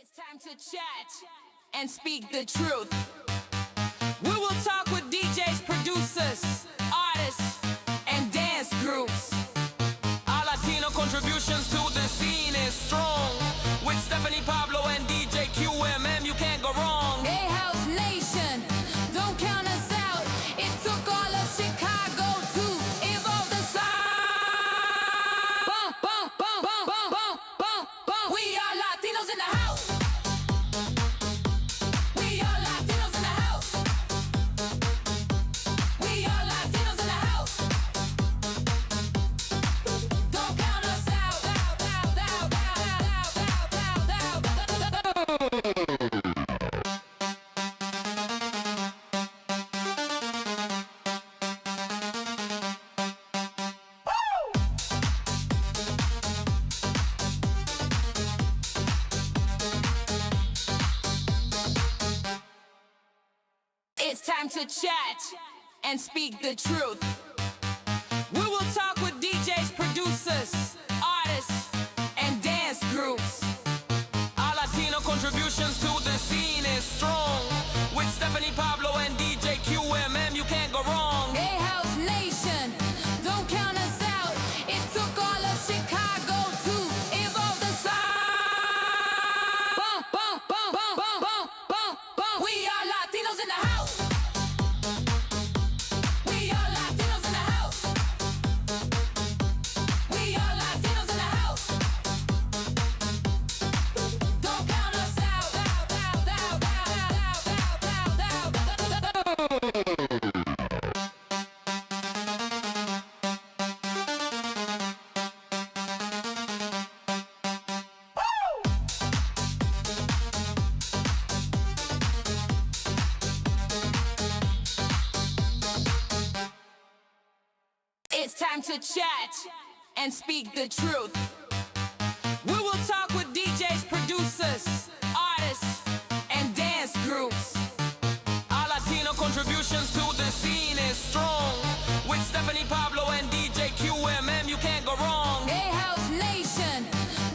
It's time to chat and speak the truth. We will talk with DJs, producers, artists, and dance groups. Our Latino contributions to the scene is strong. With Stephanie Pablo and DJ QMM, you can't go wrong. Hey, House Nation, don't count us out. It took all of Chicago to evolve the sound. Bum, bum, bum, bum, bum, bum, bum, bum. We are Latinos in the house. We are Latinos in the house. We are Latinos in the house. Don't count us out. It's time to chat and speak the truth. We will talk with DJs, producers, artists, and dance groups. Our Latino contributions to the scene is strong. With Stephanie Pablo and DJ QMM, you can't go wrong. Hey, House Nation, don't count us out. It took all of Chicago to evolve the sound. Bum, bum, bum, bum, bum, bum, bum, bum. We are Latinos in the house. We are Latinos in the house. We are Latinos in the house. Don't count us out. It's time to chat and speak the truth. We will talk with DJs, producers, artists, and dance groups. Our Latino contributions to the scene is strong. With Stephanie Pablo and DJ QMM, you can't go wrong. Hey, House Nation,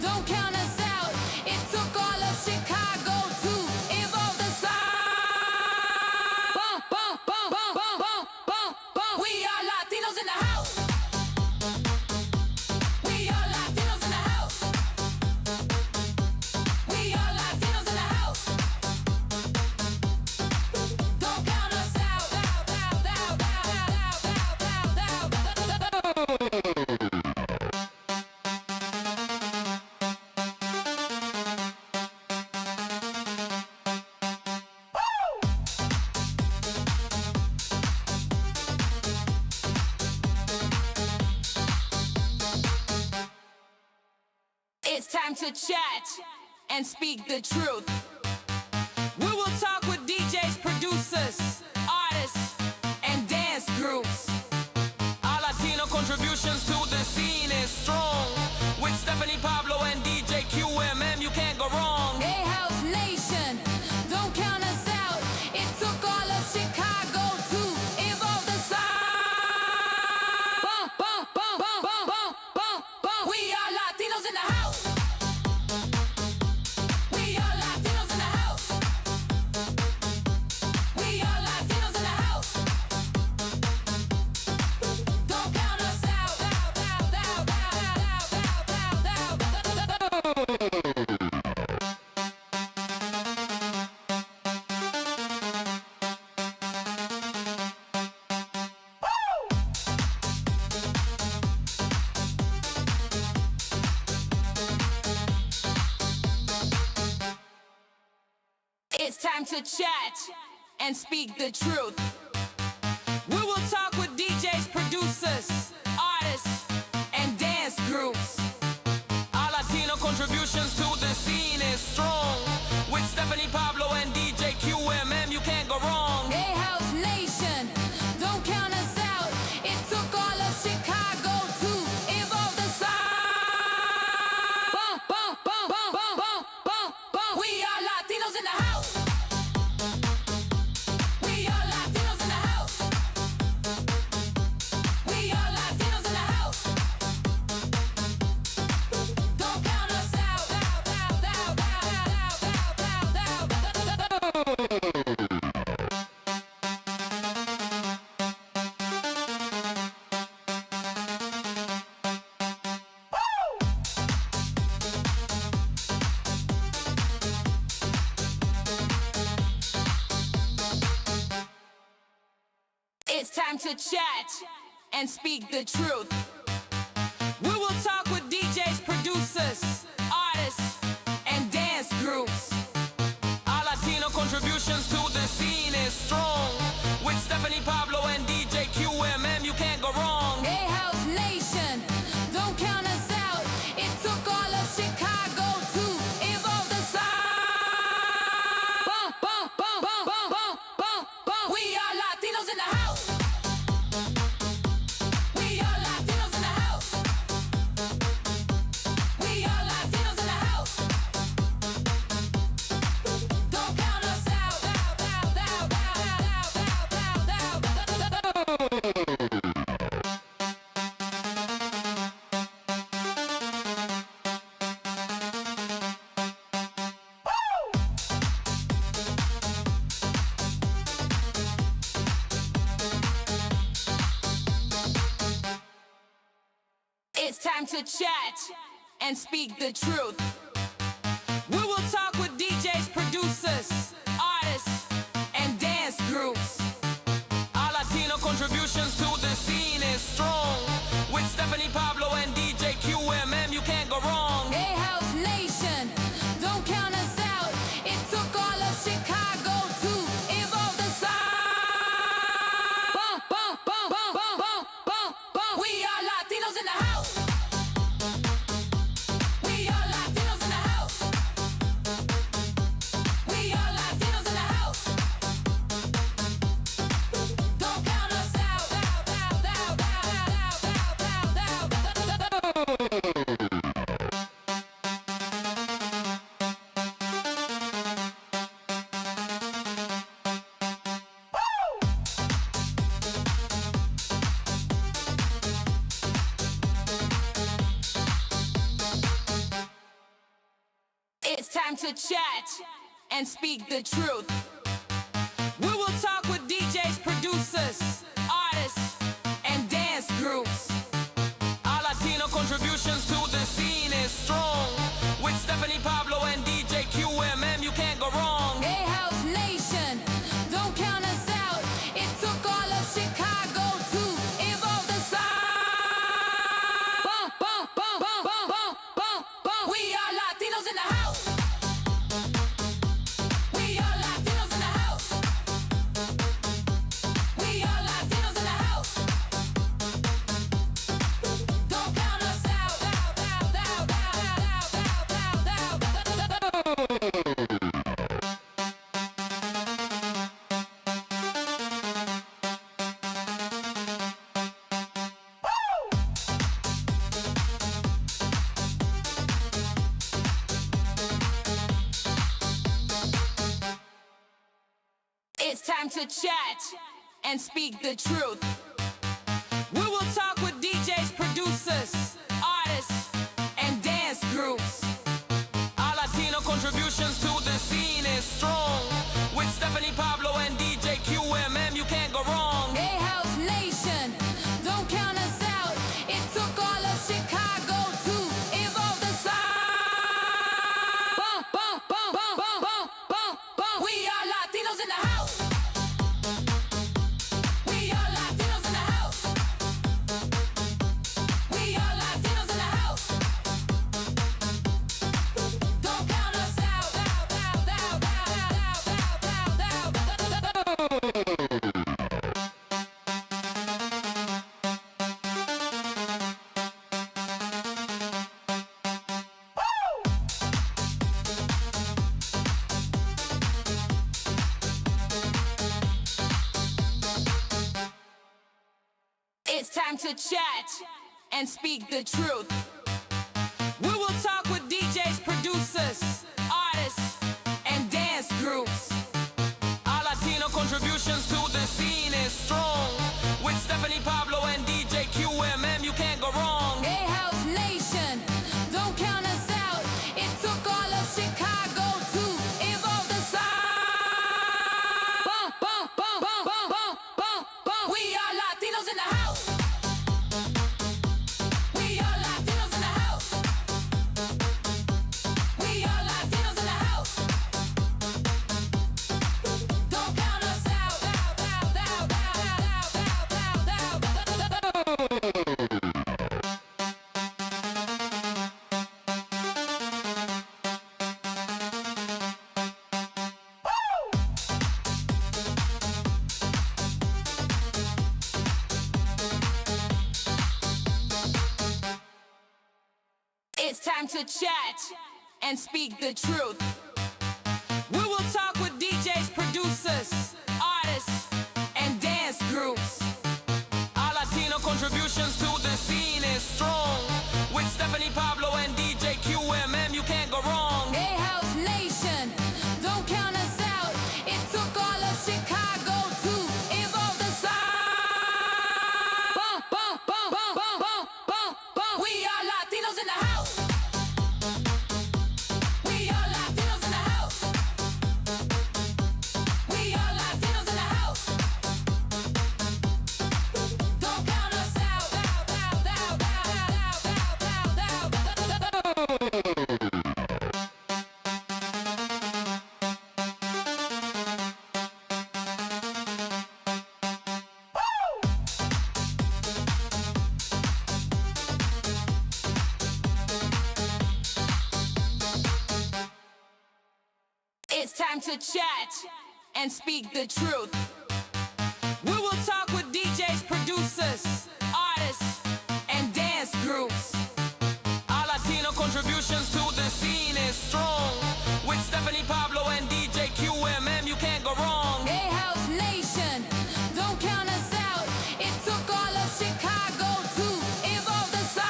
don't count us out. It took all of Chicago to evolve the sound. Bum, bum, bum, bum, bum, bum, bum, bum. We are Latinos in the house. We are Latinos in the house. We are Latinos in the house. Don't count us out. It's time to chat and speak the truth. We will talk with DJs, producers, artists, and dance groups. Our Latino contributions to the scene is strong. With Stephanie Pablo and DJ QMM, you can't go wrong. Hey, House Nation, don't count us out. It took all of Chicago to evolve the sound. Bum, bum, bum, bum, bum, bum, bum, bum. We are Latinos in the house. We are Latinos in the house. We are Latinos in the house. Don't count us out. It's time to chat and speak the truth. We will talk with DJs, producers, artists, and dance groups. Our Latino contributions to the scene is strong. With Stephanie Pablo and DJ QMM, you can't go wrong. Hey, House Nation, don't count us out. It took all of Chicago to evolve the sound. Bum, bum, bum, bum, bum, bum, bum, bum. We are Latinos in the house. We are Latinos in the house. We are Latinos. to chat and speak the truth. We will talk with DJs, producers, artists, and dance groups. Our Latino contributions to the scene is strong. With Stephanie Pablo and DJ QMM, you can't go wrong. Hey, House Nation, don't count us out. It took all of Chicago to evolve the sound. Bum, bum, bum, bum, bum, bum, bum, bum. We are Latinos in the house. We are Latinos in the house. We are Latinos in the house. Don't count us out. It's time to chat and speak the truth. We will talk with DJs, producers, artists, and dance groups. Our Latino contributions to the scene is strong. With Stephanie Pablo and DJ QMM, you can't go wrong. Hey, House Nation, don't count us out. It took all of Chicago to evolve the sound. Bum, bum, bum, bum, bum, bum, bum, bum. We are Latinos in the house. We are Latinos in the house. We are Latinos in the house. Don't count us out. It's time to chat and speak the truth. We will talk with DJs, producers, artists, and dance groups. Our Latino contributions to the scene is strong. With Stephanie Pablo and DJ QMM, you can't go wrong. Hey, House Nation, don't count us out. It took all of Chicago to evolve the sound. Bum, bum, bum, bum, bum, bum, bum, bum. We are Latinos in the house. We are Latinos in the house. We are Latinos in the house. Don't count us out. It's time to chat and speak the truth. We will talk with DJs, producers, artists, and dance groups. Our Latino contributions to the scene is strong. With Stephanie Pablo and DJ QMM, you can't go wrong. Hey, House Nation, don't count us out. It took all of Chicago to evolve the sound. Bum, bum, bum, bum, bum, bum, bum, bum. We are Latinos in the house. We are Latinos in the house. We are Latinos in the house. Don't count us out. It's time to chat and speak the truth. We will talk with DJs, producers, artists, and dance groups. Our Latino contributions to the scene is strong. With Stephanie Pablo and DJ QMM, you can't go wrong. Hey, House Nation, don't count us out. It took all of Chicago to evolve the sound. Bum, bum, bum, bum, bum, bum, bum, bum. We are Latinos in the house. We are Latinos in the house. We are Latinos in the house. Don't count us out. It's time to chat and speak the truth. We will talk with DJs, producers, artists, and dance groups. Our Latino contributions to the scene is strong. With Stephanie Pablo and DJ QMM, you can't go wrong. Hey, House Nation, don't count us out. It took all of Chicago to evolve the sound. Bum, bum, bum, bum, bum, bum, bum, bum. We are Latinos in the house. We are Latinos in the house. We are Latinos in the house. Don't count us out. It's time to chat and speak the truth. We will talk with DJs, producers, artists, and dance groups. Our Latino contributions to the scene is strong. With Stephanie Pablo and DJ QMM, you can't go wrong. Hey, House Nation, don't count us out. It took all of Chicago to evolve the sound.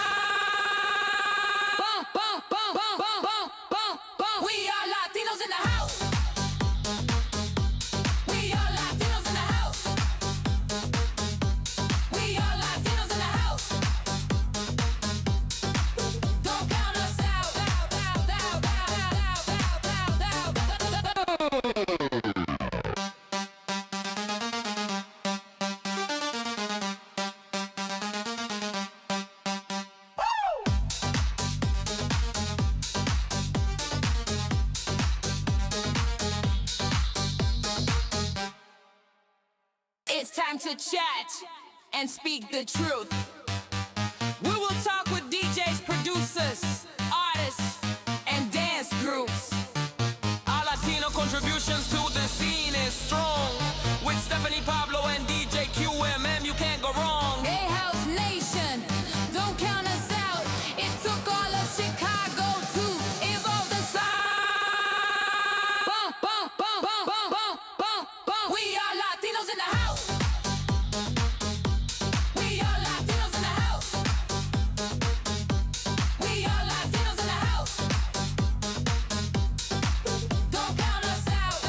Bum, bum, bum, bum, bum, bum, bum, bum. We are Latinos in the house. We are Latinos in the house. We are Latinos in the house. Don't count us out. It's time to chat and speak the truth. We will talk with DJs, producers, artists, and dance groups. Our Latino contributions to the scene is strong. With Stephanie Pablo and DJ QMM, you can't go wrong. Hey, House Nation, don't count us out. It took all of Chicago to evolve the sound. Bum, bum, bum, bum, bum, bum, bum, bum. We are Latinos in the house. We are Latinos in the house. We are Latinos in the house. Don't count us out.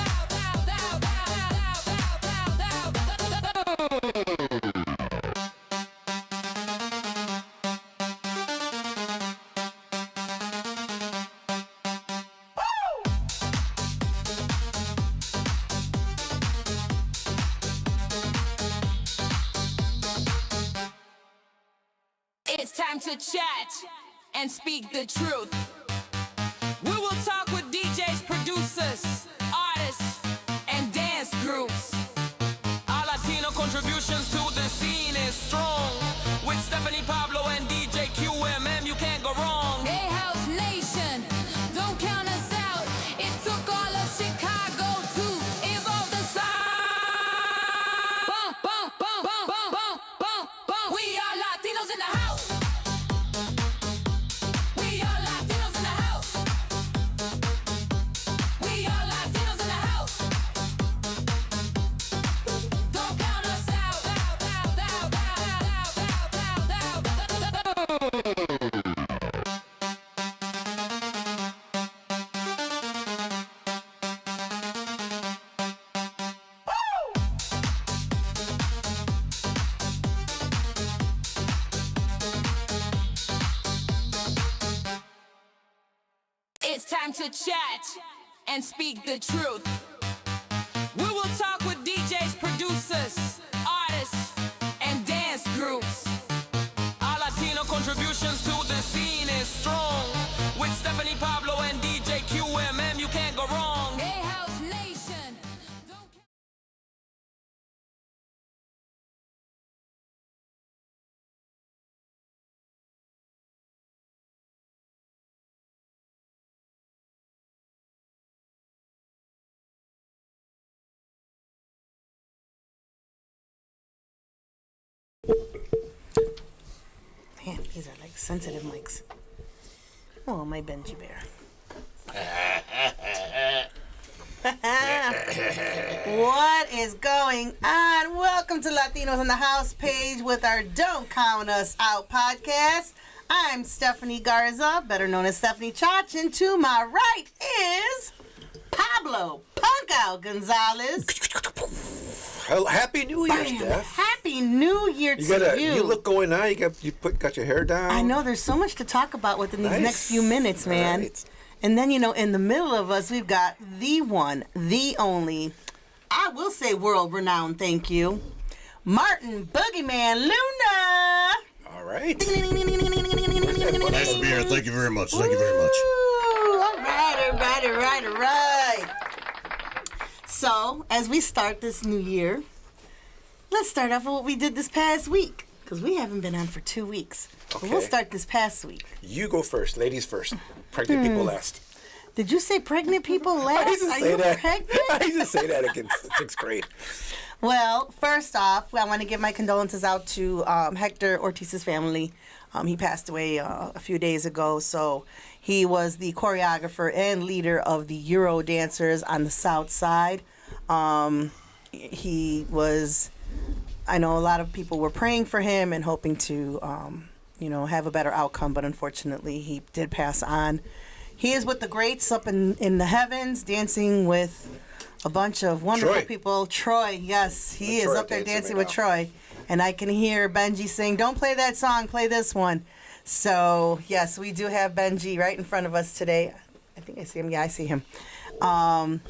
It's time to chat and speak the truth. We will talk with DJs, producers, artists, and dance groups. Our Latino contributions to the scene is strong. With Stephanie Pablo and DJ QMM, you can't go wrong. Hey, House Nation, don't count us out. It took all of Chicago to evolve the sound. Bum, bum, bum, bum, bum, bum, bum, bum. We are Latinos in the house. We are Latinos in the house. We are Latinos in the house. Don't count us out. It's time to chat and speak the truth. We will talk with DJs, producers, artists, and dance groups. Our Latino contributions to the scene is strong. With Stephanie Pablo and DJ QMM, you can't go wrong. Hey, House Nation, don't Man, these are like sensitive mics. Oh, my Benji Bear. What is going on? Welcome to Latinos on the House page with our Don't Count Us Out podcast. I'm Stephanie Garza, better known as Stephanie Chach, and to my right is Pablo Punkout Gonzalez. Happy New Year, Steph. Happy New Year to you. You look going on. Got your hair down. I know there's so much to talk about within these next few minutes, man. Right. And then, in the middle of us, we've got the one, the only, I will say world-renowned, thank you, Martin Boogieman Luna. All right. Nice to be here. Thank you very much. Thank you very much. All right. So, as we start this new year, let's start off with what we did this past week, because we haven't been on for 2 weeks. Okay. But we'll start this past week. You go first. Ladies first. Pregnant people last. Did you say pregnant people last? Are you pregnant? I used to say that in 6th grade. Well, first off, I want to give my condolences out to Hector Ortiz's family. He passed away a few days ago, so he was the choreographer and leader of the Euro dancers on the South Side. He was, I know a lot of people were praying for him and hoping to, have a better outcome, but unfortunately he did pass on. He is with the greats up in the heavens, dancing with a bunch of wonderful people. Troy, yes, he is up there dancing with Troy. And I can hear Benji saying, don't play that song, play this one. So, yes, we do have Benji right in front of us today. I think I see him. Yeah, I see him.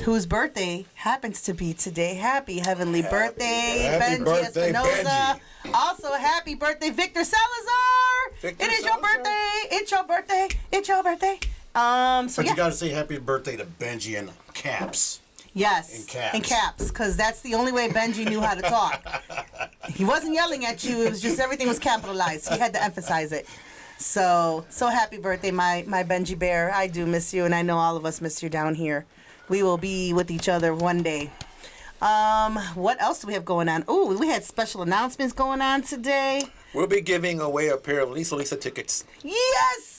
Whose birthday happens to be today. Happy heavenly birthday, Benji Espinoza. Also, happy birthday, Victor Salazar. It is your birthday. It's your birthday. It's your birthday. But you gotta say happy birthday to Benji in caps. Yes, in caps, because that's the only way Benji knew how to talk. He wasn't yelling at you. It was just everything was capitalized. He had to emphasize it. So happy birthday, my Benji Bear. I do miss you, and I know all of us miss you down here. We will be with each other one day. What else do we have going on? Ooh, we had special announcements going on today. We'll be giving away a pair of Lisa tickets. Yes.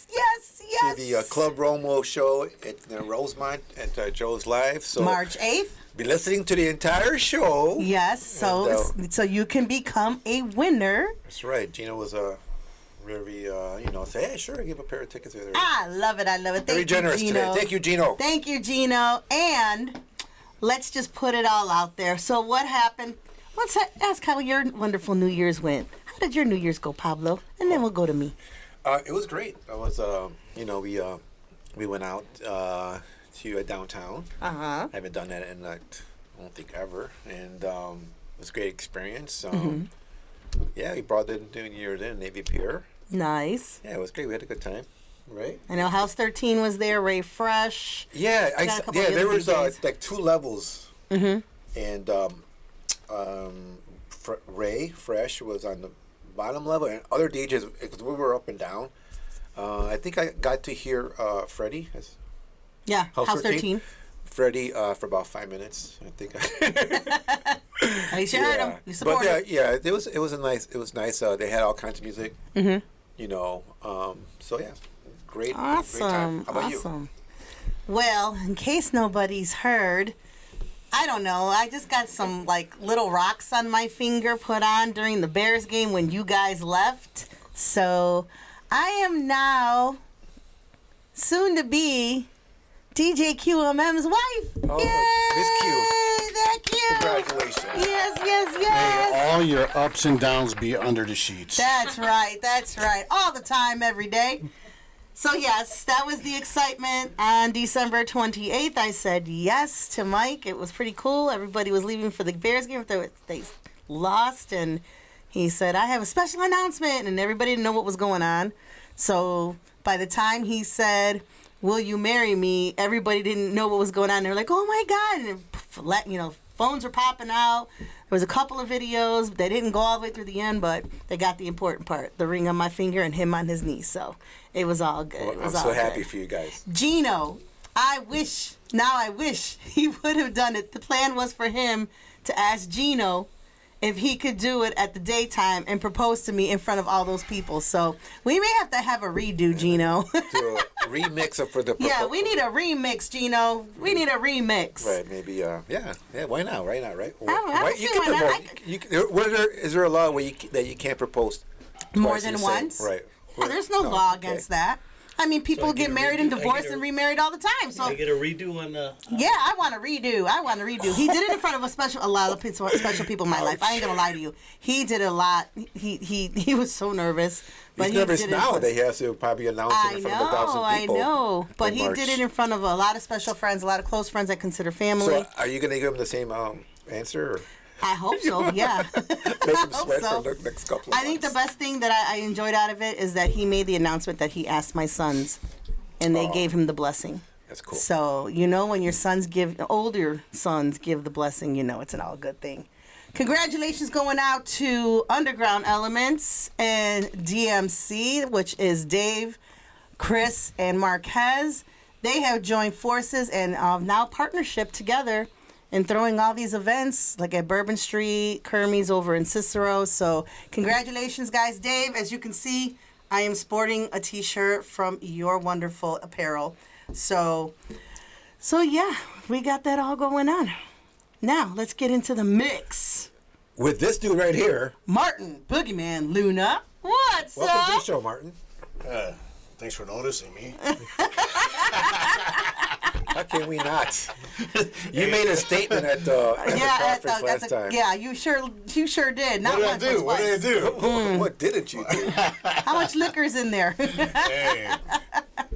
To the Club Romo show at Rosemont at Joe's Live. So March 8th. Be listening to the entire show. Yes, so you can become a winner. That's right. Gino was very, say, hey, sure, give a pair of tickets. I love it. Very generous today. Thank you, Gino. Thank you, Gino. And let's just put it all out there. So what happened? Let's ask how your wonderful New Year's went. How did your New Year's go, Pablo? And then we'll go to me. It was great. It was, we went out to downtown. I haven't done that in, I don't think ever. And it was a great experience. Yeah, we brought the New Year's in Navy Pier. Nice. Yeah, it was great. We had a good time. Right. I know House 13 was there. Ray Fresh. Yeah, there was like 2 levels. And Ray Fresh was on the bottom level, and other DJs, because we were up and down. I think I got to hear Freddie. Yeah, House 13. Freddie for about 5 minutes, I think. At least you heard him. You supported him. Yeah, it was nice. They had all kinds of music. So yeah, great. Awesome. Great time. How about you? Well, in case nobody's heard, I don't know. I just got some little rocks on my finger put on during the Bears game when you guys left. So I am now soon to be DJ QMM's wife. Oh, Miss Q. That cute. Congratulations. Yes. May all your ups and downs be under the sheets. That's right. All the time, every day. So, yes, that was the excitement. On December 28th, I said yes to Mike. It was pretty cool. Everybody was leaving for the Bears game. They lost, and he said, I have a special announcement, and everybody didn't know what was going on. So, by the time he said, will you marry me, everybody didn't know what was going on. They were like, oh, my God. And, phones were popping out. There was a couple of videos. They didn't go all the way through the end, but they got the important part, the ring on my finger and him on his knee. So it was all good. Well, I'm so happy for you guys. Gino, I wish he would have done it. The plan was for him to ask Gino if he could do it at the daytime and propose to me in front of all those people. So we may have to have a redo, Gino. Do a remix of for the. Yeah, we need a remix, Gino. We need a remix. Right, maybe. Yeah. Why not? Right now, right? I don't see why not. Is there a law where that you can't propose More twice in than the same- once? Right. Well, there's no law okay. against that. I mean, people I get get a married redo- and I get divorced a- and remarried all the time. So I get a redo on the. yeah, I want to redo. He did it in front of a lot of special people in my life. I ain't gonna lie to you. He did a lot. He was so nervous. But He's he nervous did it in now front- that he has to probably announce it in front of 1,000 people. I know. But in he March. did it in front of a lot of special friends, a lot of close friends I consider family. So, are you going to give him the same answer? Or I hope so. Yeah. make him hope sweat so. for the next couple of I think the months? best thing that I enjoyed out of it is that he made the announcement that he asked my sons, and they gave him the blessing. That's cool. So, when your older sons give the blessing, it's an all good thing. Congratulations going out to Underground Elements and DMC, which is Dave, Chris, and Marquez. They have joined forces and now partnership together in throwing all these events like at Bourbon Street, Kermie's over in Cicero. So congratulations, guys. Dave, as you can see, I am sporting a t-shirt from Your Wonderful Apparel. So yeah, we got that all going on. Now, let's get into the mix. With this dude right here. Martin, Boogieman, Luna. What's Welcome to the up? show, Martin. Thanks for noticing me. How can we not? You made a statement at the conference last time. Yeah, you sure did. Not What did I once, do? but What twice. did I do? What didn't you do? How much liquor's in there? Hey.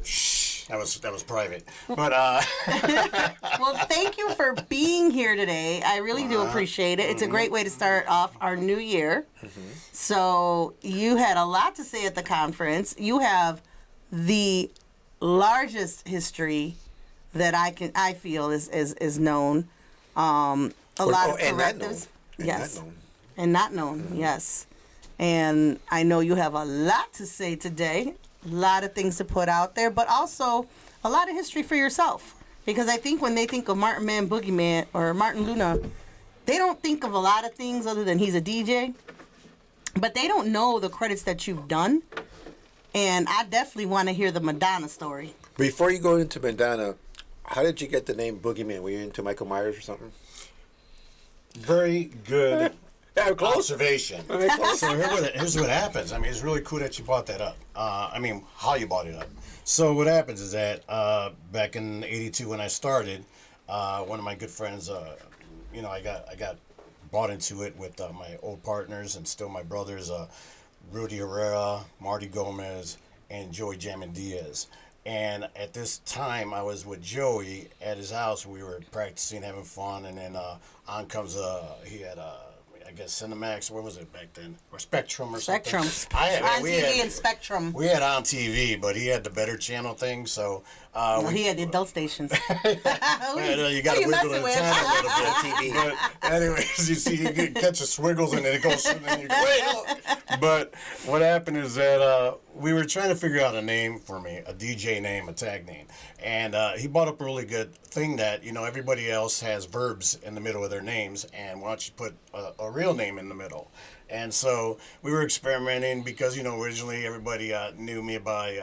Shh. That was private. But Well, thank you for being here today. I really do appreciate it. It's a great way to start off our new year. So you had a lot to say at the conference. You have the largest history that I feel is known. A lot of and not known. correctives. And Yes. not known. And not known, yes. And I know you have a lot to say today, a lot of things to put out there, but also a lot of history for yourself. Because I think when they think of Martin Man Boogieman or Martin Luna, they don't think of a lot of things other than he's a DJ. But they don't know the credits that you've done. And I definitely want to hear the Madonna story. Before you go into Madonna, how did you get the name Boogieman? Were you into Michael Myers or something? very good Yeah, close. observation. Okay, close. So here's what happens. I mean, it's really cool that you brought that up. How you brought it up. So what happens is that back in '82 when I started, one of my good friends, I got bought into it with my old partners and still my brothers, Rudy Herrera, Marty Gomez, and Joey Jammin Diaz. And at this time, I was with Joey at his house. We were practicing, having fun, and then on comes he had I guess Cinemax. What was it back then? Or Spectrum or Spectrum. something. On TV and Spectrum. We had on TV, but he had the better channel thing. So He had the adult stations. you got to wiggle the channel a little bit. TV. But anyways, you see, you can catch the swiggles and then it goes, and then you go, wait, look. But what happened is that we were trying to figure out a name for me, a DJ name, a tag name. And he brought up a really good thing that, everybody else has verbs in the middle of their names, and why don't you put a real name in the middle? And so we were experimenting because, originally everybody knew me by...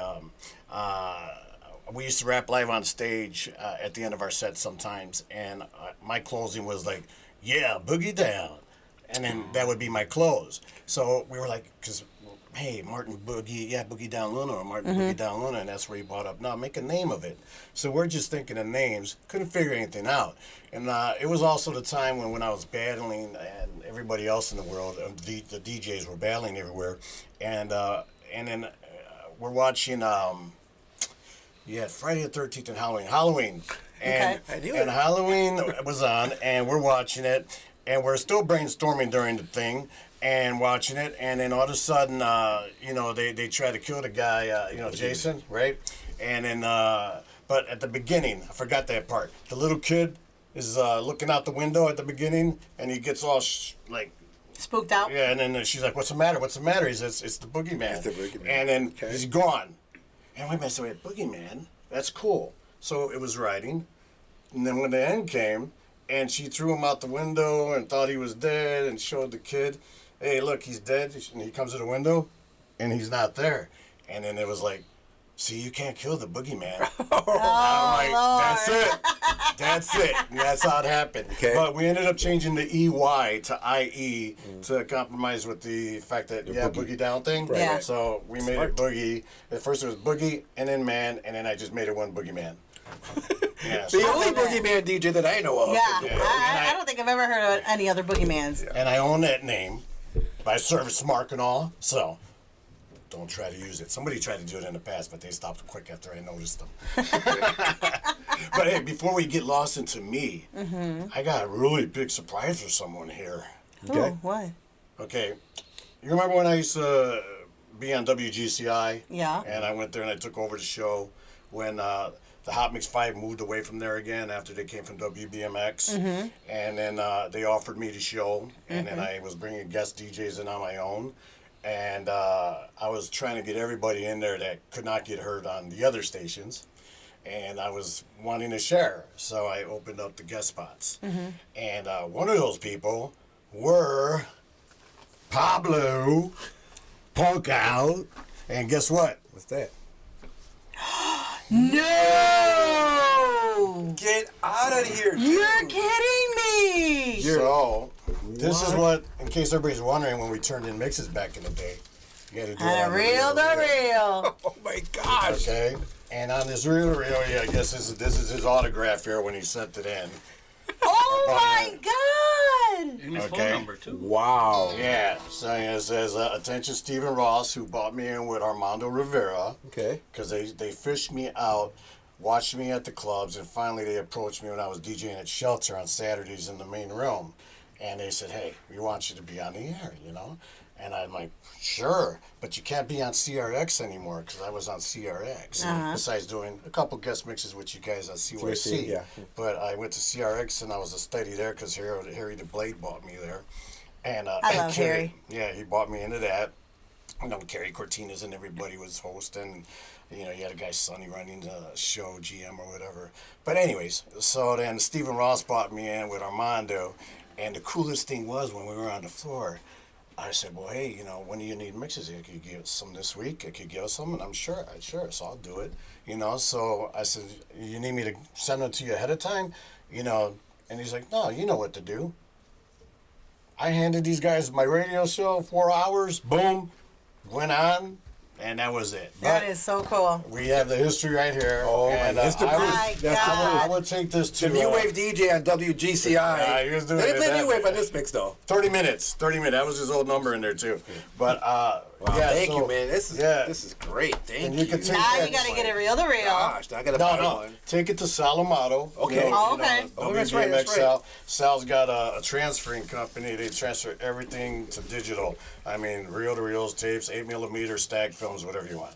we used to rap live on stage at the end of our set sometimes, and my closing was like, yeah, boogie down. And then that would be my close. So we were like, hey, Martin Boogie Down Luna, or Martin Boogie Down Luna, and that's where he brought up, no, make a name of it. So we're just thinking of names, couldn't figure anything out. And it was also the time when I was battling, and everybody else in the world, the DJs were battling everywhere, and then we're watching... You had Friday the 13th and Halloween. And, I knew and it. Halloween was on, and we're watching it, and we're still brainstorming during the thing, and watching it, and then all of a sudden, they try to kill the guy, Jason, right? And then, but at the beginning, I forgot that part. The little kid is looking out the window at the beginning, and he gets all Spooked out? yeah, and then she's like, "What's the matter? What's the matter?" He says, "It's the boogeyman." It's the boogeyman. And then Okay. he's gone. And we said, "Wait, boogeyman? That's cool." So it was writing, and then when the end came, and she threw him out the window and thought he was dead and showed the kid, hey, look, he's dead. And he comes to the window, and he's not there. And then it was like, see, you can't kill the boogeyman. I'm like, that's it. That's it. And that's how it happened. Okay. But we ended up changing the EY to IE to compromise with the fact that, boogie down thing. Right, Yeah. right. So we made it Boogie. At first it was Boogie, and then Man, and then I just made it one Boogeyman. Yeah, The so, only boogeyman DJ that I know of. Yeah, Yeah. I don't think I've ever heard of any other Boogiemans. and I own that name by service mark and all, so don't try to use it. Somebody tried to do it in the past, but they stopped quick after I noticed them. But hey, before we get lost into me, I got a really big surprise for someone here. Oh, what? Okay, you remember when I used to be on WGCI? Yeah. And I went there and I took over the show when the Hot Mix 5 moved away from there again after they came from WBMX. And then they offered me the show, and then I was bringing guest DJs in on my own. And I was trying to get everybody in there that could not get heard on the other stations. And I was wanting to share, so I opened up the guest spots. And one of those people were Pablo Punk Out. And guess what? What's that? No! Get out of here. You're kidding me! So, this is what, in case everybody's wondering, when we turned in mixes back in the day, you had to do it on the Real to real. Oh my gosh. Okay? And on this reel, I guess this is his autograph here when he sent it in. Oh my God! And his Okay. phone number, too. Wow. Yeah, so it says, attention Stephen Ross, who brought me in with Armando Rivera, Okay. because they fished me out, watched me at the clubs, and finally they approached me when I was DJing at Shelter on Saturdays in the main room. And they said, hey, we want you to be on the air, you know? And I'm like, sure, but you can't be on CRX anymore, because I was on CRX. Besides doing a couple guest mixes with you guys on CYC. yeah. But I went to CRX, and I was a steady there, because Harry the Blade bought me there. And I love Harry. Yeah, he bought me into that. You know, Kerry Cortines and everybody was hosting. You know, you had a guy, Sonny, running the show, GM or whatever. But anyways, so then Stephen Ross brought me in with Armando. And the coolest thing was when we were on the floor, I said, well, hey, you know, when do you need mixes? I could give us some this week. I could give us some. And I'm sure, so I'll do it. You know, so I said, you need me to send them to you ahead of time? You know, and he's like, no, you know what to do. I handed these guys my radio show, 4 hours, boom, went on, and that was it. That But is so cool. we have the history right here. Oh, my and, history. I would- My That's God. I would take this to The New Wave DJ on WGCI. he was doing They it didn't play that New Wave way. on this mix though. 30 minutes. That was his old number in there too. But Wow, yeah, thank so- you, man. This is great. Thank And you. you can take Now that. you gotta get it real to real. Gosh, now I gotta No, buy no. one. Take it to Sal Amato. Okay. Oh, okay. Oh, that's right, that's WBMX right. Sal's got a transferring company. They transfer everything to digital. I mean, reel to reels, tapes, 8mm, stag films, whatever you want.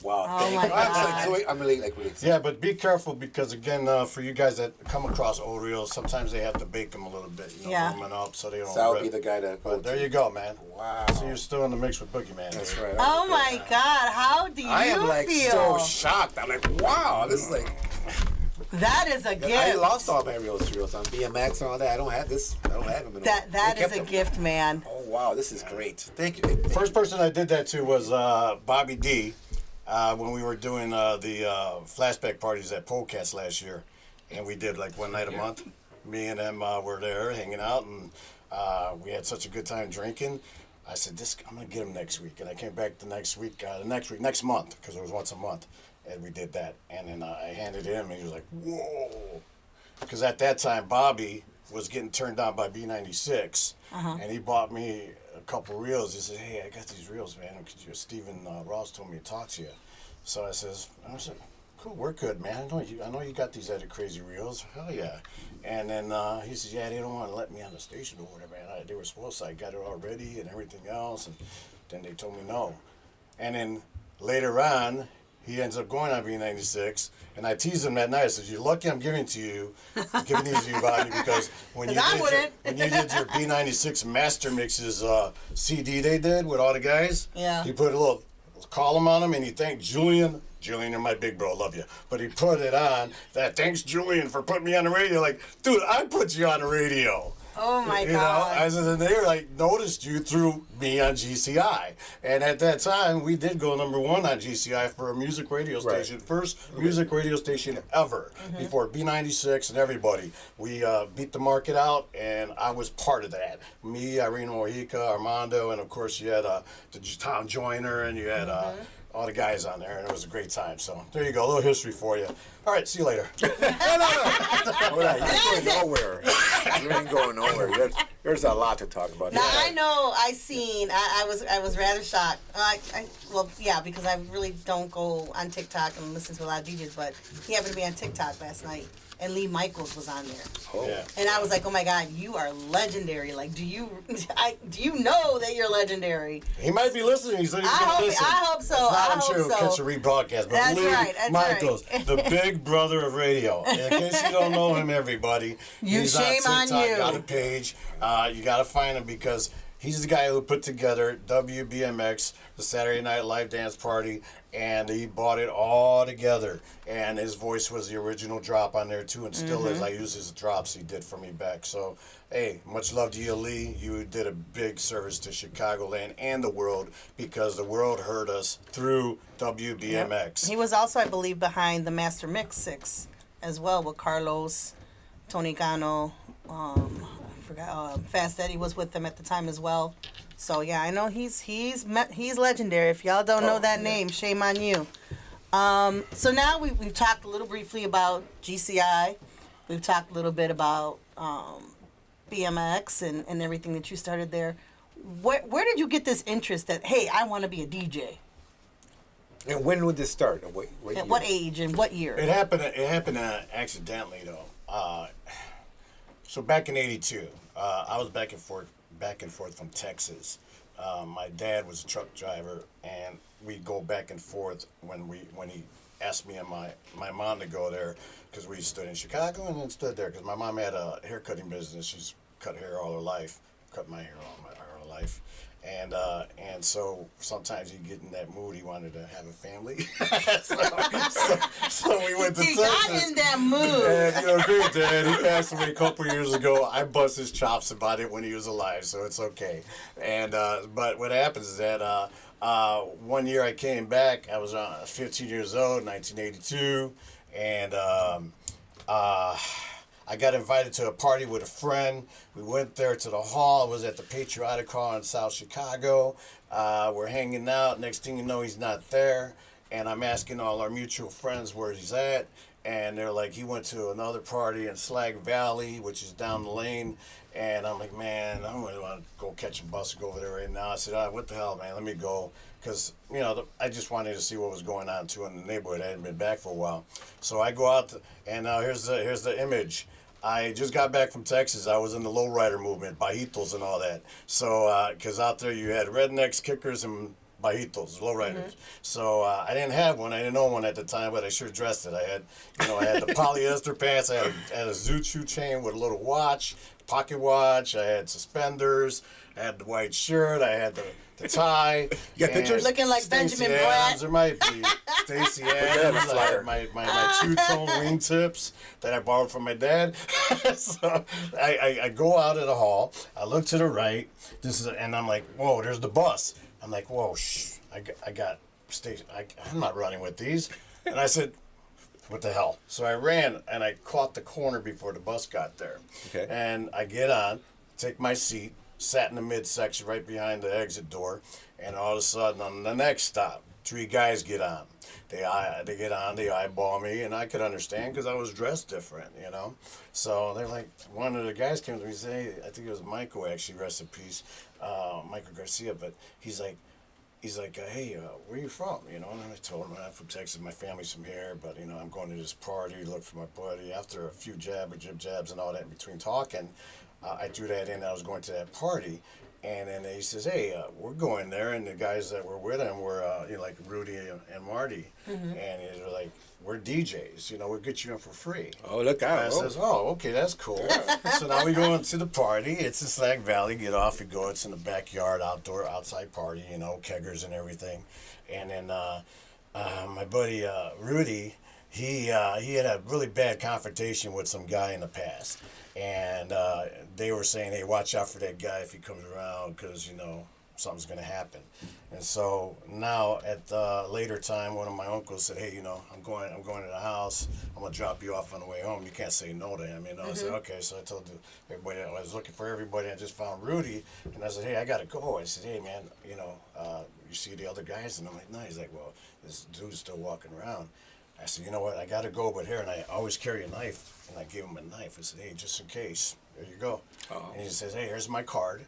Wow, Oh thank my you. I'm God. like, so I'm really like really excited. Yeah, but be careful because again, for you guys that come across old reels, sometimes they have to bake them a little bit, you know, Yeah. warm them up so they don't. So I'll rip. be the guy that. But there you go, man. Wow. So you're still in the mix with Boogieman. That's dude. right. Oh my God! How do you I am like feel? so shocked. I'm like, wow, this is like. That is a gift. I lost all my reels on BMX and all that. I don't have this. I don't have them anymore. That They is kept a them. gift, man. Oh wow, this is great. Thank you. First person I did that to was Bobby D. When we were doing the flashback parties at Polecats last year, and we did like one night a month. Me and them were there hanging out, and we had such a good time drinking. I said, I'm gonna get him next week, and I came back the next month, because it was once a month, and we did that. And then I handed him, and he was like, whoa, because at that time Bobby was getting turned on by B96, and he bought me a couple reels. He said, hey, I got these reels, man. Stephen Ross told me to talk to you. So I said, cool, we're good, man. I know you got these other crazy reels. Hell yeah. And then he says, yeah, they don't want to let me on the station or whatever. And they were supposed to. I got it all ready and everything else. And then they told me no. And then later on, he ends up going on B96, and I teased him that night. I said, you're lucky I'm giving these to you, Bobby, because when you, when you did your B96 Master Mixes CD they did with all the guys, Yeah. he put a little call him on him, and he thanked Julian. Julian, you're my big bro, love you. But he put it on. That thanks Julian for putting me on the radio. Like, dude, I put you on the radio. Oh my You God. know, as in they were like noticed you through me on GCI, and at that time we did go #1 on GCI for a music radio station, first music radio station ever before B96 and everybody. We beat the market out, and I was part of that. Me, Irene Mojica, Armando, and of course you had the Tom Joyner, and you had. All the guys on there, and it was a great time. So there you go, a little history for you. All right, see you later. No. You ain't going nowhere. You ain't going nowhere. There's a lot to talk about. Now I know I was rather shocked. Well, yeah, because I really don't go on TikTok and listen to a lot of DJs, but he happened to be on TikTok last night, and Lee Michaels was on there. Oh. Yeah. And I was like, oh my God, you are legendary. Like, do you know that you're legendary? He might be listening. He said he's going to listen. I hope so. If not, I I'm sure hope he'll so. catch a rebroadcast. But That's Lee right, that's Michaels, right. the big brother of radio. In case you don't know him, everybody, he's shame on TikTok, you. got a page. You got to find him because he's the guy who put together WBMX, the Saturday Night Live Dance Party, and he brought it all together. And his voice was the original drop on there too, and still is. I use his drops he did for me back. So, hey, much love to you, Lee. You did a big service to Chicagoland and the world because the world heard us through WBMX. He was also, I believe, behind the Master Mix 6 as well with Carlos, Tony Cano, I forgot, Fast Eddie was with them at the time as well. So yeah, I know he's legendary. If y'all don't know that name, shame on you. So now we've talked a little briefly about GCI. We've talked a little bit about BMX and everything that you started there. Where did you get this interest that, hey, I want to be a DJ? And when would this start? At what age and what year? It happened accidentally though. So back in '82, I was back and forth from Texas. My dad was a truck driver, and we go back and forth when he asked me and my mom to go there because we stood in Chicago and then stood there because my mom had a hair cutting business. She's cut hair all her life, cut my hair all her life. And so sometimes you get in that mood. He wanted to have a family, so we went to He Texas. got in that mood. And great dad. He passed away a couple years ago. I bust his chops about it when he was alive, so it's okay. And but what happens is that one year I came back. I was 15 years old, 1982, and I got invited to a party with a friend. We went there to the hall. It was at the Patriotic Hall in South Chicago. We're hanging out. Next thing you know, he's not there. And I'm asking all our mutual friends where he's at. And they're like, he went to another party in Slag Valley, which is down the lane. And I'm like, man, I don't really want to go catch a bus and go over there right now. I said, what the hell, man, let me go. Because, I just wanted to see what was going on, too, in the neighborhood. I hadn't been back for a while. So I go out, and here's the image. I just got back from Texas. I was in the lowrider movement, bajitos and all that. So, because out there you had rednecks, kickers, and bajitos, lowriders. So I didn't have one. I didn't own one at the time, but I sure dressed it. I had the polyester pants. I had a zoot shoe chain with a little watch, pocket watch. I had suspenders. I had the white shirt. I had the tie. You got pictures? Looking like Stacey Benjamin Adams, Bratt. there might be Stacey Adams. I had my two-tone wingtips that I borrowed from my dad. So I go out of the hall. I look to the right. And I'm like, whoa, there's the bus. I'm like, whoa, I got Stacey. I'm not running with these. And I said, what the hell? So I ran and I caught the corner before the bus got there. Okay. And I get on, take my seat, sat in the midsection right behind the exit door, and all of a sudden on the next stop, 3 guys get on. They get on, they eyeball me, and I could understand because I was dressed different, So they're like, one of the guys came to me and said, hey, I think it was Michael, actually, rest in peace, Michael Garcia, but he's like, hey, where you from? And I told him I'm from Texas, my family's from here, but I'm going to this party, look for my buddy. After a few jabs and all that in between talking, I threw that in. I was going to that party, And then he says, hey, we're going there. And the guys that were with him were, like Rudy and Marty. And he was like, we're DJs. We'll get you in for free. Oh, look out. And I says, oh, okay, that's cool. So now we go into the party. It's in Slack Valley. Get off, we go. It's in the backyard, outside party, keggers and everything. And then my buddy Rudy, he had a really bad confrontation with some guy in the past. And they were saying, hey, watch out for that guy if he comes around because, something's going to happen. And so now at the later time, one of my uncles said, hey, I'm going to the house. I'm going to drop you off on the way home. You can't say no to him. I said, okay. So I told everybody, I was looking for everybody. I just found Rudy. And I said, hey, I got to go. I said, hey, man, you see the other guys? And I'm like, no. He's like, well, this dude's still walking around. I said, you know what? I got to go, but here, and I always carry a knife. And I gave him a knife. I said, hey, just in case. There you go. Oh. And he says, hey, here's my card.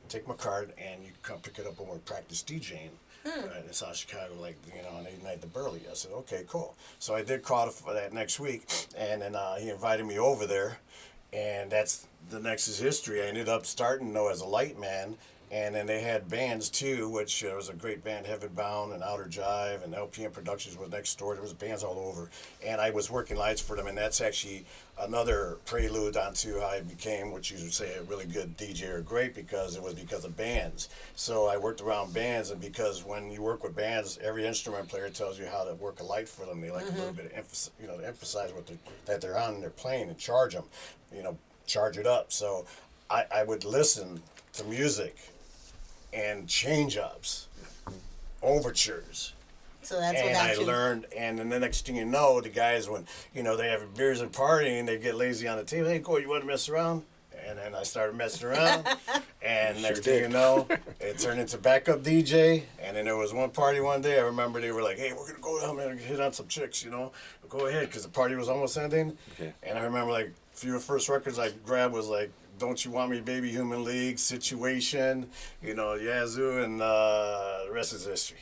Take my card, and you come pick it up when we practice DJing in South Chicago, on 8 Night the Burley. I said, okay, cool. So I did call for that next week, and then he invited me over there, and that's the next is history. I ended up starting, as a light man, and then they had bands too, which was a great band, Heaven Bound and Outer Jive, and LPM Productions was next door. There was bands all over, and I was working lights for them, and that's actually another prelude onto how I became, what you would say, a really good DJ or great, because it was because of bands. So I worked around bands, and because when you work with bands, every instrument player tells you how to work a light for them. They like a little bit of emphasis, to emphasize that they're on and they're playing and charge them, charge it up. So I would listen to music and change-ups, overtures. So that's and what got I you. learned, and then the next thing you know, the guys, when, they have beers and partying, they get lazy on the table. Hey, Corey, you want to mess around? And then I started messing around, and next thing you know, it turned into backup DJ. And then there was one party one day, I remember they were like, hey, we're going to go down there and hit on some chicks, Go ahead, because the party was almost ending. Okay. And I remember, a few of the first records I grabbed was Don't You Want Me, Baby, Human League, Situation, Yazoo, and the rest is history.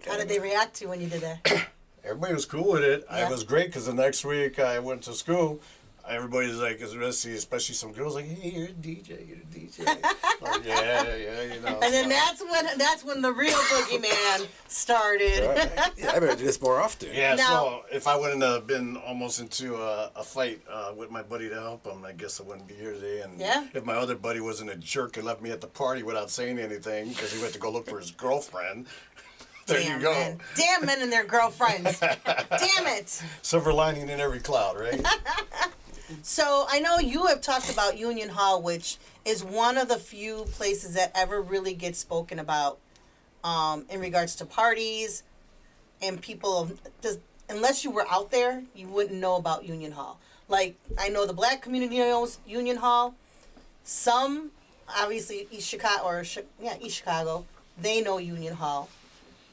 How did they react to you when you did that? Everybody was cool with it. Yeah. I was great because the next week I went to school. Everybody's like, especially some girls, like, hey, you're a DJ, you're a DJ. Like, yeah. And then that's when the real Boogieman started. Right. Yeah, I better do this more often. Yeah, Now, so if I wouldn't have been almost into a fight with my buddy to help him, I guess I wouldn't be here today. And if my other buddy wasn't a jerk and left me at the party without saying anything because he went to go look for his girlfriend, there you go. Man. Damn men and their girlfriends. Damn it. Silver lining in every cloud, right? So I know you have talked about Union Hall, which is one of the few places that ever really gets spoken about in regards to parties and people. Unless you were out there, you wouldn't know about Union Hall. Like, I know the black community knows Union Hall. Some, obviously, East Chicago, they know Union Hall.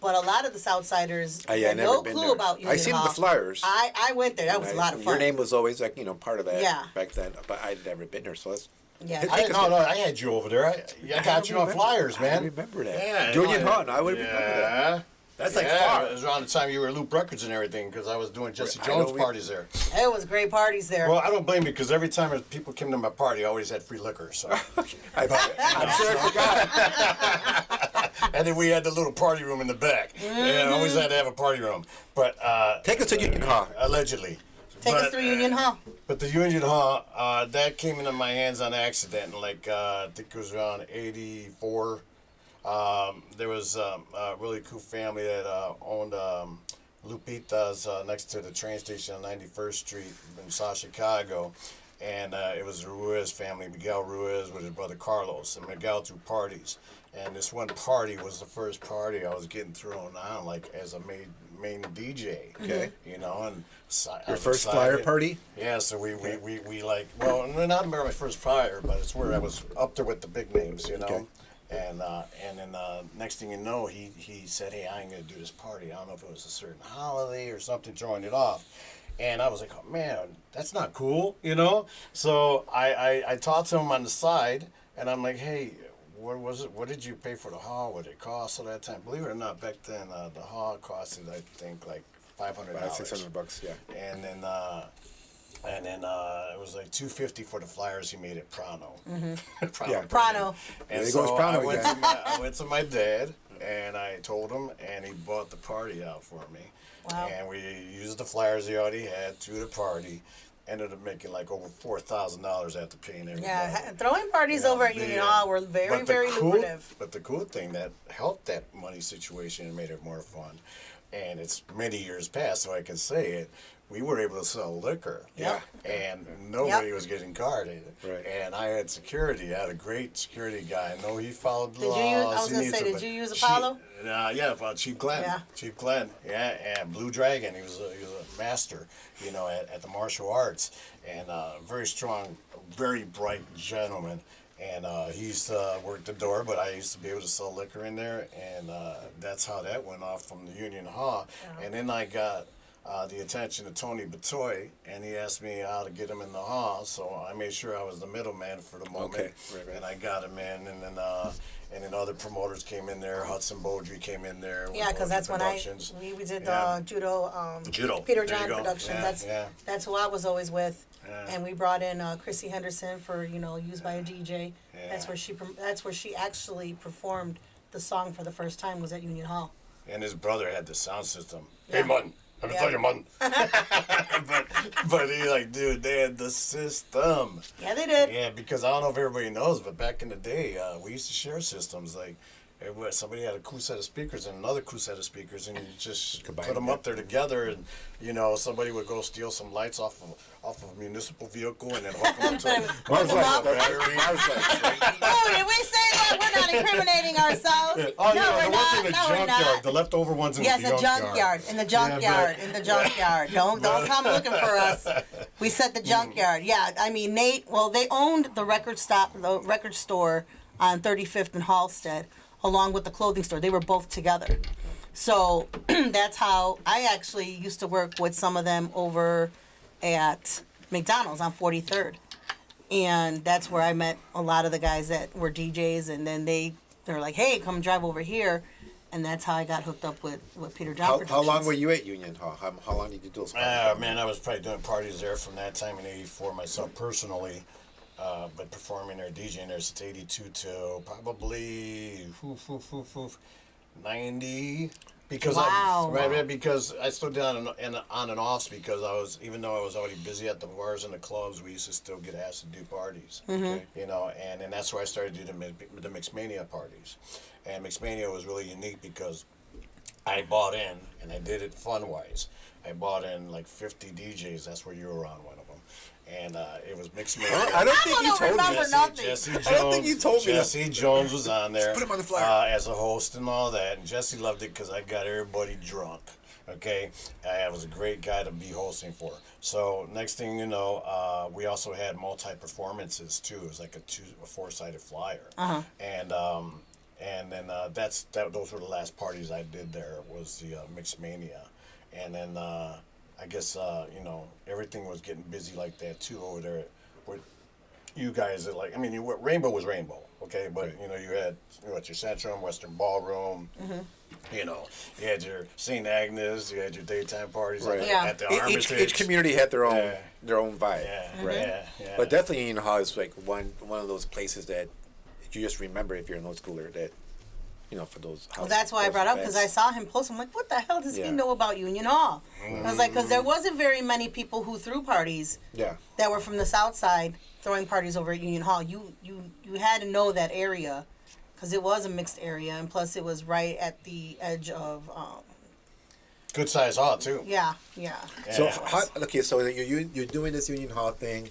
But a lot of the Southsiders have no clue about Union Hall. I seen the flyers. I went there. That was a lot of fun. Your name was always part of that back then. But I'd never been there, so that's... Yeah. I had you over there. I got you on flyers, man. I remember that. Yeah. Union Hall. I would remember that. That's far. It was around the time you were at Loop Records and everything, because I was doing Jesse Jones parties there. It was great parties there. Well, I don't blame you, because every time people came to my party, I always had free liquor. So I'm sure I forgot. And then we had the little party room in the back. Yeah, I always had to have a party room. But take us to Union Hall. Allegedly. Take us through Union Hall. But the Union Hall, that came into my hands on accident. I think it was around '84. There was a really cool family that owned Lupita's next to the train station on 91st Street in South Chicago. And it was the Ruiz family, Miguel Ruiz with his brother Carlos. And Miguel threw parties. And this one party was the first party I was getting thrown on, as a main DJ. Okay. And your first flyer party? Yeah, so we not my first flyer, but it's where I was up there with the big names, Okay. And then next thing you know, he said, hey, I ain't going to do this party. I don't know if it was a certain holiday or something throwing it off. And I was like, oh, man, that's not cool, So I talked to him on the side, and I'm like, hey, what was it? What did you pay for the hall? What did it cost at that time? Believe it or not, back then, the hall costed, I think, like $500. $600, yeah. And then And then it was like $250 for the flyers he made at Prano. Prano. Yeah. Prano. And There so goes Prano I went, again. I went to my dad, and I told him, and he bought the party out for me. Wow. And we used the flyers he already had to the party. Ended up making like over $4,000 after paying everybody. Yeah, throwing parties over at Union Yeah. Hall were very, But the very lucrative. But the cool thing that helped that money situation and made it more fun, and it's many years past, so I can say it, we were able to sell liquor. Yeah. And nobody was getting carded. Right. And I had security. I had a great security guy. I know he followed the Did you laws. use- I was He gonna needs say, to, did but you use Apollo? Yeah, Chief Glenn. Yeah. Chief Glenn. Yeah, and Blue Dragon. He was a master, at the martial arts, and very strong, very bright gentleman. And he used to work the door, but I used to be able to sell liquor in there, and that's how that went off from the Union Hall. Yeah. And then I got the attention of Tony Batoy, and he asked me how to get him in the hall, so I made sure I was the middleman for the moment, Okay, right. and I got him in, and then other promoters came in there. Hudson Beaudry came in there. with Yeah, because Beaudry that's when Productions. we did Yeah. judo. Judo. Peter There you John go. Productions. Yeah, That's who I was always with. Yeah. And we brought in Chrissy Henderson for used by a DJ. Yeah. That's where she actually performed the song for the first time, was at Union Hall. And his brother had the sound system. Yeah. Hey, man. Let me Yeah. tell you, man. but he like, dude, they had the system. Yeah, they did. Yeah, because I don't know if everybody knows, but back in the day, we used to share systems. Like, somebody had a cool set of speakers and another cool set of speakers, and you just Combine put them them. up there together, and somebody would go steal some lights off of a municipal vehicle and then hook them up to Mars them lights, up. battery. Mars lights, right? Oh, did we say that? We're not incriminating ourselves. Oh, no, yeah, we're the ones not. in the No, we're junkyard, not. the leftover ones in Yes, the the junkyard. junkyard. In the junkyard. In the junkyard. Don't come looking for us. We said the junkyard. Yeah, I mean Nate. Well, they owned the record store on 35th and Halstead, along with the clothing store. They were both together. So that's how I actually used to work with some of them over at McDonald's on 43rd. And that's where I met a lot of the guys that were DJs, and then they're like, hey, come drive over here. And that's how I got hooked up with Peter John How Productions. long were you at Union Hall? How long did you do those parties? Man, I was probably doing parties there from that time in '84 myself personally, but performing there, DJing there since '82 till probably 90. Because Wow. because I still did on and offs because even though I was already busy at the bars and the clubs, we used to still get asked to do parties. Mm-hmm. And that's where I started doing the Mixmania parties, and Mixmania was really unique because I bought in, and I did it fun-wise. I bought in like 50 DJs. That's where you were on one of them. And it was Mixmania. I don't think you don't told me. remember nothing. Jesse Jones. I don't think you told me that. Jesse Jones was on there. Put him on the flyer. As a host and all that. And Jesse loved it because I got everybody drunk. Okay? I was a great guy to be hosting for. So, next thing you know, we also had multi-performances too. It was like a four-sided flyer. Uh-huh. And then those were the last parties I did there was the Mixmania. And then I guess, everything was getting busy like that too over there. With you guys, Rainbow was Rainbow, okay? But, you had your Centrum, Western Ballroom, you had your St. Agnes, you had your daytime parties Right. Yeah. at the Each Armitage. community had their own Yeah. vibe. Yeah, Right. yeah. But definitely Union Hall is like one of those places that you just remember if you're an old schooler that, for those. Well, that's why I brought up, because I saw him post. I'm like, what the hell does he Yeah. know about Union Hall? I was like, because there wasn't very many people who threw parties Yeah. that were from the South Side throwing parties over at Union Hall. You had to know that area, because it was a mixed area, and plus it was right at the edge of. Good size hall too. Yeah. So Yeah. so you're doing this Union Hall thing.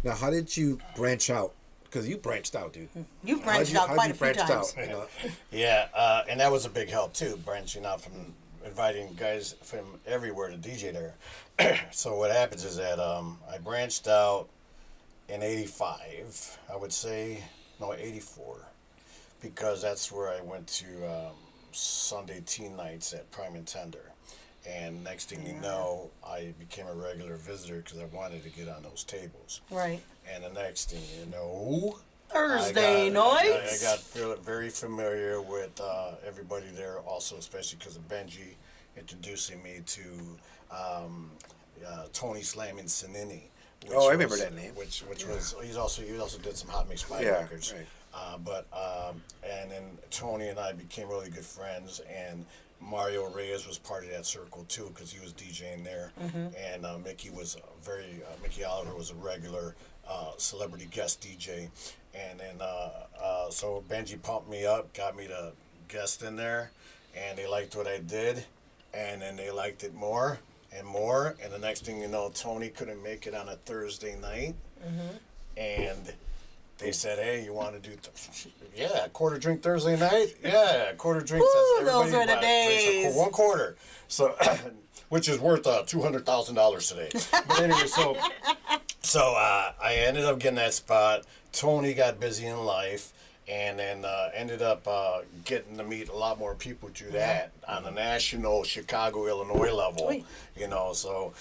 Now, how did you branch out? Because you branched out, dude. You branched out quite a few times. Yeah, and that was a big help too, branching out from inviting guys from everywhere to DJ there. So what happens is that I branched out in '85, I would say, no, '84, because that's where I went to Sunday teen nights at Prime and Tender. And next thing you know, I became a regular visitor because I wanted to get on those tables. Right. And the next thing you know, Thursday I nights. got very familiar with everybody there also, especially because of Benji introducing me to Tony Slam and Sinini. I remember that name. Which was he also did some Hot Mix 5 records. Right. And then Tony and I became really good friends, and Mario Reyes was part of that circle too because he was DJing there, and Mickey Oliver was a regular celebrity guest DJ, and then so Benji pumped me up, got me to guest in there, and they liked what I did, and then they liked it more and more, and the next thing you know, Tony couldn't make it on a Thursday night, and they said, "Hey, you want to do? Quarter drink Thursday night? Yeah, quarter drinks. Ooh, those were the days. 1 quarter. So, which is worth $200,000 today. But anyway, so I ended up getting that spot. Tony got busy in life, and then ended up getting to meet a lot more people through that on the national Chicago, Illinois level. You know, so.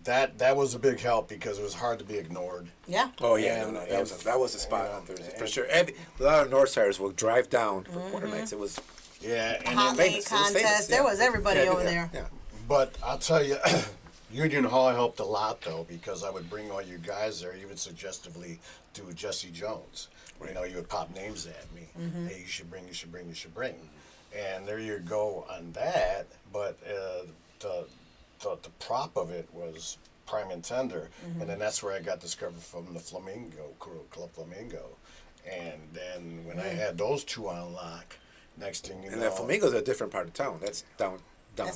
That was a big help because it was hard to be ignored. Yeah. Oh yeah, that was the spot on Thursday for sure. A lot of Northsiders will drive down for quarter nights. It was and hot lane contest. There was everybody over there. Yeah. But I'll tell you, Union Hall helped a lot though because I would bring all you guys there, even suggestively to Jesse Jones. You know, you would pop names at me. Hey, you should bring. And there you go on that. But the prop of it was Prime and Tender, and then that's where I got discovered from the Flamingo crew, Club Flamingo, and then when I had those two on lock, next thing you know, and that Flamingo's a different part of town. That's downtown,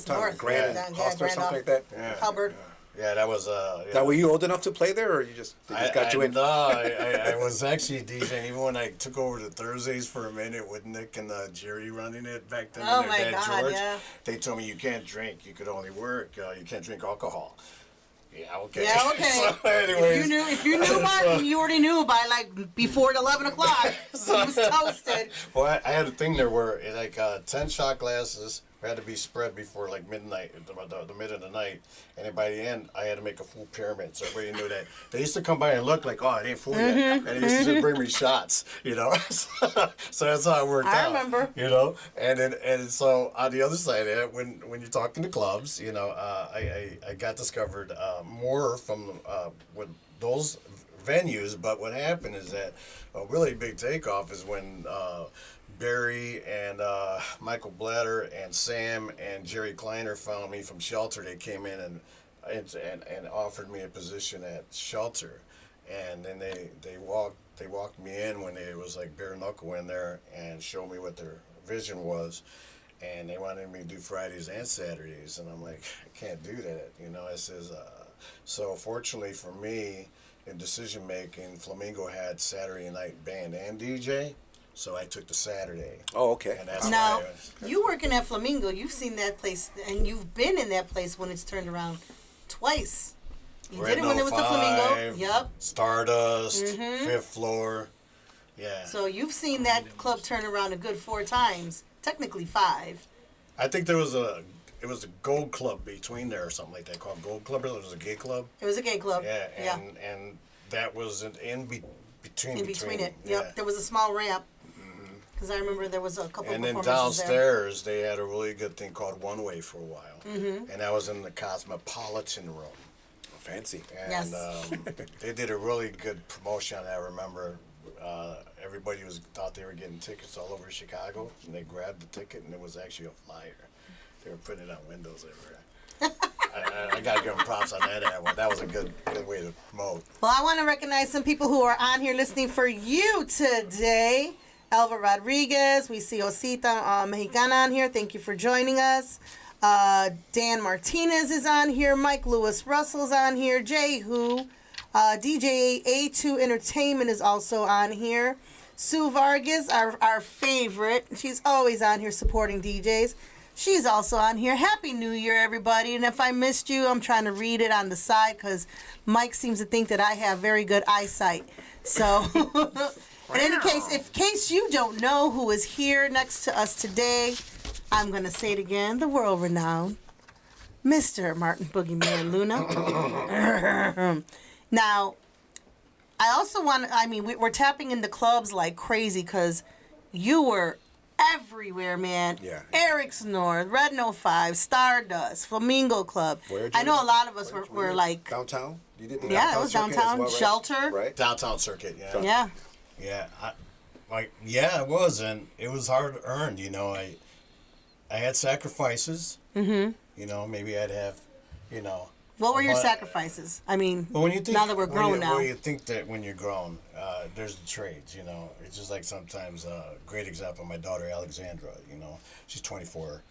north, Grand Hostel or something like that. Hubbard. Yeah, that was Now, were you old enough to play there, or they just got you in? No, I was actually DJing even when I took over the Thursdays for a minute with Nick and Jerry running it back then. Oh and my their dad, God, George. yeah. They told me you can't drink, you could only work, you can't drink alcohol. Yeah, okay. Yeah, okay. So, anyways, If you knew Martin, you already knew by like before 11 o'clock. He was toasted. Well, I had a thing there where 10 shot glasses had to be spread before like midnight, the mid of the night, and then by the end I had to make a full pyramid so everybody knew that. They used to come by and look like, oh, it ain't full yet, and they used to bring me shots, you know. So that's how it worked out. I remember. You know, and so on the other side of it, when you're talking to clubs, you know, I got discovered more from with those venues, but what happened is that a really big takeoff is when Barry and Michael Blatter and Sam and Jerry Kleiner found me from Shelter. They came in and offered me a position at Shelter, and then they walked me in when it was like bare knuckle in there and showed me what their vision was, and they wanted me to do Fridays and Saturdays, and I'm like, I can't do that, you know. I says, so fortunately for me, in decision making, Flamingo had Saturday night band and DJ. So I took the Saturday. Oh, okay. And that's Now, you working at Flamingo, you've seen that place, and you've been in that place when it's turned around twice. You did it when it was the Flamingo. Yep. Stardust, Fifth Floor. Yeah. So you've seen that club turn around a good 4 times, technically 5. I think it was a Gold Club between there or something like that called Gold Club. Or it was a gay club. It was a gay club. Yeah. And that was between it. Yeah. Yep. There was a small ramp. Because I remember there was a couple and of then downstairs, they had a really good thing called One Way for a while. And that was in the Cosmopolitan Room. Oh, fancy. And Yes. they did a really good promotion. I remember everybody thought they were getting tickets all over Chicago, and they grabbed the ticket, and it was actually a flyer. They were putting it on windows everywhere. I got to give them props on that one. That was a good way to promote. Well, I want to recognize some people who are on here listening for you today. Elva Rodriguez, we see Osita Mexicana on here. Thank you for joining us. Dan Martinez is on here. Mike Lewis Russell's on here. Jay Who. DJ A2 Entertainment is also on here. Sue Vargas, our favorite. She's always on here supporting DJs. She's also on here. Happy New Year, everybody. And if I missed you, I'm trying to read it on the side because Mike seems to think that I have very good eyesight. So... In any case, in case you don't know who is here next to us today, I'm going to say it again, the world-renowned Mr. Martin Boogieman Luna. Now, I also want to, we're tapping into clubs like crazy because you were everywhere, man. Yeah. Eric's North, Red No 5, Stardust, Flamingo Club. I know a lot of us were like... Downtown? You did the Yeah, it was circuit as downtown well, right? Shelter. Right. Downtown circuit, yeah. Yeah. Yeah, it was, and it was hard earned. I had sacrifices. Mm-hmm. Maybe I'd have, What were your but- sacrifices? I mean, Well, when you think, now that we're grown now. Well, you think that when you're grown, there's the trades. It's just like sometimes. Great example. My daughter Alexandra. She's 24.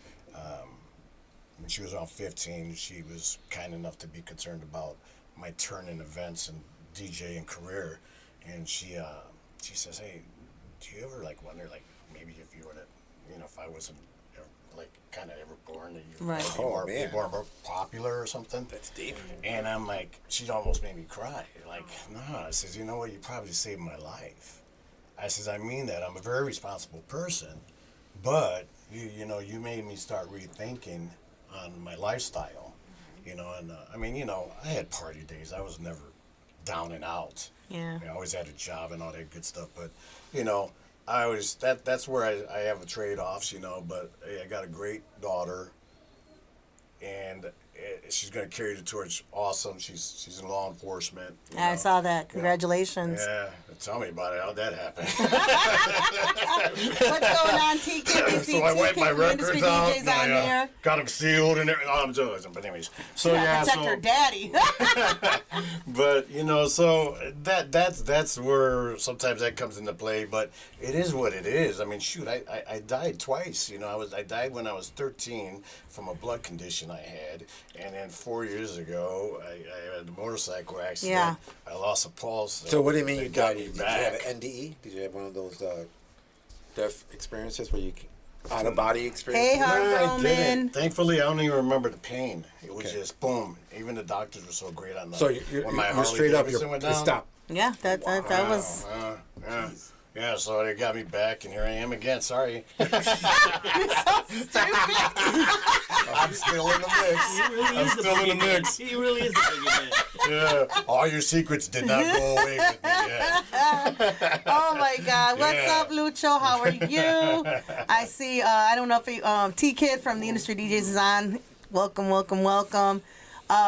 When she was around 15, she was kind enough to be concerned about my turn in events and DJing career, and she says, "Hey, do you ever wonder maybe if you were to, if I wasn't kind of ever born that you Right. would be more popular or something." That's deep. And I'm like, she almost made me cry. No. I says, you know what? You probably saved my life. I says, I mean that. I'm a very responsible person, but you made me start rethinking on my lifestyle. And I had party days. I was never down and out. Yeah. I always had a job and all that good stuff. But I always that's where I have a trade-offs. But hey, I got a great daughter, and she's going to carry the torch. Awesome. She's in law enforcement. I saw that. Congratulations. Yeah, tell me about it. How'd that happen? What's going on, TK? So I wiped my records out. DJs on there. Got them sealed and everything. Oh, I'm joking. But anyways, so Protect her daddy. But so that's where sometimes that comes into play. But it is what it is. I mean, shoot, I died twice. I died when I was 13 from a blood condition I had, and then 4 years ago I had a motorcycle accident. Yeah. I lost a pulse. So what do you mean They you got died? me Did you back. have an NDE? Did you have one of those death experiences where you out of body experiences? Hey, Harv I Roman. didn't. Thankfully, I don't even remember the pain. It was Okay. just boom. Even the doctors were so great on that. So when my you're Harley straight up. Davidson You're went down, stop. Yeah, that was. Yeah. Yeah, so they got me back, and here I am again. Sorry. You're so stupid. I'm still in the mix. I'm still in the mix. He really is a boogeyman. Yeah. All your secrets did not go away with me. Yeah. Oh my God! What's Yeah. up, Lucho? How are you? I see. I don't know if T Kid from the Industry DJs is on. Welcome, welcome, welcome.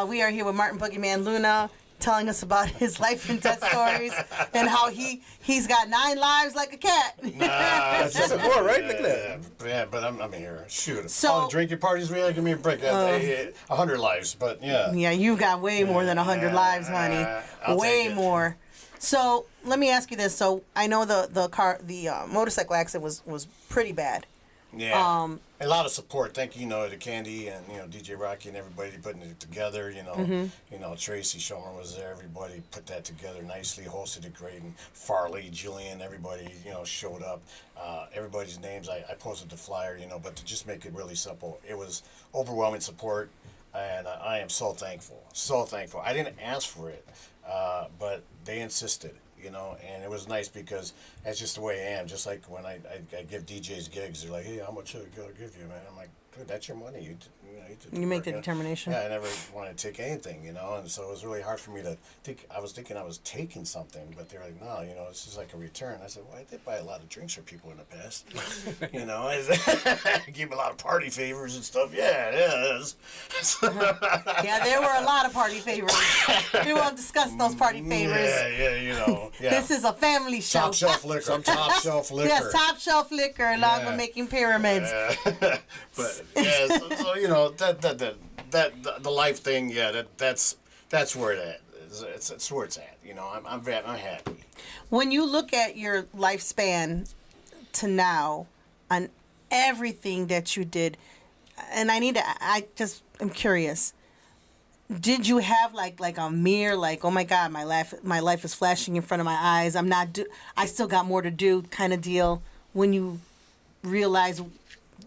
We are here with Martin Boogieman Luna, telling us about his life and death stories and how he's got 9 lives like a cat. That's just a more, right? Look at that. Yeah, but I'm here. Shoot. So- All the drinking parties, we had, give me a break. 100 lives, but yeah. Yeah, you've got way more than 100 lives, honey. I'll Way take it. more. So let me ask you this. So I know the motorcycle accident was pretty bad. Yeah. A lot of support. Thank you, to Candy and DJ Rocky and everybody putting it together. Tracy Schumer was there. Everybody put that together nicely, hosted it great, and Farley, Julian, everybody showed up. Everybody's names I posted the flyer. But to just make it really simple, it was overwhelming support, and I am so thankful. So thankful. I didn't ask for it, but they insisted. And it was nice because that's just the way I am. Just like when I give DJs gigs, they're like, "Hey, how much should I give you, man?" I'm like, "Dude, that's your money. You make the determination. Yeah, I never wanted to take anything, and so it was really hard for me to think. I was thinking I was taking something, but they were like, "No, it's just like a return." I said, "Well, I did buy a lot of drinks for people in the past. I gave a lot of party favors and stuff. Yeah, it is." Yeah, there were a lot of party favors. We won't discuss those party favors. Yeah. This is a family show. Top shelf liquor. Top shelf liquor. Yes, top shelf liquor, along with making pyramids. But yeah, so that the life thing, that's where it is. It's where it's at. I'm happy. When you look at your lifespan to now, on everything that you did, and I just am curious. Did you have like a mirror, like, oh my God, my life is flashing in front of my eyes. I still got more to do, kind of deal. When you realize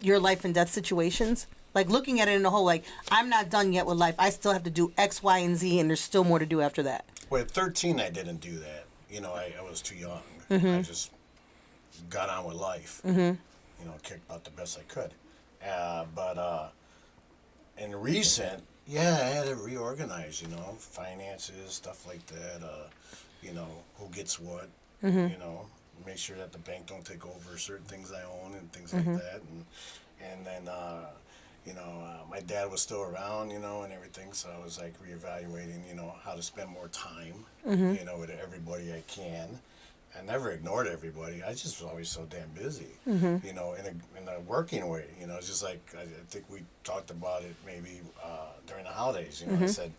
your life and death situations, like looking at it in a whole, like, I'm not done yet with life. I still have to do X, Y, and Z, and there's still more to do after that. Well, at 13, I didn't do that. I was too young. Mm-hmm. I just got on with life. Mm-hmm. Kicked out the best I could. But in recent, I had to reorganize, finances, stuff like that, who gets what, make sure that the bank don't take over certain things I own and things like that. And then, my dad was still around, and everything. So I was like reevaluating, how to spend more time, with everybody I can. I never ignored everybody. I just was always so damn busy, in a working way. It's just like, I think we talked about it maybe during the holidays. I said,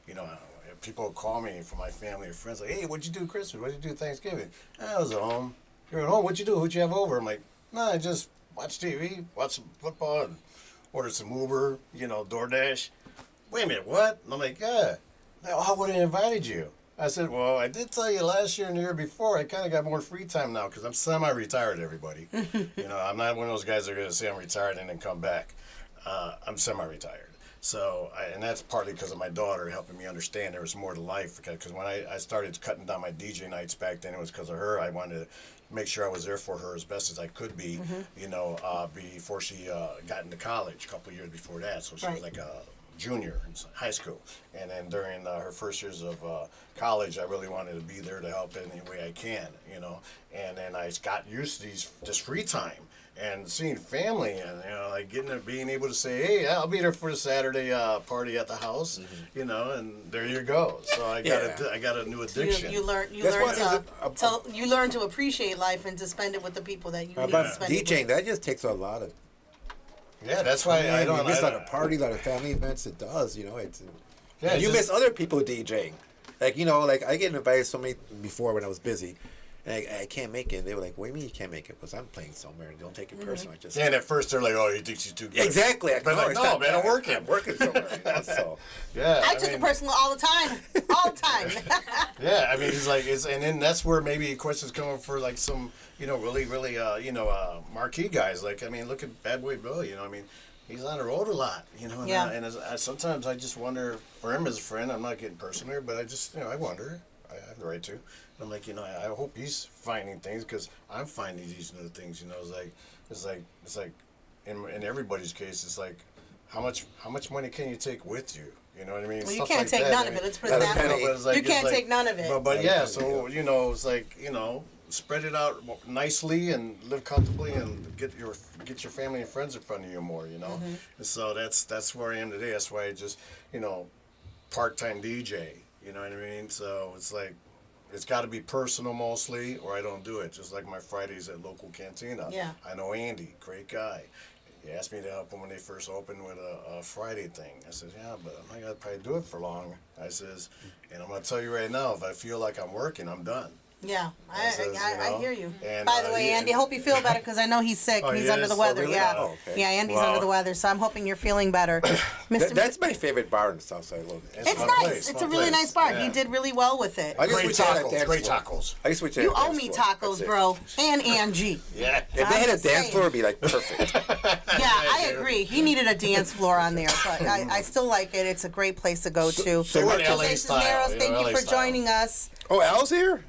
if people would call me from my family or friends, like, hey, what'd you do Christmas? What'd you do Thanksgiving? I was at home. You're at home. What'd you do? Who'd you have over? I'm like, no, I just watched TV, watched some football, and ordered some Uber, DoorDash. Wait a minute, what? And I'm like, yeah. How would have invited you? I said, well, I did tell you last year and the year before, I kind of got more free time now because I'm semi-retired, everybody. I'm not one of those guys that are going to say I'm retired and then come back. I'm semi-retired. So, and that's partly because of my daughter helping me understand there was more to life. Because when I started cutting down my DJ nights back then, it was because of her. I wanted to make sure I was there for her as best as I could be, before she got into college a couple of years before that. So she was like a junior in high school. And then during her first years of college, I really wanted to be there to help in any way I can, And then I got used to this free time. And seeing family and like being able to say, hey, I'll be there for the Saturday party at the house, and there you go. So I got a new addiction. You learn to appreciate life and to spend it with the people that you need to spend DJing, it with. that just takes a lot of. Yeah, that's why I don't. You miss a lot of party, a lot of family events. It does, It's. Yeah, you miss other people DJing, like I get invited so many before when I was busy. And I can't make it. They were like, what do you mean you can't make it? Because I'm playing somewhere. Don't take it personal. And at first they're like, oh, he thinks he's too good. Exactly. But no, man, I'm working. I'm working somewhere. So. Yeah. I took it personal all the time. All the time. Yeah, I mean, and then that's where maybe questions come up for like some, really, really, marquee guys. Like, I mean, look at Bad Boy Bill, he's on the road a lot, And, Yeah. Sometimes I just wonder, for him as a friend, I'm not getting personal here, but I just, I wonder. I have the right to. I'm like, I hope he's finding things because I'm finding these new things. It's like, in everybody's case, it's like, how much money can you take with you? You know what I mean? Well, you Stuff can't like take that. none of it. Let's put it that way. You can't take none of it. But yeah, so it's like spread it out nicely and live comfortably and get your family and friends in front of you more. And so that's where I am today. That's why I just part-time DJ. You know what I mean? So it's like. It's got to be personal mostly, or I don't do it. Just like my Fridays at local cantina. Yeah. I know Andy, great guy. He asked me to help him when they first opened with a Friday thing. I said, yeah, but I'm not going to probably do it for long. I says, and I'm going to tell you right now, if I feel like I'm working, I'm done. Yeah, I hear you. And, by the way, Andy, I hope you feel better because I know he's sick. Oh, he's he under is? the weather. Oh, really? Yeah, Oh, okay. yeah, Andy's under the weather. So I'm hoping you're feeling better, Mr. That's my favorite bar in the Southside. It's my nice. place, It's my a really place. nice bar. Yeah. He did really well with it. Great tacos, great tacos. I used to You owe me tacos, bro, and Angie. Yeah. If they I'm had a just dance saying. floor, it'd be like perfect. Yeah, I agree. He needed a dance floor on there, but I still like it. It's a great place to go to. So we're LA Jose style. Cisneros, thank you LA for style. joining us. Oh, Al's here?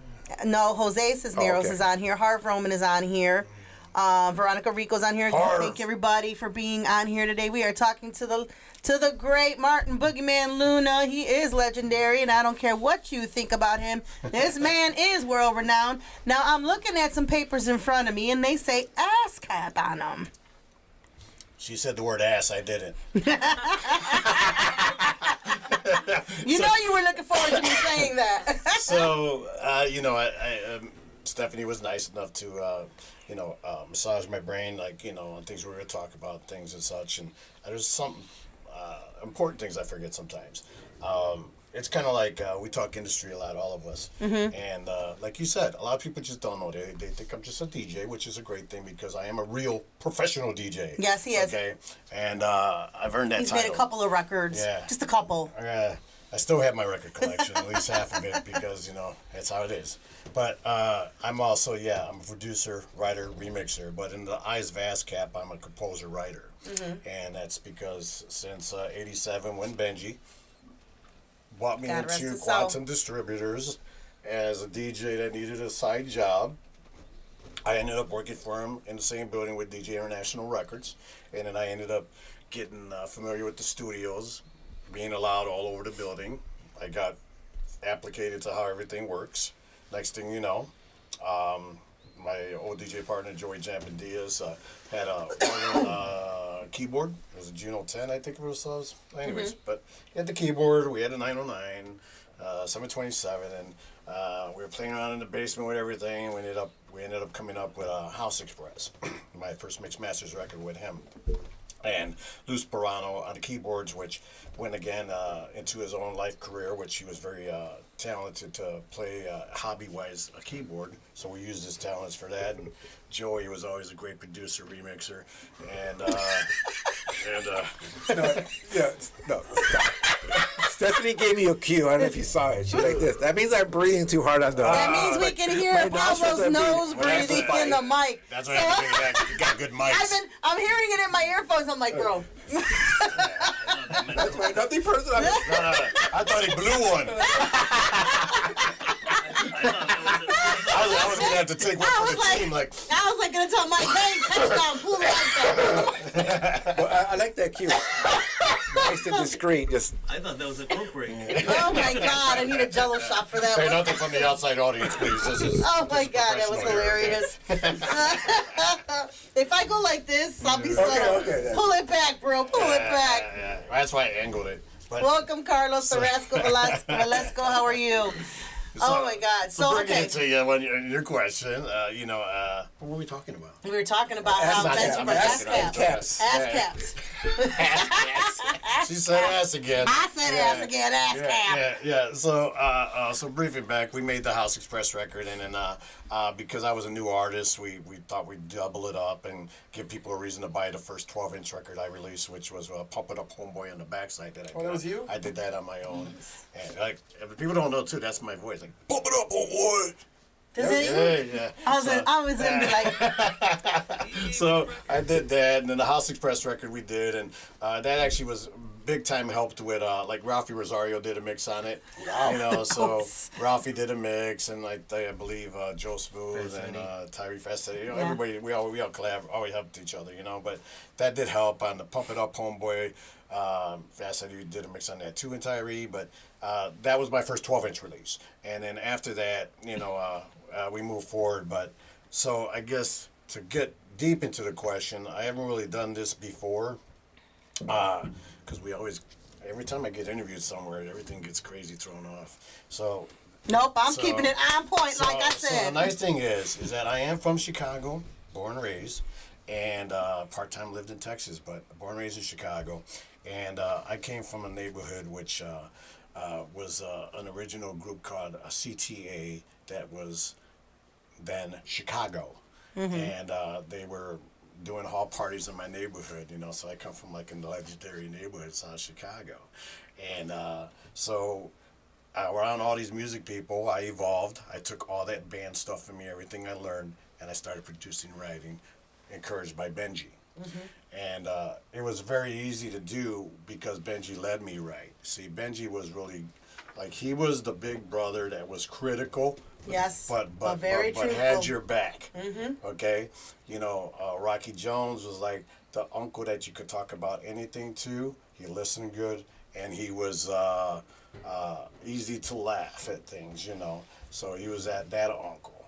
No, Jose Cisneros okay. is on here. Harv Roman is on here. Veronica Rico's on here. Harv. Thank everybody for being on here today. We are talking to the great Martin Boogieman Luna. He is legendary, and I don't care what you think about him. This man is world renowned. Now I'm looking at some papers in front of me, and they say ASCAP on them. She said the word ass. I didn't. You know you were looking forward to me saying that. So, Stephanie was nice enough to, massage my brain, on things we were going to talk about, things and such. And there's some important things I forget sometimes. It's kind of like we talk industry a lot, all of us. Mm-hmm. And like you said, a lot of people just don't know. They think I'm just a DJ, which is a great thing because I am a real professional DJ. Yes, he is. Okay, and I've earned that He's title. made a couple of records. Yeah. Just a couple. I still have my record collection, at least half of it, because, that's how it is. But I'm also, I'm a producer, writer, remixer. But in the eyes of ASCAP, I'm a composer-writer. Mm-hmm. And that's because since 87, when Benji brought me God rest into his soul. Quantum Distributors as a DJ that needed a side job, I ended up working for him in the same building with DJ International Records. And then I ended up getting familiar with the studios, being allowed all over the building. I got applicated to how everything works. Next thing you know, my old DJ partner, Joey Jampan Diaz, had a keyboard. was a Juno 10, I think it was. Anyways, but he had the keyboard. We had a 909, 727, and we were playing around in the basement with everything. We ended up coming up with a House Express, my first mixed masters record with him. And Lou Sperano on the keyboards, which went again into his own life career, which he was very talented to play hobby-wise a keyboard. So we used his talents for that. And Joey was always a great producer, remixer, and No, stop. Stephanie gave me a cue. I don't know if you saw it. She's like this. That means I'm breathing too hard on the. That means we can hear my nostrils Pablo's are nose breathing. breathing Well, in the mic. that's what I have to think of that. You got good mics. I'm hearing it in my earphones. I'm like, bro. That's why nothing personal. No. I thought he blew one. I was gonna have to take one for the team. Like, I was like gonna tell Mike, hey, touchdown, pull it like that. Well, I like that cue. Nice and discreet. Just I thought that was a coke break. Oh my God, I need a Jello shot for that hey, one. nothing from the outside audience, please. This is. Oh my God, that was professional here, okay? hilarious. If I go like this, I'll be subtle. okay. Pull it back, bro. Pull it back. Yeah. That's why I angled it. But Welcome, Carlos Carrasco Velasco. How are you? Oh my God. So bringing okay, it to you, when your question, what were we talking about? we were talking about how Ass that's caps. for ass caps. Caps. Ass caps. She said ass again. I said ass again. Ass cap. Yeah. So briefing back, we made the House Express record, and then because I was a new artist, we thought we'd double it up and give people a reason to buy the first 12-inch record I released, which was Pump It Up Homeboy on the backside. That was you? I did that on my own, and like people don't know too. That's my voice, like Pump It Up Homeboy. Does it? Yeah. I was gonna be like, So I did that, and then the House Express record we did, and that actually was big time helped with like Ralphie Rosario did a mix on it. Wow. So Ralphie did a mix, and like I believe Joe Smooth and Tyree Festetti, everybody we all always helped each other, but that did help on the Pump It Up Homeboy. Festetti did a mix on that too, and Tyree, but that was my first 12-inch release, and then after that, we moved forward. But so I guess to get deep into the question, I haven't really done this before. Because every time I get interviewed somewhere, everything gets crazy thrown off. So nope, I'm keeping it on point, like I So said. the nice thing is that I am from Chicago, born and raised, and part-time lived in Texas, but born and raised in Chicago. And I came from a neighborhood which was an original group called a CTA that was then Chicago. And they were doing hall parties in my neighborhood, so I come from like a legendary neighborhood, South Chicago. And so around all these music people, I evolved. I took all that band stuff from me, everything I learned, and I started producing, writing, encouraged by Benji. And it was very easy to do because Benji led me right. See, Benji was really, like, he was the big brother that was critical, Yes, but very but truthful. had your back. Okay, Rocky Jones was like the uncle that you could talk about anything to. He listened good, and he was easy to laugh at things. So he was that uncle.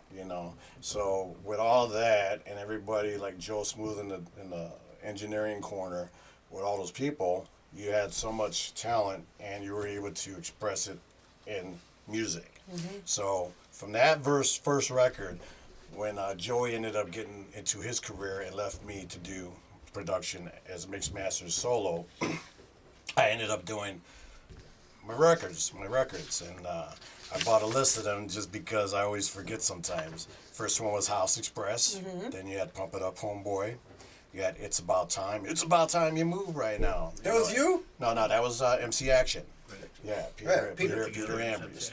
So with all that and everybody like Joe Smooth in the engineering corner, with all those people, you had so much talent, and you were able to express it in music. So from that first record, when Joey ended up getting into his career and left me to do production as mixed masters solo, I ended up doing my records, and I bought a list of them just because I always forget sometimes. First one was House Express, then you had Pump It Up Homeboy, you had It's About Time You Move Right Now. That was you? No, that was MC Action. Yeah, Peter Peter Ambries.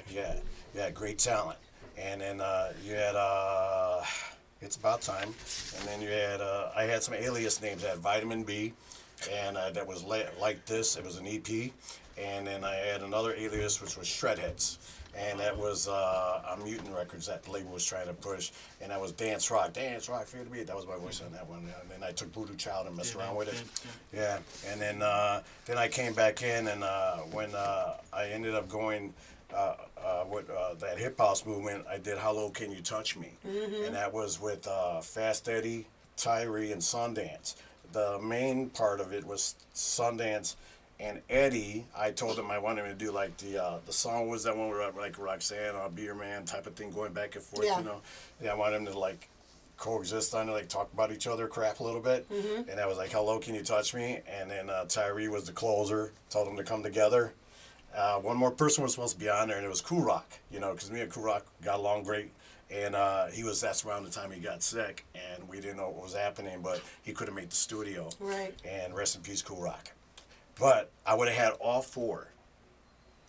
Yeah, great talent. And then you had It's About Time, and then you had I had some alias names. I had Vitamin B, and that was like this. It was an EP, and then I had another alias which was Shredheads, and that was on Mutant Records that the label was trying to push, and that was Dance Rock, Fear the Beat. That was my voice on that one. And then I took Voodoo Child and messed around with it. Yeah, and then I came back in, and when I ended up going with that hip house movement, I did How Low Can You Touch Me, and that was with Fast Eddie, Tyree, and Sundance. the main part of it was Sundance. And Eddie, I told him I wanted him to do like the song was that one where like Roxanne, I'll be your man type of thing, going back and forth, Yeah. you know. Yeah, I wanted him to like coexist on it, like talk about each other, crap a little bit. And I was like, hello, can you touch me? And then Tyree was the closer, told them to come together. One more person was supposed to be on there, and it was Cool Rock, you know, because me and Cool Rock got along great. And that's around the time he got sick, and we didn't know what was happening, but he couldn't make the studio. Right. And rest in peace, Cool Rock. But I would have had all four.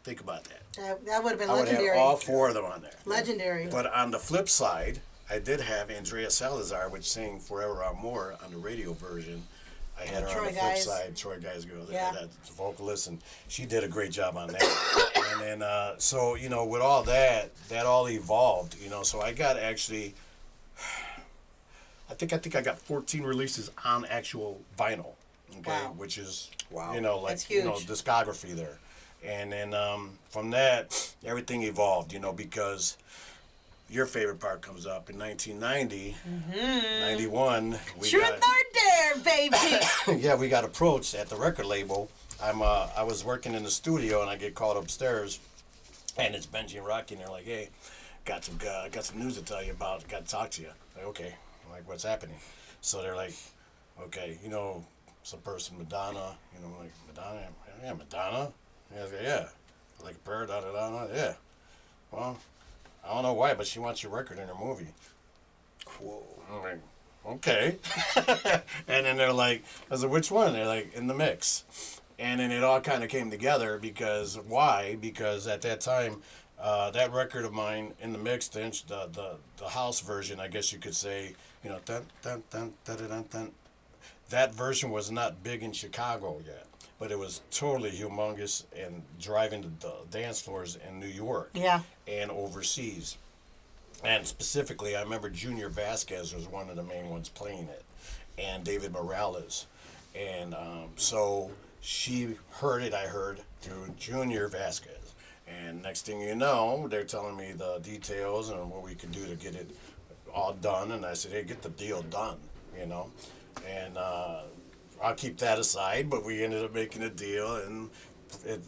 Think about that. That would have been I would have legendary. had all four of them on there. Legendary. But on the flip side, I did have Andrea Salazar, which sang Forever or More on the radio version. I had her on Troy the flip Guys. side, Troy Guys girl, Yeah. that's the vocalist, and she did a great job on that. And then, so, you know, with all that all evolved, you know, so I got actually, I think I got 14 releases on actual vinyl, okay, Wow. which is, Wow. you know, like, That's you know, huge. discography there. And then from that, everything evolved, you know, because your favorite part comes up in 1990, 91. We Truth got, or dare, baby. yeah, we got approached at the record label. I was working in the studio, and I get called upstairs, and it's Benji and Rocky, and they're like, "Hey, got some news to tell you about. Got to talk to you." I'm like, okay, I'm like, what's happening? So they're like, okay, you know, some person, Madonna, you know, like Madonna, yeah, Madonna, yeah, like a prayer, da da da, yeah. Well, I don't know why, but she wants your record in her movie. Whoa. I'm like, okay. And then they're like, I said, which one? They're like, in the mix. And then it all kind of came together because, why? Because at that time, that record of mine, In the Mix, the house version, I guess you could say, you know, dun, dun, dun, dun, dun, dun, dun. That version was not big in Chicago yet, but it was totally humongous and driving the dance floors in New York Yeah. and overseas. And specifically, I remember Junior Vasquez was one of the main ones playing it, and David Morales. And so she heard it, I heard, through Junior Vasquez. And next thing you know, they're telling me the details and what we can do to get it all done. And I said, hey, get the deal done, you know. And I'll keep that aside, but we ended up making a deal. And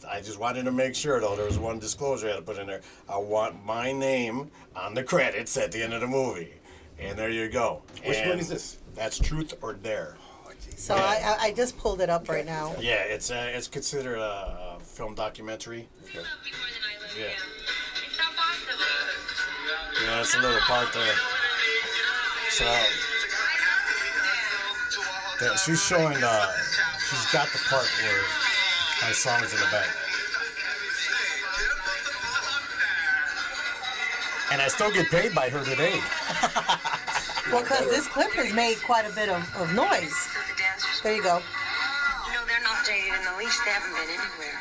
I just wanted to make sure, though, there was one disclosure I had to put in there. I want my name on the credits at the end of the movie. And there you go. Which And one is this? That's Truth or Dare. So Yeah. I just pulled it up right now. Yeah, it's considered a film documentary. Yeah. Yeah, it's a little part there. So she's showing she's got the part where my song is in the back. And I still get paid by her today. Well, because this clip has made quite a bit of noise. There you go. You know, they're not dated in the least. They haven't been anywhere.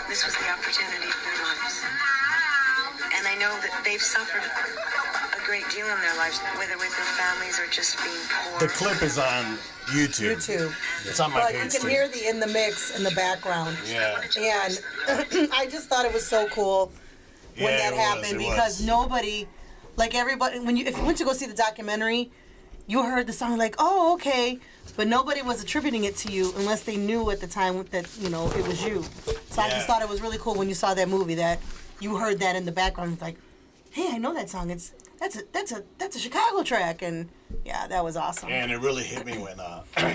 This was the opportunity of their lives. And I know that they've suffered a great deal in their lives, whether with their families or just being poor. The clip is on YouTube. YouTube. It's on my But you page can too. hear the In the Mix in the background. Yeah. And I just thought it was so cool when Yeah, that it happened was. because nobody, like everybody, if you went to go see the documentary, you heard the song like, oh, okay, but nobody was attributing it to you unless they knew at the time that, you know, it was you. So I Yeah. just thought it was really cool when you saw that movie that you heard that in the background, like, hey, I know that song. That's a Chicago track, and yeah, that was awesome. And it really hit me when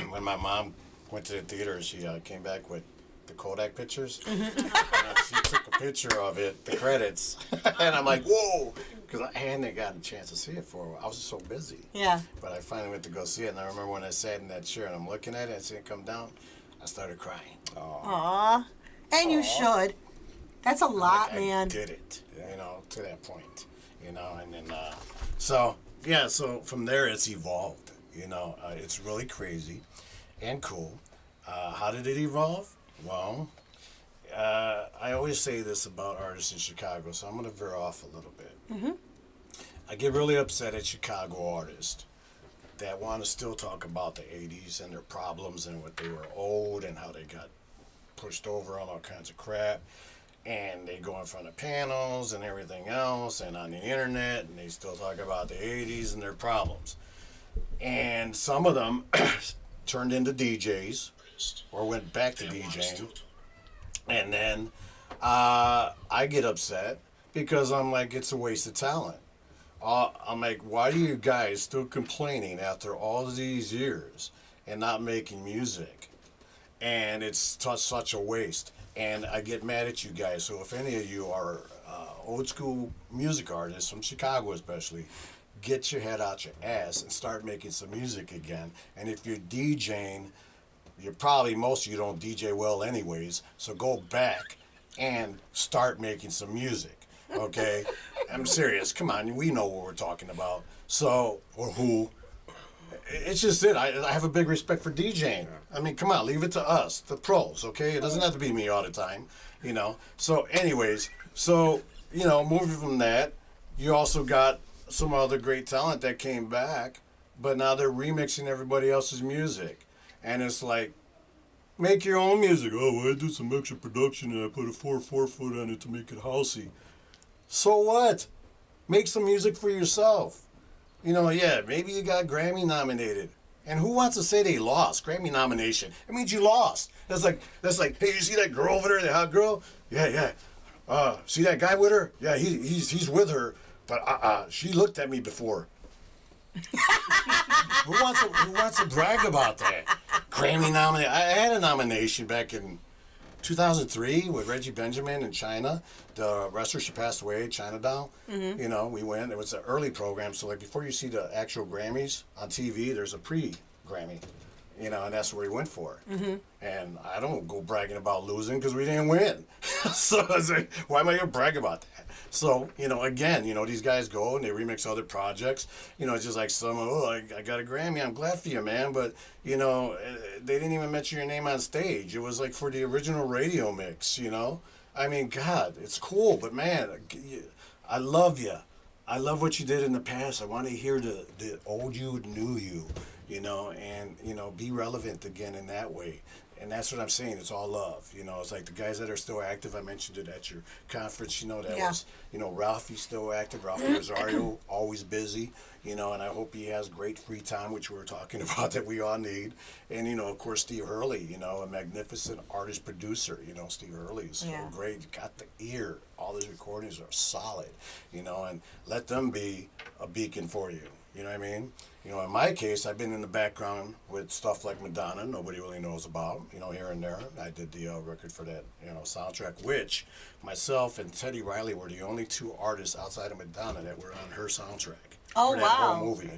when my mom went to the theater. She came back with the Kodak pictures. She took a picture of it, the credits, and I'm like, whoa, because I hadn't gotten a chance to see it for a while. I was so busy. Yeah. But I finally went to go see it, and I remember when I sat in that chair and I'm looking at it and seeing it come down, I started crying. Aw. And you should. That's a lot, Like, man. I did it, you know, to that point, you know, and then, so from there it's evolved, you know, it's really crazy and cool. How did it evolve? Well, I always say this about artists in Chicago, so I'm going to veer off a little bit. I get really upset at Chicago artists that want to still talk about the 80s and their problems and what they were owed and how they got pushed over on all kinds of crap. And they go in front of panels and everything else and on the internet, and they still talk about the 80s and their problems. And some of them turned into DJs or went back to DJing. And then I get upset because I'm like, it's a waste of talent. I'm like, why are you guys still complaining after all these years and not making music? And it's such a waste. And I get mad at you guys. So if any of you are old school music artists from Chicago especially, get your head out your ass and start making some music again. And if you're DJing, most of you don't DJ well anyways, so go back and start making some music. Okay? I'm serious. Come on, we know what we're talking about. So, or who. It's just it. I have a big respect for DJing. I mean, come on, leave it to us, the pros, okay? It doesn't have to be me all the time, you know? So, anyways, moving from that, you also got some other great talent that came back, but now they're remixing everybody else's music. And it's like, make your own music. Oh, well, I did some extra production and I put a 4/4 foot on it to make it housey. So what? Make some music for yourself. Maybe you got Grammy nominated. And who wants to say they lost? Grammy nomination. It means you lost. That's like, hey, you see that girl over there, that hot girl? Yeah. See that guy with her? Yeah, he's with her, but she looked at me before. Who wants to brag about that? Grammy nomination. I had a nomination back in 2003 with Reggie Benjamin in China. The wrestler, she passed away, China Doll. Mm-hmm. We went. It was an early program, so like before you see the actual Grammys on TV, there's a pre-Grammy. And that's where we went for. Mm-hmm. And I don't go bragging about losing because we didn't win. So I was like, why am I going to brag about that? So, again, these guys go and they remix other projects. It's just like I got a Grammy. I'm glad for you, man. But, they didn't even mention your name on stage. It was like for the original radio mix, I mean, God, it's cool. But, man, I love you. I love what you did in the past. I want to hear the old you, new you. And be relevant again in that way. And that's what I'm saying. It's all love. It's like the guys that are still active. I mentioned it at your conference. Was, Ralphie's still active. Ralphie Rosario, always busy. And I hope he has great free time, which we were talking about that we all need. And, of course, Steve Hurley, a magnificent artist producer. Steve Hurley is so great. Got the ear. All his recordings are solid, and let them be a beacon for you. You know what I mean? In my case, I've been in the background with stuff like Madonna, nobody really knows about, here and there. I did the record for that, soundtrack, which myself and Teddy Riley were the only two artists outside of Madonna that were on her soundtrack. Oh, for that wow. whole movie.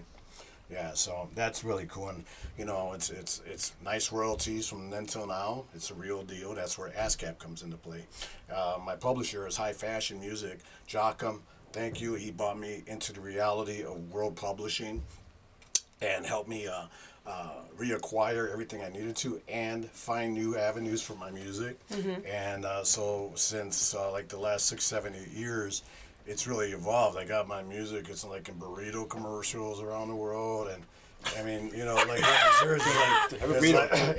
Yeah, so that's really cool. And, it's nice royalties from then till now. It's a real deal. That's where ASCAP comes into play. My publisher is High Fashion Music. Joachim, thank you. He brought me into the reality of world publishing and helped me reacquire everything I needed to and find new avenues for my music. Mm-hmm. And so since like the last 6, 7, 8 years, it's really evolved. I got my music. It's like in burrito commercials around the world. And I mean, seriously,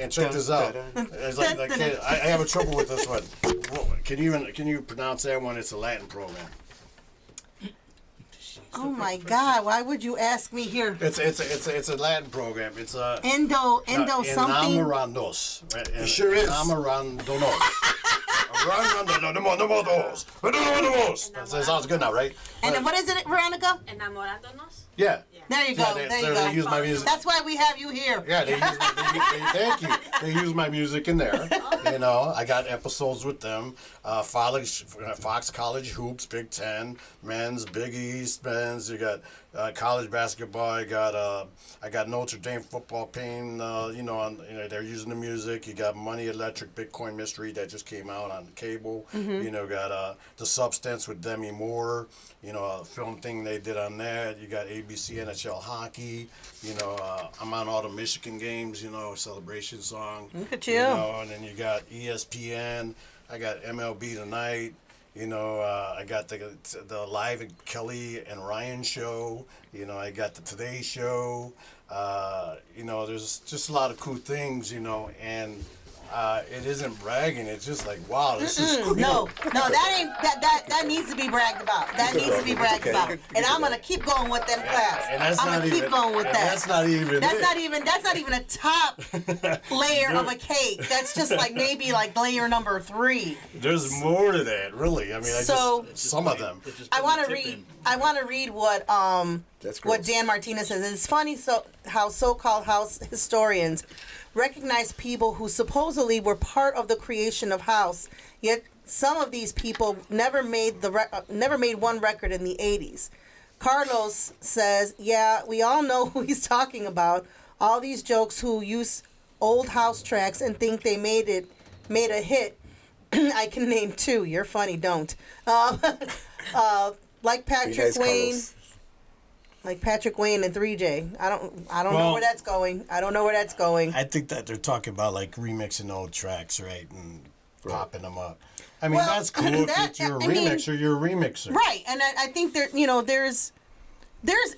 and check this out. It's I have a trouble with this one. Can you pronounce that one? It's a Latin program. Oh my God! Why would you ask me here? It's a Latin program. It's a Endo something. Enamorandos. It sure is. Enamorandonos. That sounds good now, right? And then what is it, Veronica? Enamorándonos. Yeah. There you go. They use my music. That's why we have you here. Yeah, thank you. They use my music in there. I got episodes with them. Fox College Hoops, Big Ten, Men's, Big East Men's. You got college basketball. I got Notre Dame football pain. They're using the music. You got Money Electric, Bitcoin Mystery that just came out on cable. Mm-hmm. Got The Substance with Demi Moore. A film thing they did on that. You got ABC NHL hockey. I'm on all the Michigan games. Celebration song. Look at you. And then you got ESPN. I got MLB Tonight. I got the Live and Kelly and Ryan show. I got the Today Show. There's just a lot of cool things. And it isn't bragging. It's just like, wow, this is cool. No, that ain't that needs to be bragged about. That needs to be bragged about. And I'm gonna keep going with them claps. And that's I'm not gonna even, keep going with and that. That's not even. That's not even a top layer of a cake. That's just like maybe like layer number 3. There's more to that, really. I mean, some of them. I want to read what what Dan Martinez says. It's funny how so-called house historians recognize people who supposedly were part of the creation of house, yet some of these people never made one record in the 80s. Carlos says, yeah, we all know who he's talking about. All these jokes who use old house tracks and think they made a hit. I can name 2. You're funny, don't. Like Patrick Wayne. Carlos. Like Patrick Wayne and 3J. I don't know where that's going. I think that they're talking about like remixing old tracks, right, and popping them up. I mean, that's cool if you're a remixer. You're a remixer, right? And I think there's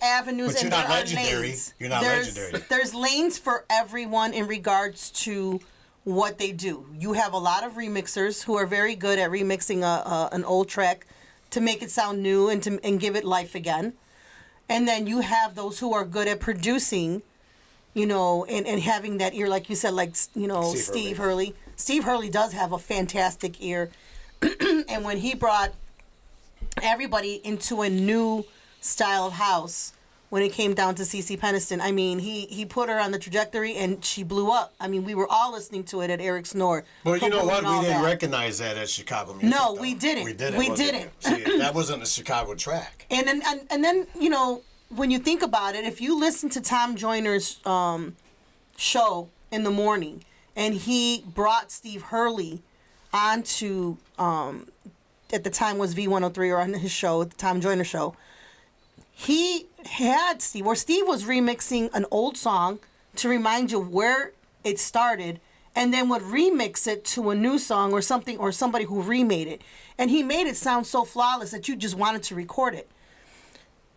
avenues, but you're and not there legendary. are lanes. You're not legendary. There's lanes for everyone in regards to what they do. You have a lot of remixers who are very good at remixing an old track to make it sound new and give it life again. And then you have those who are good at producing, and having that ear, like you said, like, Steve Hurley. Steve Hurley does have a fantastic ear. And when he brought everybody into a new style of house, when it came down to CeCe Peniston, I mean, he put her on the trajectory and she blew up. I mean, we were all listening to it at Eric Snore. Well, you know what? We didn't recognize that as Chicago music. No, though. we didn't. We didn't. We didn't. See, that wasn't a Chicago track. And then when you think about it, if you listen to Tom Joyner's show in the morning, and he brought Steve Hurley onto at the time was V103 or on his show, the Tom Joyner show. He had Steve was remixing an old song to remind you where it started, and then would remix it to a new song or something, or somebody who remade it. And he made it sound so flawless that you just wanted to record it.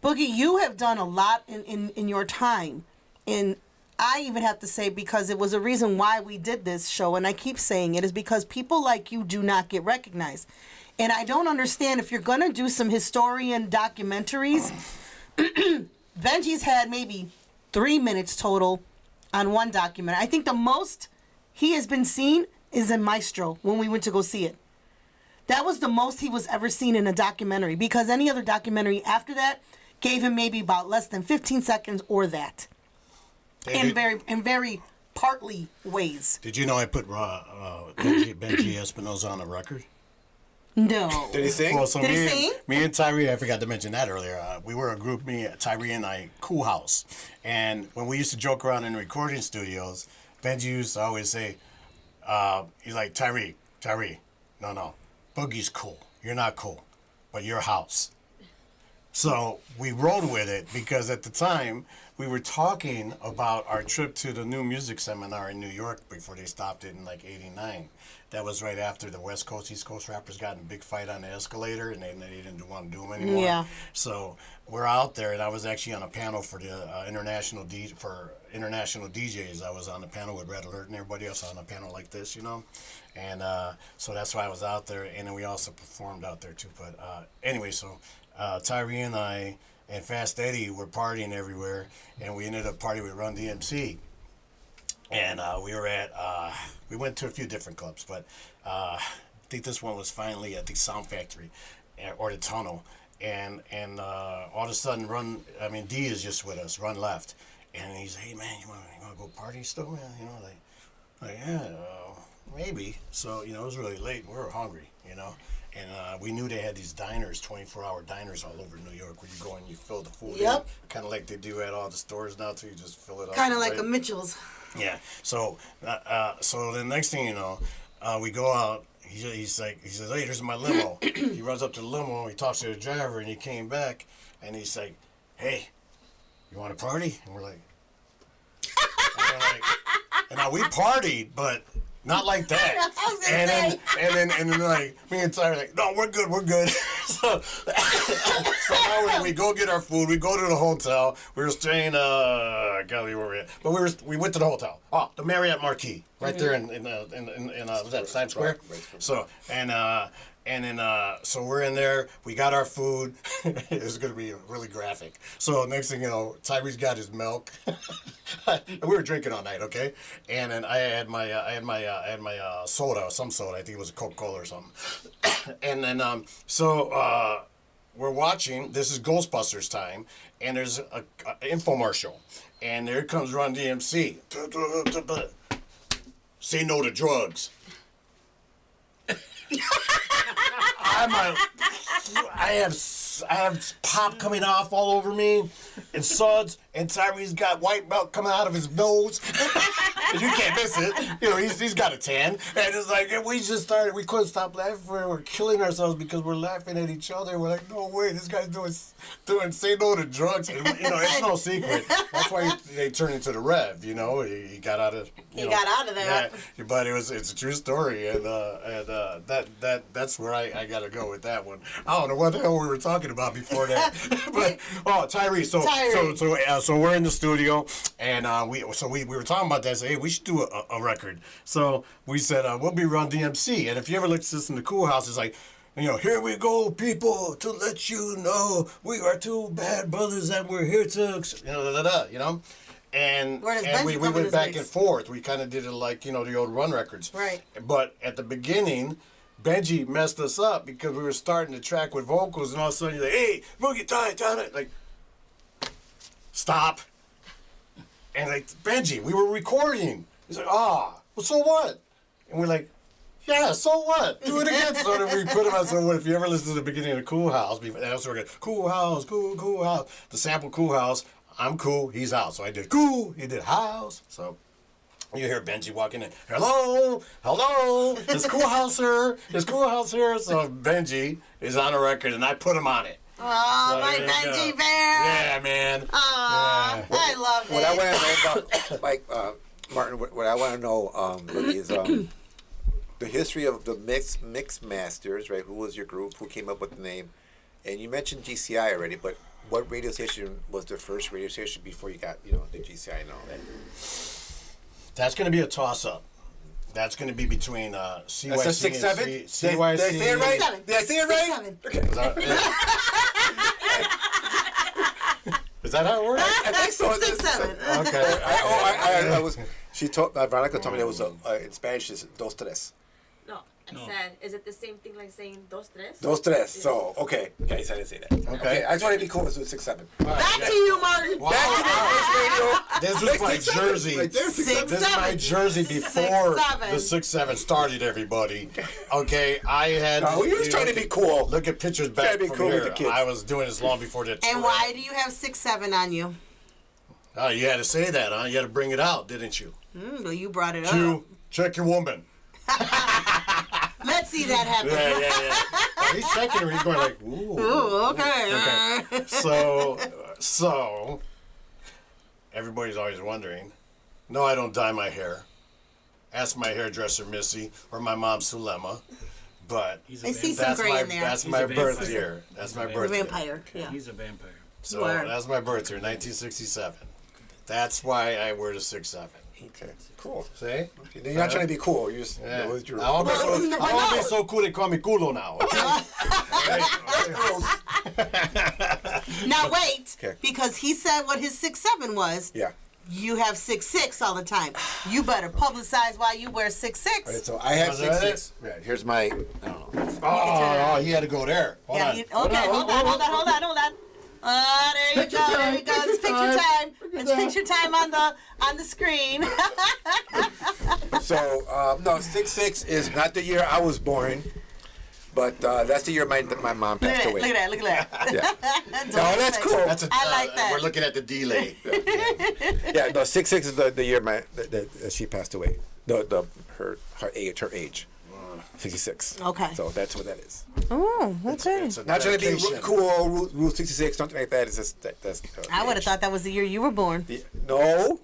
Boogie, you have done a lot in your time. And I even have to say, because it was a reason why we did this show, and I keep saying it, is because people like you do not get recognized. And I don't understand, if you're going to do some historian documentaries, Benji's had maybe 3 minutes total on one documentary. I think the most he has been seen is in Maestro, when we went to go see it. That was the most he was ever seen in a documentary, because any other documentary after that gave him maybe about less than 15 seconds or that. In very partly ways. Did you know I put Benji Espinosa on a record? No. Did he sing? Well, so Did he sing? Me and Tyree, I forgot to mention that earlier. We were a group, Tyree and I, Cool House. And when we used to joke around in recording studios, Benji used to always say, he's like, Tyree, no, Boogie's cool. You're not cool, but you're House. So we rode with it, because at the time we were talking about our trip to the New Music Seminar in New York before they stopped it in like '89. That was right after the West Coast, East Coast rappers got in a big fight on the escalator, and they didn't want to do them anymore. Yeah. So we're out there, and I was actually on a panel for the international DJs. I was on the panel with Red Alert and everybody else on a panel like this, And so that's why I was out there, and then we also performed out there too. But anyway, so Tyree and I and Fast Eddie were partying everywhere, and we ended up partying with Run DMC. And we were we went to a few different clubs, but I think this one was finally at the Sound Factory or the Tunnel. And all of a sudden, D is just with us, Run left. And he's like, hey, man, you want to go party still, man? Like yeah, maybe. So, it was really late. We were hungry, And we knew they had these diners, 24-hour diners all over New York, where you go and you fill the food in. Kind of like they do at all the stores now, too. You just fill it up. Kind of like a Mitchell's. Yeah. So the next thing you know, we go out. He says, hey, here's my limo. He runs up to the limo. He talks to the driver, and he came back, and he's like, hey, you want to party? And we're like, and now we partied, but not like that. And then like me and Tyler like, no, we're good. So now we go get our food. We go to the hotel. We were staying. I can't remember where we were at. But we went to the hotel. Oh, the Marriott Marquis, right there in was that Times Square? So and then so we're in there. We got our food. It's gonna be really graphic. So next thing you know, Tyrese got his milk. We were drinking all night, okay? And then I had my soda, some soda. I think it was a Coca-Cola or something. And then we're watching. This is Ghostbusters time, and there's a infomercial, and there comes Run DMC. Say no to drugs. I have pop coming off all over me, and suds, and Tyrese got white milk coming out of his nose. You can't miss it. You know, he's got a tan, and it's like we just started. We couldn't stop laughing. We're killing ourselves because we're laughing at each other. We're like, no way, this guy's doing say no to drugs. And, you know, it's no secret. That's why they turned into the Rev. You know, he got out of. Got out of there. Yeah, but it's a true story, and that's where I gotta go with that one. I don't know what the hell we were talking about before that, but Tyrese. So we're in the studio, and we were talking about that. Say, hey, we should do a record. So we said we'll be Run DMC, and if you ever listen to Cool House, it's like, you know, here we go, people, to let you know we are two bad brothers and we're here to, you know. And we went back and forth. We kind of did it like, you know, the old Run records. Right. But at the beginning, Benji messed us up because we were starting the track with vocals, and all of a sudden you're like, hey, Boogie, down it. Like, stop. And like, Benji, we were recording. He's like, well, so what? And we're like, yeah, so what? Do it again. So then we put him on. So if you ever listen to the beginning of Cool House, that's where we're going, Cool House, Cool House. The sample Cool House. I'm cool, he's out. So I did cool, he did house. So you hear Benji walking in. Hello, it's Cool House here. It's Cool House here. So Benji is on a record, and I put him on it. Oh, so my Benji bear. Yeah, man. Oh, yeah. I love it. What I want to know about, like, Martin, what I want to know is the history of the Mix Masters, right? Who was your group? Who came up with the name? And you mentioned GCI already, but what radio station was the first radio station before you got, you know, the GCI and all that? That's going to be a toss-up. That's going to be between CYC That's a 6-7? and CYC. Did I say it right? 6-7. Did I say it right? 6-7. Okay. Is that how it works? I think so. 6-7. Okay. I was. She told Veronica told me there was in Spanish is dos tres. No, I said, is it the same thing like saying dos tres? Dos tres. So okay, I didn't say that. Okay, I just want to be cool. So 6-7. Back to you, Martin. Wow. Back to the first radio. This was my jersey. Right there, 6-7. This is my jersey before 6-7. the 6-7 started, everybody. Okay, I had. No, he was trying to be cool. Look at pictures Trying back to be from cool with here. the kids. I was doing this long before that. And why do you have 6-7 on you? Oh, you had to say that, huh? You had to bring it out, didn't you? Well, you brought it up. Q, check your woman. Let's see that happen. Yeah. He's checking her. He's going like, ooh. Ooh, okay. Okay. So, everybody's always wondering. No, I don't dye my hair. Ask my hairdresser, Missy, or my mom, Sulema. But I see some gray in there. that's my birth year. That's my birth year. Vampire. Yeah. He's a vampire. So that's my birth year, 1967. That's why I wear the 6-7. Okay, cool. See? Okay. You're not trying to be cool. You're just. Yeah. You know, you're, I want to be so cool they call me culo now. Okay? Now wait, Okay. because he said what his 6-7 was. yeah. You have 6-6 all the time. You better publicize why you wear 6-6. All right, so I have Was that 6-6. Yeah, here's my. I don't know. Oh, he had to go there. Hold on. Hold on. Oh, there you go. There you go. It's picture time. It's picture time on the screen. So no, 6-6 is not the year I was born, but that's the year my mom passed away. Look at that. Yeah. No, that's cool. I like that. We're looking at the delay. Yeah, no, 6-6 is the year that she passed away. Her age. 66. Okay. So that's what that is. Oh, okay. It's a Not trying to be dedication. cool, Rule 66, something like that. It's just that's. I would have thought that was the year you were born. No.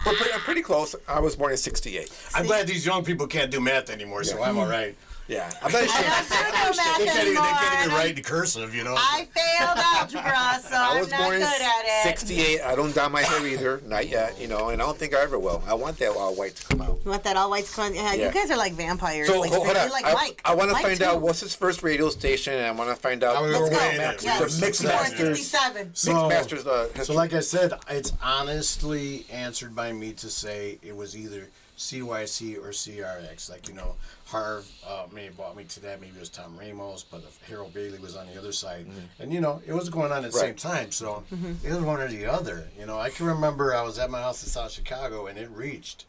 But pretty close. I was born in 68. I'm glad these young people can't do math anymore, so I'm all right. Yeah, I'm not ashamed. They can't even write in cursive, you know. I failed algebra, so I I'm was not born good in at it. '68. I don't dye my hair either, not yet. You know, and I don't think I ever will. I want that all white to come out. You want that all white to come? Yeah, Yeah. you guys are like vampires. So like, hold you're on. like I, Mike. I want to Mike find too. out what's his first radio station, and I want to find out. We were Let's go. waiting. Yes. The Mix Born Masters. 67. So- Mix Masters. So, like I said, it's honestly answered by me to say it was either CYC or CRX. Like, you know, Harv may have bought me to that. Maybe it was Tom Ramos, but Harold Bailey was on the other side. And, you know, it was going on at the same time. So it was one or the other. You know, I can remember I was at my house in South Chicago and it reached.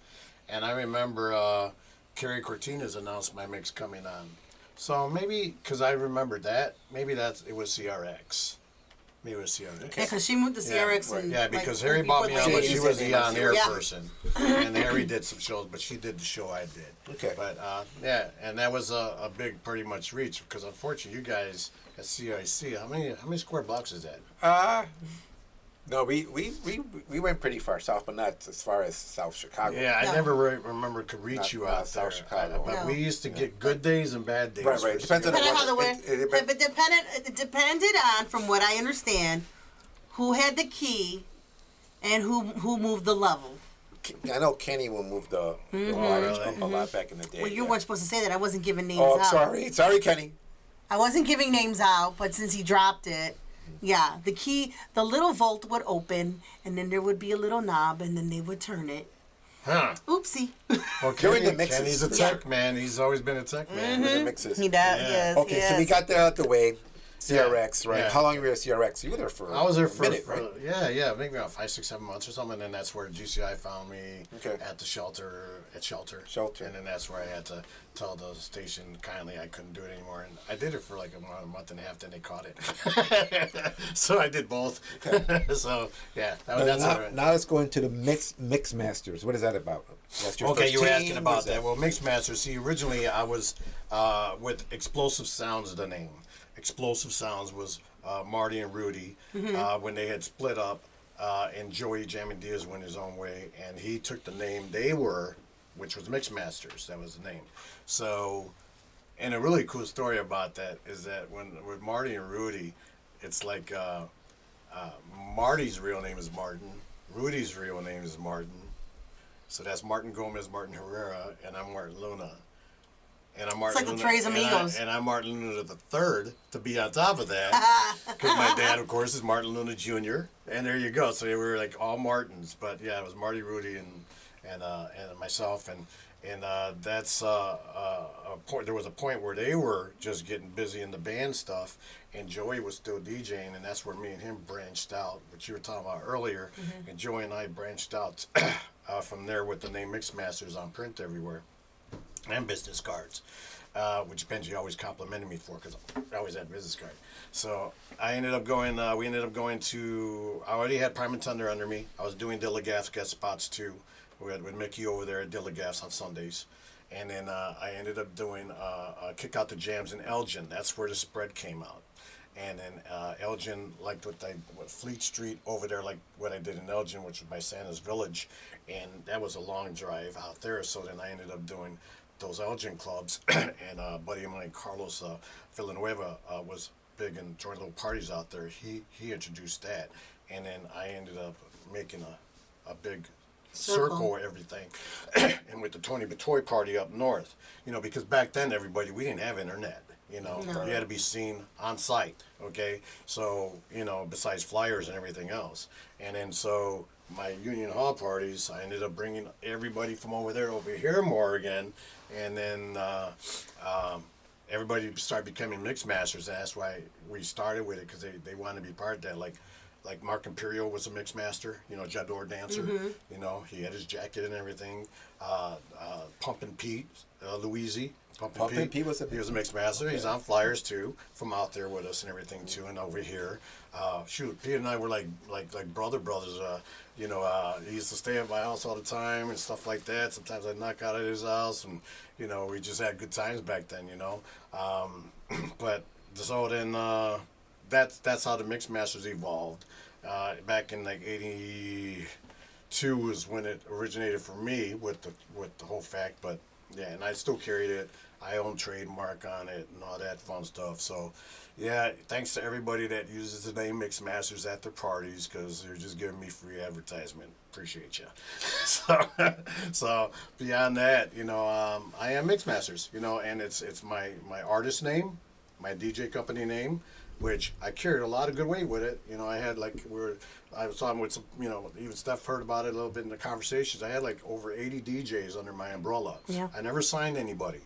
And I remember Kerry Cortines announced my mix coming on. So maybe, because I remembered that, maybe it was CRX. Maybe it was CRX. Yeah, because she moved to CRX. right. and, Yeah, because like, Harry bought me before on, the but she 80s. was the on-air Yeah. person. And Harry did some shows, but she did the show I did. Okay. But, yeah, and that was a big, pretty much reach, because unfortunately, you guys at CIC, how many square blocks is that? No, we went pretty far south, but not as far as South Chicago. Yeah, I No. never remember could reach Not- you not out South there. Chicago. But No. we used to get good days and bad days. Right. for Depends on CIC. Depending on how the way, It but it depended on, from what I understand, who had the key and who moved the level. I know Kenny will move the wattage up a lot back in the day. Well, you yeah. weren't supposed to say that. I wasn't giving names Oh, out. I'm sorry, Kenny. I wasn't giving names out, but since he dropped it, yeah, the key, the little vault would open, and then there would be a little knob, and then they would turn it. Huh. Oopsie. Well, During the Kenny, mixes. Kenny's a tech man. He's always been a tech man. With the mixes. He does. Yeah. Yes. Okay, yes. so we got that out the way. CRX, right? Yeah. How long were you at CRX? You were there for I was there a for, minute, right? yeah, maybe about 5, 6, 7 months or something. And then that's where GCI found me Okay. at the shelter. Shelter. And then that's where I had to tell the station kindly I couldn't do it anymore. And I did it for like a month and a half. Then they caught it. So I did both. So yeah, that's Now let's go into the mix masters. What is that about? That's your Okay, first you were team? asking What about is that. Well, Mixmaster, see, originally I was with Explosive Sounds, the name. Explosive Sounds was Marty and Rudy when they had split up, and Joey Jammin Diaz went his own way, and he took the name they were, which was Mixmasters. That was the name. So, and a really cool story about that is that with Marty and Rudy, it's like Marty's real name is Martin, Rudy's real name is Martin. So that's Martin Gomez, Martin Herrera, and I'm Martin Luna. And I'm Martin like the Luna, Tres Amigos. and I'm Martin Luna the third to be on top of that, because my dad, of course, is Martin Luna Jr. And there you go. So we were like all Martins, but yeah, it was Marty, Rudy, and myself, and that's a point. There was a point where they were just getting busy in the band stuff, and Joey was still DJing, and that's where me and him branched out, which you were talking about earlier. And Joey and I branched out from there with the name Mixmasters on print everywhere, and business cards, which Benji always complimented me for, because I always had business card. So I ended up going. We ended up going to. I already had Prime and Thunder under me. I was doing Dilla guest spots too. We had with Mickey over there at Dilla on Sundays. And then I ended up doing Kick Out the Jams in Elgin. That's where the spread came out. And then Elgin liked what Fleet Street over there, like what I did in Elgin, which was by Santa's Village. And that was a long drive out there. So then I ended up doing those Elgin clubs. And a buddy of mine, Carlos Villanueva, was big and joined little parties out there. He introduced that. And then I ended up making a big circle everything, and with the Tony Batoy party up north, because back then we didn't have internet, you had to be seen on site, okay, so besides flyers and everything else. And then so my Union Hall parties, I ended up bringing everybody from over there over here more again, and then everybody started becoming mix masters, and that's why we started with it, because they wanted to be part of that. Like Mark Imperial was a mix master, Jador dancer. He had his jacket and everything. Pumpin' Pete, Louisi. Pumpin' Pete was he was a mix master. He's on flyers too, from out there with us and everything too, and over here. Pete and I were like brothers. He used to stay at my house all the time and stuff like that. Sometimes I'd knock out at his house, and we just had good times back then. But so then. That's how the Mix Masters evolved. Back in like '82 was when it originated for me with the whole fact. But Yeah, and I still carried it. I own trademark on it and all that fun stuff. So, yeah, thanks to everybody that uses the name Mix Masters at their parties because they're just giving me free advertisement. Appreciate you. So beyond that, I am Mix Masters, and it's my artist name, my DJ company name, which I carried a lot of good weight with it. I had I was talking with some, even Steph heard about it a little bit in the conversations. I had like over 80 DJs under my umbrella. Yeah. I never signed anybody.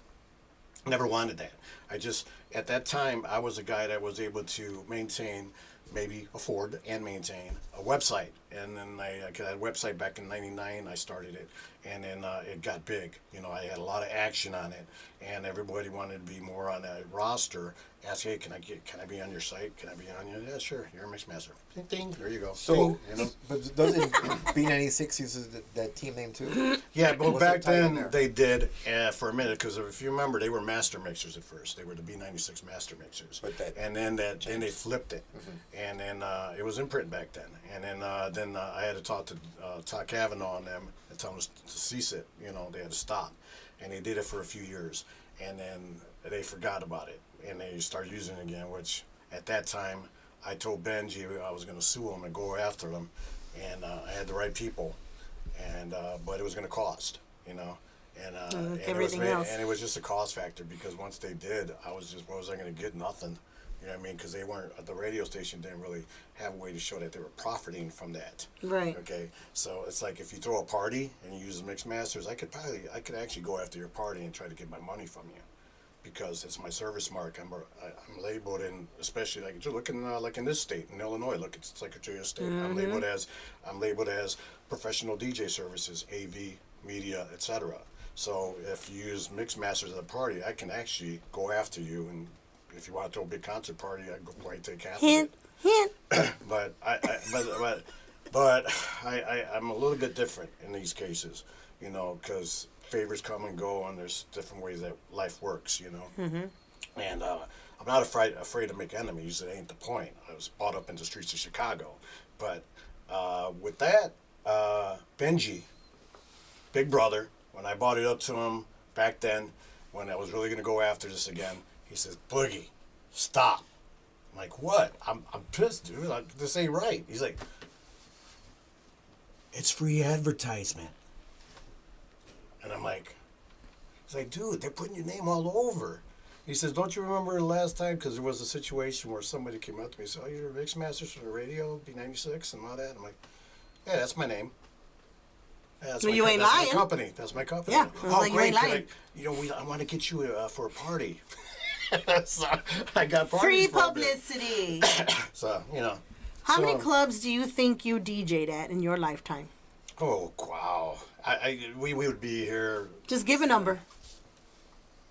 Never wanted that. I just, at that time, I was a guy that was able to maybe afford and maintain a website. And then I had a website back in '99. I started it, and then it got big. I had a lot of action on it, and everybody wanted to be more on that roster. Ask, hey, can I be on your site? Can I be on your? Yeah, sure. You're a mix master. Ding, ding. There you go. So, Ding, but doesn't B96 uses that team name too? Yeah, but What's back the tie in then there? they did for a minute because if you remember, they were master mixers at first. They were the B96 master mixers, and then they flipped it, and then it was in print back then. And then I had to talk to Todd Kavanaugh and them and tell them to cease it. They had to stop, and they did it for a few years, and then they forgot about it, and they started using it again. Which at that time, I told Benji I was going to sue them and go after them, and I had the right people, and but it was going to cost, and everything else. And it was just a cost factor because once they did, what was I going to get? Nothing. You know what I mean? Because the radio station didn't really have a way to show that they were profiting from that. Right. Okay. So it's like if you throw a party and you use Mix Masters, I could actually go after your party and try to get my money from you, because it's my service mark. I'm labeled in, especially like you're looking like in this state in Illinois. Look at Secretary of State. I'm labeled as professional DJ services, AV, media, etc. So if you use Mix Masters at a party, I can actually go after you, and if you want to throw a big concert party, I go probably take half Hint, hint. of it. But I'm a little bit different in these cases, because favors come and go, and there's different ways that life works, And I'm not afraid to make enemies. It ain't the point. I was brought up in the streets of Chicago, but with that, Benji, Big Brother, when I brought it up to him back then, when I was really gonna go after this again, he says, "Boogie, stop." I'm like, "What? I'm pissed, dude. This ain't right." He's like, "It's free advertisement." And I'm like, he's like, "Dude, they're putting your name all over." He says, "Don't you remember the last time?" Because there was a situation where somebody came up to me and said, "Oh, you're a Mix Masters for the radio, B96 and all that." I'm like, "Yeah, that's my name. Yeah, that's You ain't that's lying. my company. That's my company." Yeah, I was like, you ain't great. lying. I want to get you for a party. So I got parties Free for a bit. publicity. So, How many clubs do you think you DJ'd at in your lifetime? Oh, wow. We would be here. Just give a number.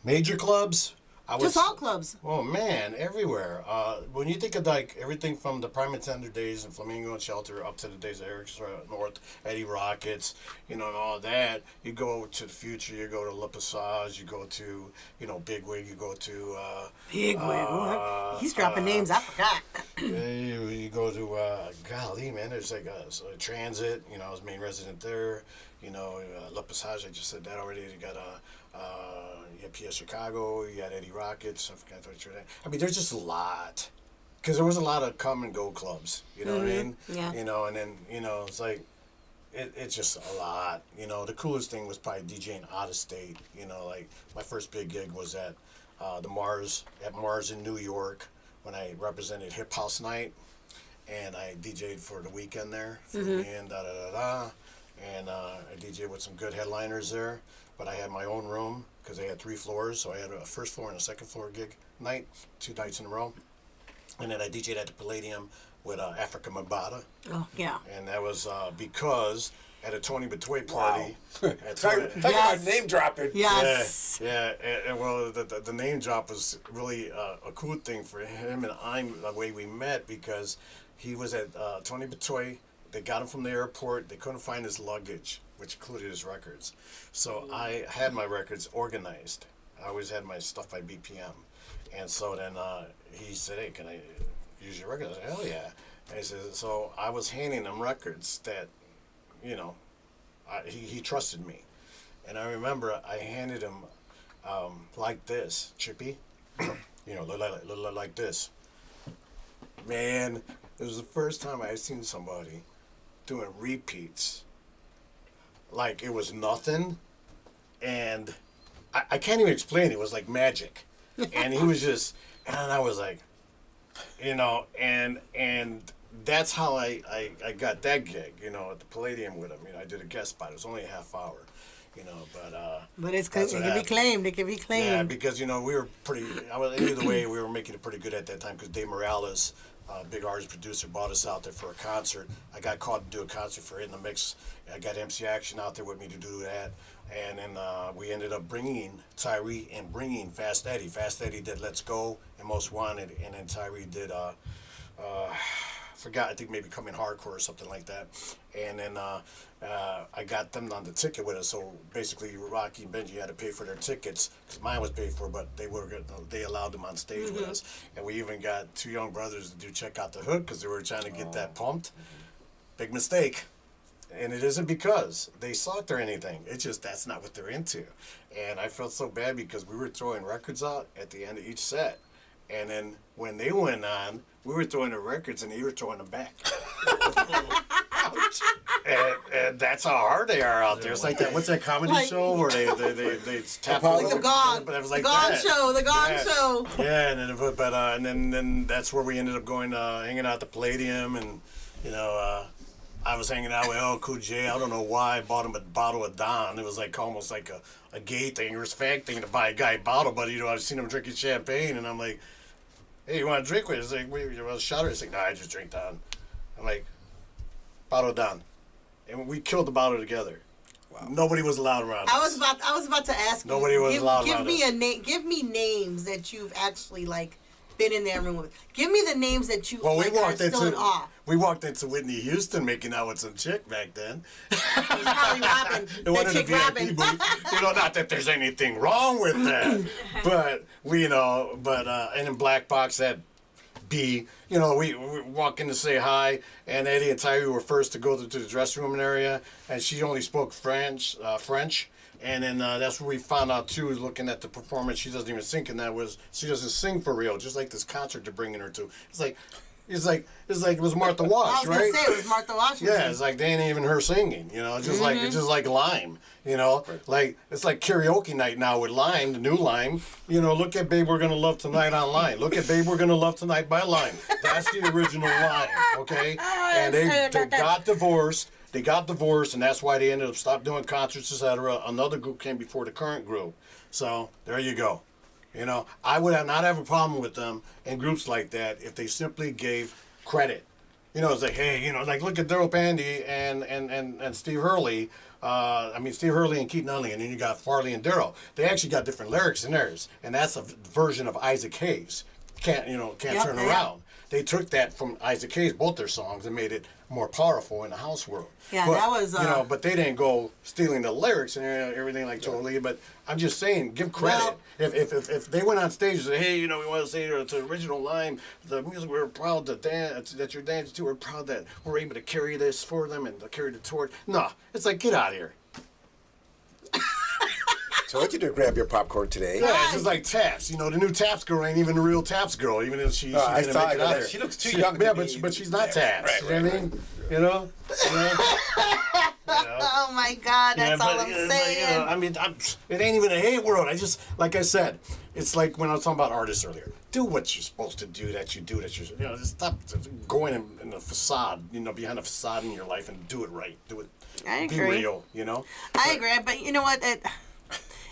Major clubs? Just all clubs. Oh, man, everywhere. When you think of like everything from the Prime Tender days and Flamingo and Shelter up to the days of Eric's North, Eddie Rockets, and all that, you go to the future, you go to La Passage, you go to, Bigwig, you go to... Bigwig. He's dropping names. I forgot. You go to, golly, man, there's like a Transit, I was main resident there. La Passage, I just said that already. You got you had PS Chicago, you had Eddie Rockets. I forgot what you're at. I mean, there's just a lot. Because there was a lot of come and go clubs, what I mean? Yeah. And then, it's like, it's just a lot. The coolest thing was probably DJing out of state. Like my first big gig was at Mars in New York when I represented Hip House Night. And I DJ'd for the weekend there. And And I DJ'd with some good headliners there. But I had my own room because they had 3 floors. So I had a first floor and a second floor gig night, 2 nights in a row. And then I DJ'd at the Palladium with Africa Mabata. Oh, yeah. And that was because at a Tony Batoy party. Talk about name dropping. Yes. Yeah. Well, the name drop was really a cool thing for him and I, the way we met, because he was at Tony Batoy. They got him from the airport. They couldn't find his luggage, which included his records. So I had my records organized. I always had my stuff by BPM. And so then he said, "Hey, can I use your records?" I said, "Hell yeah." And he said, so I was handing him records that, he trusted me. And I remember I handed him like this, Chippy, you know, like this. Man, it was the first time I had seen somebody doing repeats. Like it was nothing, and I can't even explain it. It was like magic, and he was just, and I was like, you know, and that's how I got that gig, you know, at the Palladium with him. You know, I did a guest spot. It was only a half hour, you know, but it that's can what be happened. claimed. It can be claimed. Yeah, because you know we were pretty. Either way, we were making it pretty good at that time because Dave Morales, big artist producer, brought us out there for a concert. I got called to do a concert for In the Mix. I got MC Action out there with me to do that, and then we ended up bringing Tyree and bringing Fast Eddie. Fast Eddie did Let's Go and Most Wanted, and then Tyree did forgot, I think maybe Coming Hardcore or something like that. And then I got them on the ticket with us. So basically, Rocky and Benji had to pay for their tickets because mine was paid for, but they allowed them on stage with us. And we even got two young brothers to do Check Out the Hood because they were trying to get that pumped. Big mistake. And it isn't because they sucked or anything. It's just that's not what they're into. And I felt so bad because we were throwing records out at the end of each set. And then when they went on, we were throwing the records and they were throwing them back. and that's how hard they are out there. It's like that. What's that comedy show where they tap Like the Gong. But it was like the Gong that. Show. The Gong Yeah. Show. Yeah, and then that's where we ended up going, hanging out at the Palladium, and you know, I was hanging out with El Cool J. I don't know why I bought him a bottle of Don. It was like almost like a gay thing or a fag thing to buy a guy a bottle, but you know, I've seen him drinking champagne, and I'm like, hey, you want to drink with? He's like, wait, you want a shot? He's like, nah, I just drink Don. I'm like, bottle of Don, and we killed the bottle together. Wow. Nobody was allowed around I us. was about to ask Nobody you. was allowed give around me us. a name. Give me names that you've actually like been in that room with. Give me the names that you Well, like, are still in awe. we walked into Whitney Houston making out with some chick back then. It was probably Robin. It That wasn't chick a VIP Robin. booth. You know, not that there's anything wrong with that, but and in Black Box that B, you know, we walk in to say hi, and Eddie and Tyree were first to go to the dressing room area, and she only spoke French, and then that's where we found out too, looking at the performance, she doesn't even sing, and she doesn't sing for real, just like this concert they're bringing her to. It's like it was Martha Wash, I was right? gonna say it was Martha Washington. Yeah, it's like they ain't even her singing, you know. It's just like Lime, you know. Like it's like karaoke night now with Lime, the new Lime. You know, look at Babe We're Gonna Love Tonight on Lime. Look at Babe We're Gonna Love Tonight by Lime. That's the original Lime, okay? And they got divorced. They got divorced, and that's why they ended up stopped doing concerts, etc. Another group came before the current group. So there you go. You know, I would not have a problem with them and groups like that if they simply gave credit. You know, it's like, hey, you know, like look at Daryl Pandy and Steve Hurley. Steve Hurley and Keith Nunley, and then you got Farley and Daryl. They actually got different lyrics in theirs, and that's a version of Isaac Hayes. Can't turn around. They took that from Isaac Hayes, both their songs, and made it more powerful in the house world. Yeah, but, that was. but they didn't go stealing the lyrics and everything like totally. But I'm just saying, give credit. Well, if they went on stage and said, hey, you know, we want to say to the original line, the music we're proud to dance that you're dancing to. We're proud that we're able to carry this for them and to carry the torch. No, it's like get out of here. Told you to grab your popcorn today. Yeah, it's just like Taps. You know, the new Taps girl ain't even the real Taps girl, even if she I didn't saw make it that. out there. She looks too young to Yeah, be- but she's not Taps. Right, You know what I mean? You know? Oh my God, that's all I'm it's saying. Like, it ain't even a hate world. I just, like I said, it's like when I was talking about artists earlier. Do what you're supposed to do. Just stop going in the facade. You know, behind a facade in your life and do it right. Do it. I Be agree. real. You know. I agree, but you know what?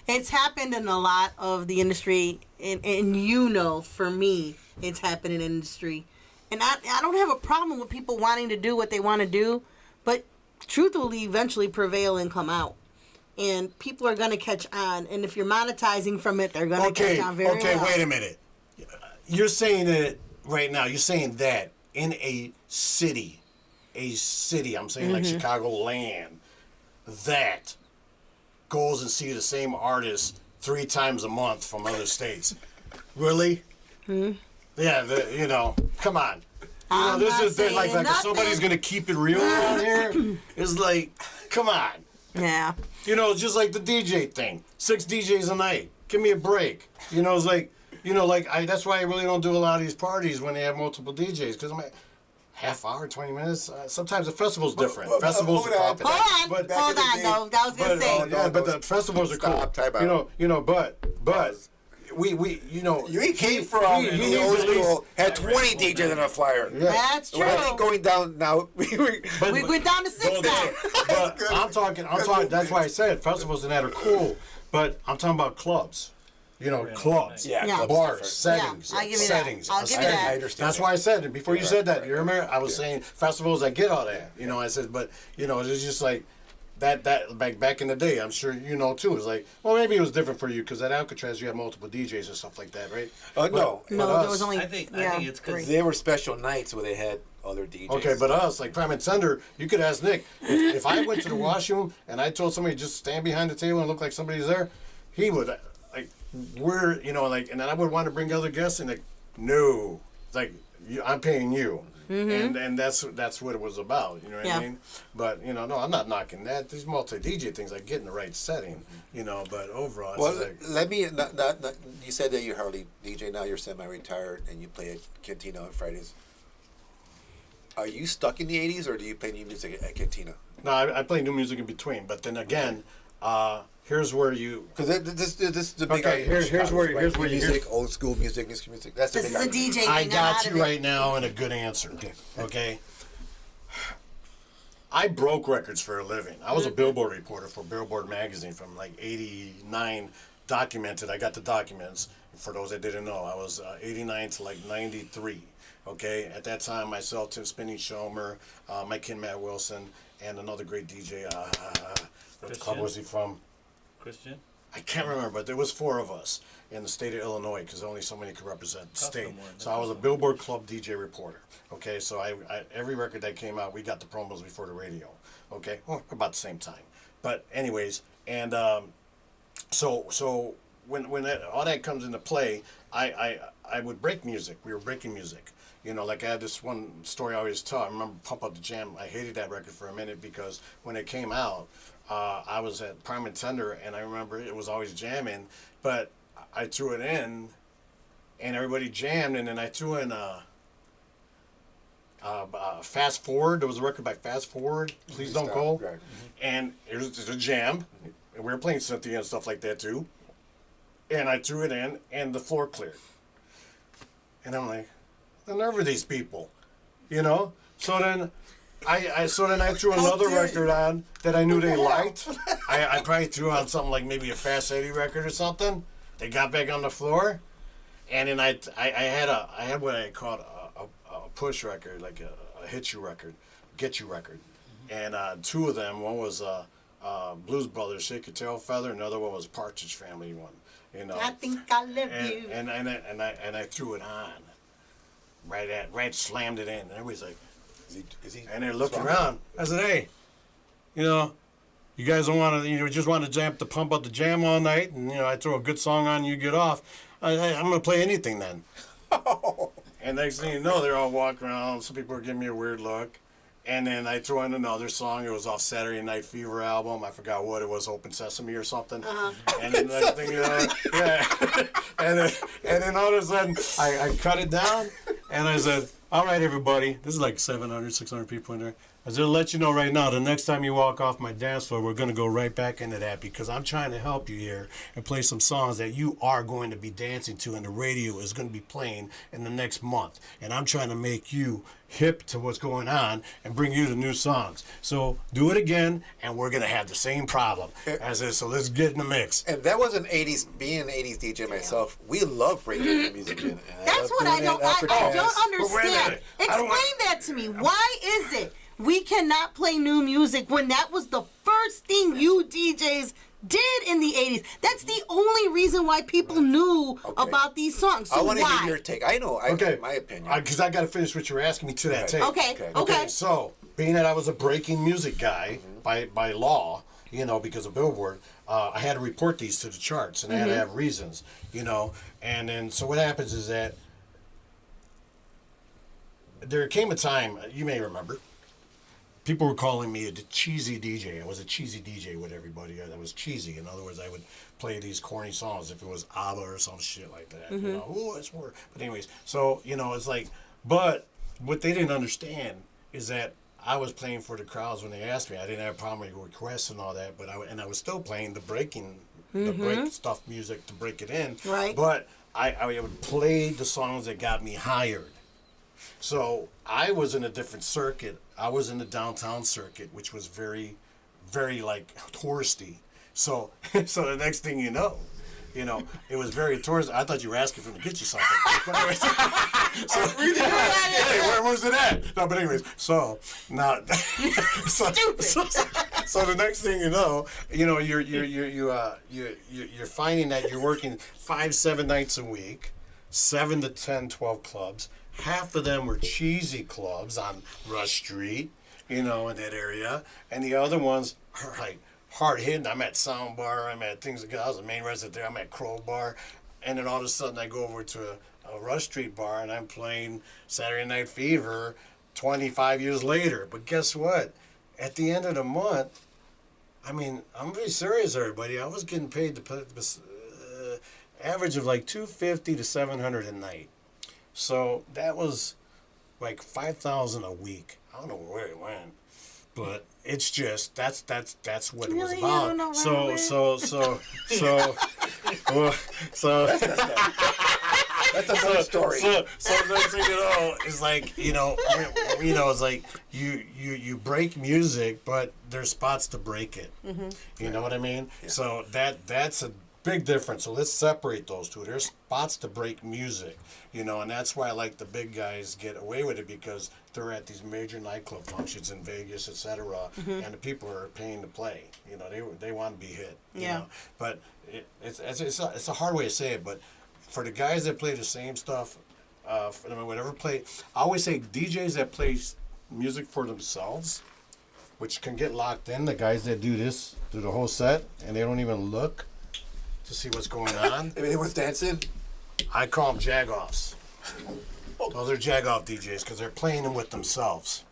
It's happened in a lot of the industry, and you know, for me, it's happened in the industry. And I don't have a problem with people wanting to do what they want to do, but truth will eventually prevail and come out. And people are going to catch on. And if you're monetizing from it, they're going to catch on very well. Okay, wait a minute. You're saying it right now. You're saying that in a city, I'm saying like Chicagoland, that goes and see the same artist 3 times a month from other states. Really? Yeah, you know, come on. You know, I'm this not is like saying if somebody's nothing. gonna keep it real around here. It's like, come on. Yeah. You know, it's just like the DJ thing. 6 DJs a night. Give me a break. You know, it's like, that's why I really don't do a lot of these parties when they have multiple DJs, because I'm like, half hour, 20 minutes. Sometimes the festival's different. Festivals are cool. Hold on. No, I was gonna say. But the festivals are cool. But we You came from the old school, had 20 DJs on a flyer. Yeah. That's true. We're going down now. We went down to 6 now. But I'm talking. That's why I said festivals and that are cool. But I'm talking about clubs. You know, clubs, Yeah, Yeah. bars, settings, Yeah, I'll give you that. settings. I'll give you that. I understand. That's why I said it before you said that. You remember? I was saying festivals. I get all that. You know, I said, but you know, it's just like that back in the day. I'm sure you know too. It's like, well, maybe it was different for you because at Alcatraz you had multiple DJs and stuff like that, right? No. No, us- there was only. I think it's because They were special nights where they had other DJs. Okay, but us, like Prime and Tender, you could ask Nick. If I went to the washroom and I told somebody just stand behind the table and look like somebody's there, he would, like, and then I would want to bring other guests and like, no, it's like, I'm paying you. And that's what it was about, you know what I mean? But, you know, no, I'm not knocking that. These multi-DJ things, I get in the right setting, you know, but overall, Well, it's like... let me. Not, you said that you're hardly DJ now. You're semi-retired and you play at Cantina on Fridays. Are you stuck in the '80s or do you play new music at Cantina? No, I play new music in between, but then again, here's where you... Because this is the big Okay, argument. here's where music, old school music, new school music. That's the This big is a argument. DJ I thing. got you right now in a good answer. Okay. I broke records for a living. I was a Billboard reporter for Billboard magazine from like '89, documented. I got the documents. For those that didn't know, I was '89 to like '93. Okay. At that time, myself, Tim Spinney Schomer, my kid Matt Wilson, and another great DJ. What club was he from? Christian. I can't remember, but there was 4 of us in the state of Illinois because only so many could represent the state. one, So I was a Billboard Club DJ reporter. Okay, so I every record that came out, we got the promos before the radio. Okay, well, about the same time. But anyways, and so when all that comes into play, I would break music. We were breaking music. You know, like I had this one story I always tell. I remember Pump Up the Jam. I hated that record for a minute because when it came out, I was at Prime and Tender, and I remember it was always jamming, but I threw it in, and everybody jammed, and then I threw in Fast Forward. There was a record by Fast Forward, Please Don't Go, Right. and it was a jam, and we were playing Cynthia and stuff like that too, and I threw it in, and the floor cleared. And I'm like, the nerve of these people, you know? So then I threw another record on that I knew they liked. I probably threw on something like maybe a Fast Eddie record or something. They got back on the floor, and then I had what I called a push record, like a hit you record, get you record, and 2 of them. One was Blues Brothers, Shake Your Tail Feather. Another one was Partridge Family one. You know. I think I love you. And I threw it on. Right slammed it in. And everybody's like, Is he, and they're looking around. I said, hey, you know, you guys don't want to, you just want to pump up the jam all night, and, you know, I throw a good song on, you get off. I'm going to play anything then. And next thing you know, they're all walking around. Some people are giving me a weird look. And then I throw in another song. It was off Saturday Night Fever album. I forgot what it was, Open Sesame or something. And then next thing you know, yeah. and then all of a sudden, I cut it down, and I said, all right, everybody. This is like 700, 600 people in there. I said, let you know right now, the next time you walk off my dance floor, we're going to go right back into that because I'm trying to help you here and play some songs that you are going to be dancing to and the radio is going to be playing in the next month. And I'm trying to make you hip to what's going on and bring you the new songs. So do it again, and we're going to have the same problem. I said, so let's get in the mix. And that was an '80s. Being an '80s DJ myself, we love bringing the music in. And That's what I don't understand. Explain that to me. Why is it we cannot play new music when that was the first thing you DJs did in the 80s? That's the only reason why people knew about these songs. So I want to why? hear your take. I know. My opinion. Because I got to finish what you were asking me to that tape. Okay. So, being that I was a breaking music guy by law, you know, because of Billboard, I had to report these to the charts, and I had to have reasons, you know. And then, so what happens is that there came a time, you may remember, people were calling me a cheesy DJ. I was a cheesy DJ with everybody. I was cheesy. In other words, I would play these corny songs if it was ABBA or some shit like that. You know, oh, it's more. But anyways, so it's like, but what they didn't understand is that I was playing for the crowds when they asked me. I didn't have a problem with requests and all that, but I was still playing the break stuff music to break it in. Right. But I would play the songs that got me hired. So I was in a different circuit. I was in the downtown circuit, which was very, very like touristy. So the next thing you know, it was very touristy. I thought you were asking for me to get you something. But anyways, hey, where was it at? No, but anyways, so now, so the next thing you know, you're finding that you're working 5-7 nights a week, 7 to 10, 12 clubs. Half of them were cheesy clubs on Rush Street, in that area, and the other ones are like hard hitting. I'm at Soundbar. I'm at things like I was the main resident there. I'm at Crowbar, and then all of a sudden I go over to a Rush Street bar and I'm playing Saturday Night Fever 25 years later. But guess what? At the end of the month, I mean, I'm very serious, everybody. I was getting paid to play average of like $250 to $700 a night. So that was like $5,000 a week. I don't know where it went, but it's just that's what it was about. So That's another story. So the next thing you know is like it's like you break music, but there's spots to break it. You know what I mean? Yeah. So that's a big difference. So let's separate those two. There's spots to break music, and that's why I like the big guys get away with it, because they're at these major nightclub functions in Vegas, etc., and the people are paying to play. They want to be hit. You know? But it's a hard way to say it, but for the guys that play the same stuff, whatever play, I always say DJs that play music for themselves, which can get locked in. The guys that do this through the whole set and they don't even look to see what's going on. I mean, what's dancing? I call them jagoffs. Those are jagoff DJs because they're playing them with themselves.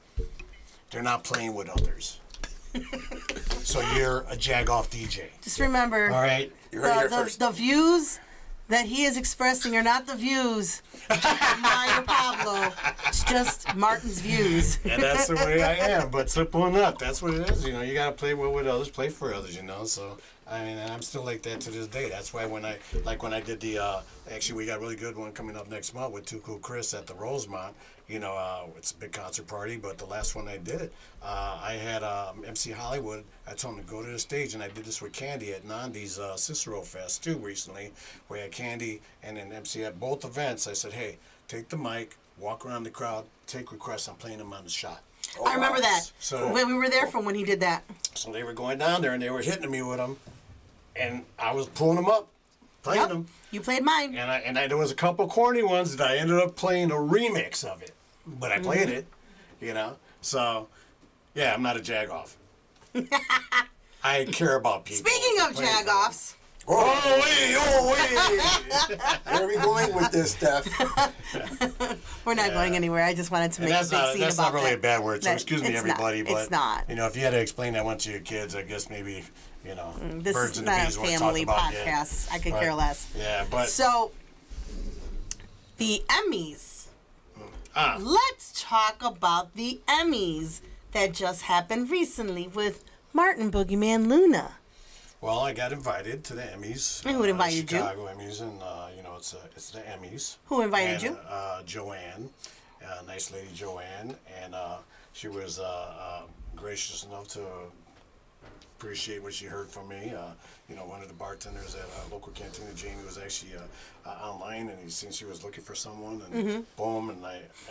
They're not playing with others. So you're a jagoff DJ. Just remember, all right, the views that he is expressing are not the views of Mario Pablo. It's just Martin's views. And that's the way I am. But simple enough. That's what it is. You got to play well with others, play for others. So I mean, and I'm still like that to this day. That's why when I did the actually we got a really good one coming up next month with Too Cool Chris at the Rosemont. It's a big concert party, but the last one I did, I had MC Hollywood. I told him to go to the stage, and I did this with Candy at Nandi's Cicero Fest too recently, where I had Candy and then MC at both events. I said, hey, take the mic, walk around the crowd, take requests. I'm playing them on the shot. I remember that. So when we were there from when he did that. So they were going down there, and they were hitting me with them, and I was pulling them up, playing them. You played mine. And there was a couple corny ones that I ended up playing a remix of it. But I played it, So, yeah, I'm not a jagoff. I care about people. Speaking of jagoffs. Where are we going with this, Steph? We're not going anywhere. I just wanted to make a big scene about that. That's not really a bad word, so excuse me, everybody. But it's not. If you had to explain that one to your kids, I guess maybe, this birds is and the not bees a want to family talk about podcast. I could care less. Yeah, but... So, the Emmys. Let's talk about the Emmys that just happened recently with Martin Boogieman Luna. Well, I got invited to the Emmys. And who invited you? Chicago Emmys, and it's the Emmys. Who invited you? Joanne, nice lady Joanne, and she was gracious enough to appreciate what she heard from me. One of the bartenders at a local cantina, Jamie, was actually online, and he seen she was looking for someone, and boom, and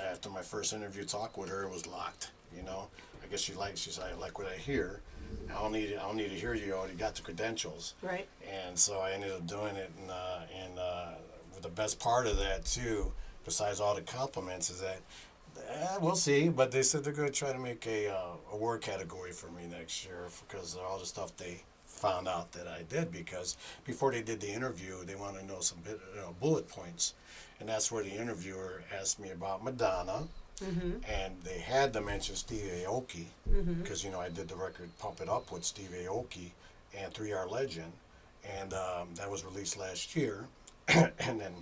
after my first interview talk with her, it was locked. I guess she said, I like what I hear. I don't need to hear you. Already got the credentials. Right. And so I ended up doing it, and the best part of that too, besides all the compliments, is that we'll see. But they said they're going to try to make a award category for me next year because of all the stuff they found out that I did. Because before they did the interview, they wanted to know some bullet points, and that's where the interviewer asked me about Madonna. and they had to mention Steve Aoki because I did the record "Pump It Up" with Steve Aoki and 3R Legend, and that was released last year, and then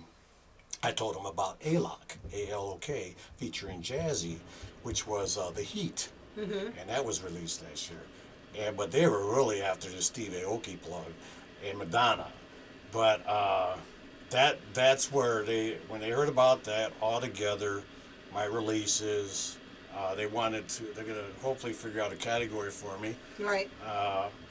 I told them about ALOK, A-L-O-K, featuring Jazzy, which was The Heat, and that was released last year, but they were really after the Steve Aoki plug and Madonna, but that's where when they heard about that all together, my releases, they're gonna hopefully figure out a category for me. Right.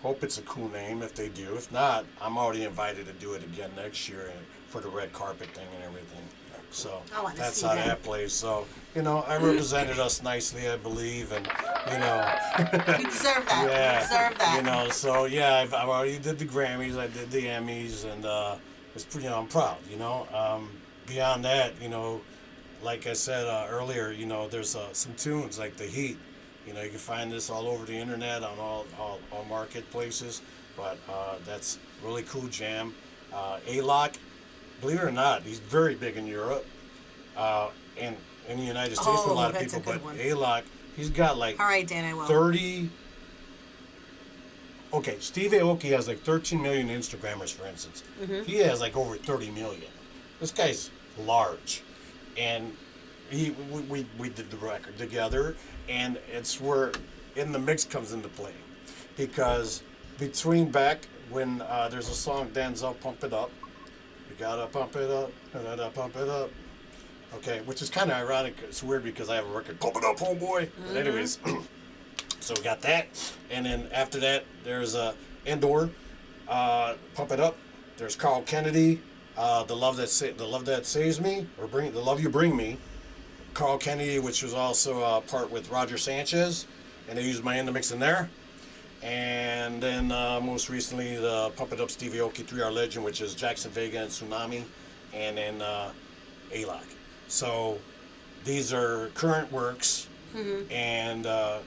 Hope it's a cool name if they do. If not, I'm already invited to do it again next year for the red carpet thing and everything. So that's how that plays. So I represented us nicely, I believe, and You deserve that. yeah, You deserve that. So yeah, I already did the Grammys, I did the Emmys, and it's pretty. I'm proud. Beyond that, like I said earlier, there's some tunes like The Heat. You can find this all over the internet on all marketplaces. But that's really cool jam. ALOK, believe it or not, he's very big in Europe and in the United States for a lot of people. But ALOK, he's got like all right, Dan, I will. 30. Okay, Steve Aoki has like 13 million Instagrammers, for instance. He has like over 30 million. This guy's large. And we did the record together, and it's where In the Mix comes into play. Because between back when there's a song, Denzel, Pump It Up, you gotta pump it up, da-da-da, pump it up. Okay, which is kind of ironic. It's weird because I have a record, Pump It Up, Homeboy. But anyways, so we got that. And then after that, there's Endor, Pump It Up. There's Carl Kennedy, the love that saves me, or the love you bring me. Carl Kennedy, which was also a part with Roger Sanchez, and they used my In the Mix in there. And then most recently, the Pump It Up Stevie Aoki 3R Legend, which is Jackson Vega and Tsunami, and then ALOK. So these are current works, and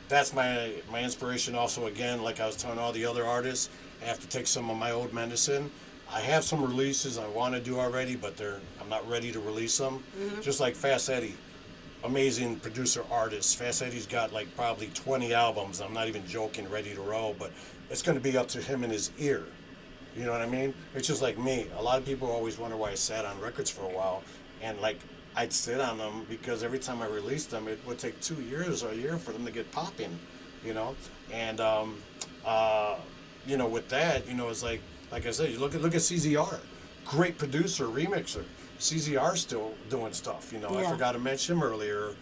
that's my inspiration. Also, again, like I was telling all the other artists, I have to take some of my old medicine. I have some releases I want to do already, but I'm not ready to release them. Just like Fast Eddie, amazing producer artist. Fast Eddie's got like probably 20 albums. I'm not even joking, ready to roll, but it's going to be up to him and his ear. You know what I mean? It's just like me. A lot of people always wonder why I sat on records for a while, and like I'd sit on them because every time I released them, it would take 2 years or a year for them to get popping. And with that, it's like I said, you look at CZR, great producer, remixer. CZR's still doing stuff. I forgot to mention him earlier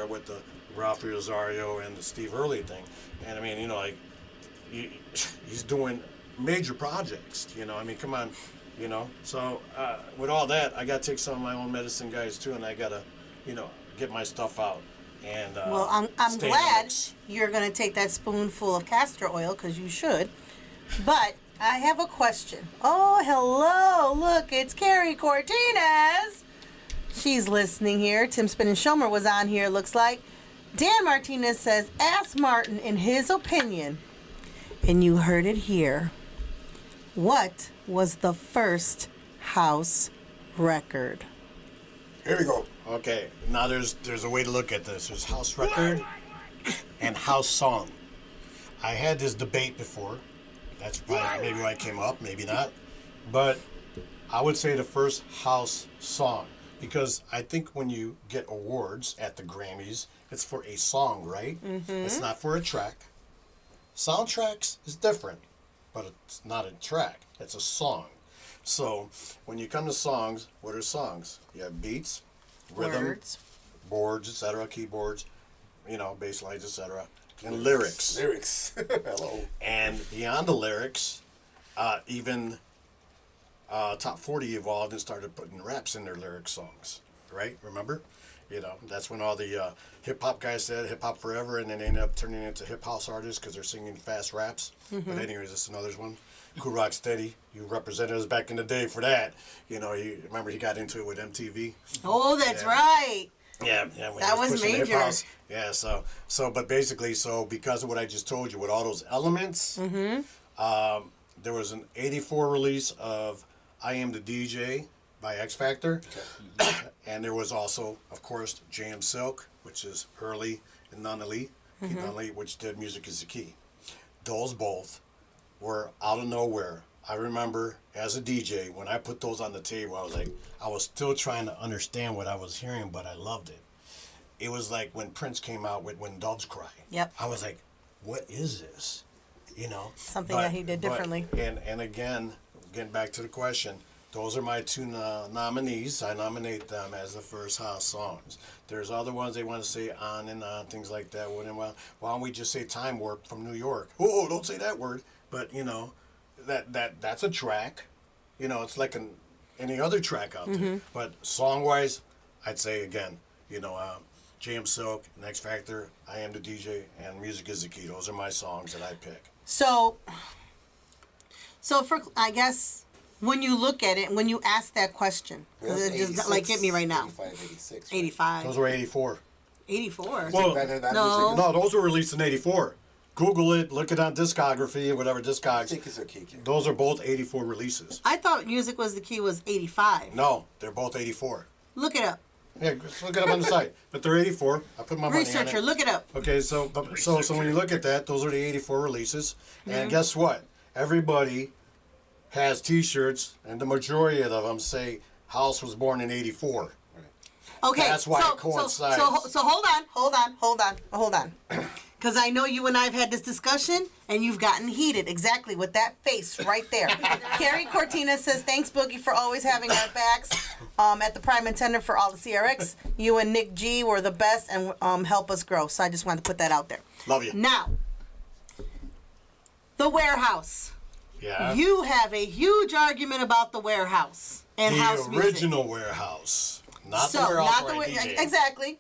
with the Ralph Rosario and the Steve Early thing. And I mean, he's doing major projects. Come on, So with all that, I got to take some of my own medicine, guys, too, and I got to, get my stuff out. And well, I'm glad you're going to take that spoonful of castor oil, because you should. But I have a question. Oh, hello. Look, it's Carrie Cortinez. She's listening here. Tim Spin and Shomer was on here, looks like. Dan Martinez says, ask Martin in his opinion, and you heard it here, what was the first house record? Here we go. Okay, now there's a way to look at this. There's house record and house song. I had this debate before. That's probably maybe why I came up, maybe not. But I would say the first house song, because I think when you get awards at the Grammys, it's for a song, right? It's not for a track. Soundtracks is different, but it's not a track. It's a song. So when you come to songs, what are songs? You have beats, rhythm, Words, boards, etc., keyboards, bass lines, etc., and lyrics. Hello. And beyond the lyrics, even Top 40 evolved and started putting raps in their lyric songs, right? Remember? That's when all the hip-hop guys said hip-hop forever, and then they ended up turning into hip-house artists because they're singing fast raps. But anyways, that's another one. Cool Rock Steady, you represented us back in the day for that. Remember he got into it with MTV? Oh, that's right. Yeah, when That he was pushing the major. hip-house. Yeah, but basically, because of what I just told you, with all those elements, there was an '84 release of I Am the DJ by X Factor. And there was also, of course, JM Silk, which is Hurley and Nunnally, which did Music is the Key. Those both were out of nowhere. I remember as a DJ, when I put those on the table, I was still trying to understand what I was hearing, but I loved it. It was like when Prince came out with When Doves Cry. Yep. I was like, what is this? You know? Something that he did differently. And again, getting back to the question, those are my two nominees. I nominate them as the first house songs. There's other ones they want to say on and on, things like that. Why don't we just say Time Warp from New York? Oh, don't say that word. But, you know, that's a track. You know, it's like any other track out there. But song-wise, I'd say, again, you know, JM Silk, X Factor, I Am the DJ, and Music is the Key. Those are my songs that I pick. So for, I guess, when you look at it, when you ask that question, because it just like hit me right now. 85, 86. 85. Those were 84. 84. Well, No. No, those were released in 84. Google it, look it on discography, whatever discogs. Those are both 84 releases. I thought Music was the Key was 85. No, they're both 84. Look it up. Yeah, just look it up on the site. But they're 84. I put my money on Researcher, it. look it up. Okay, so when you look at that, those are the 84 releases. And guess what? Everybody has T-shirts, and the majority of them say House was born in 84. Okay, That's why it coincides. So hold on. Because I know you and I have had this discussion, and you've gotten heated exactly with that face right there. Carrie Cortina says, thanks, Boogie, for always having our backs at the Prime Intendant for all the CRX. You and Nick G were the best and help us grow. So I just wanted to put that out there. Love you. Now, the Warehouse. Yeah. You have a huge argument about the Warehouse and house The music. original Warehouse. Not the Warehouse where I DJ. Exactly.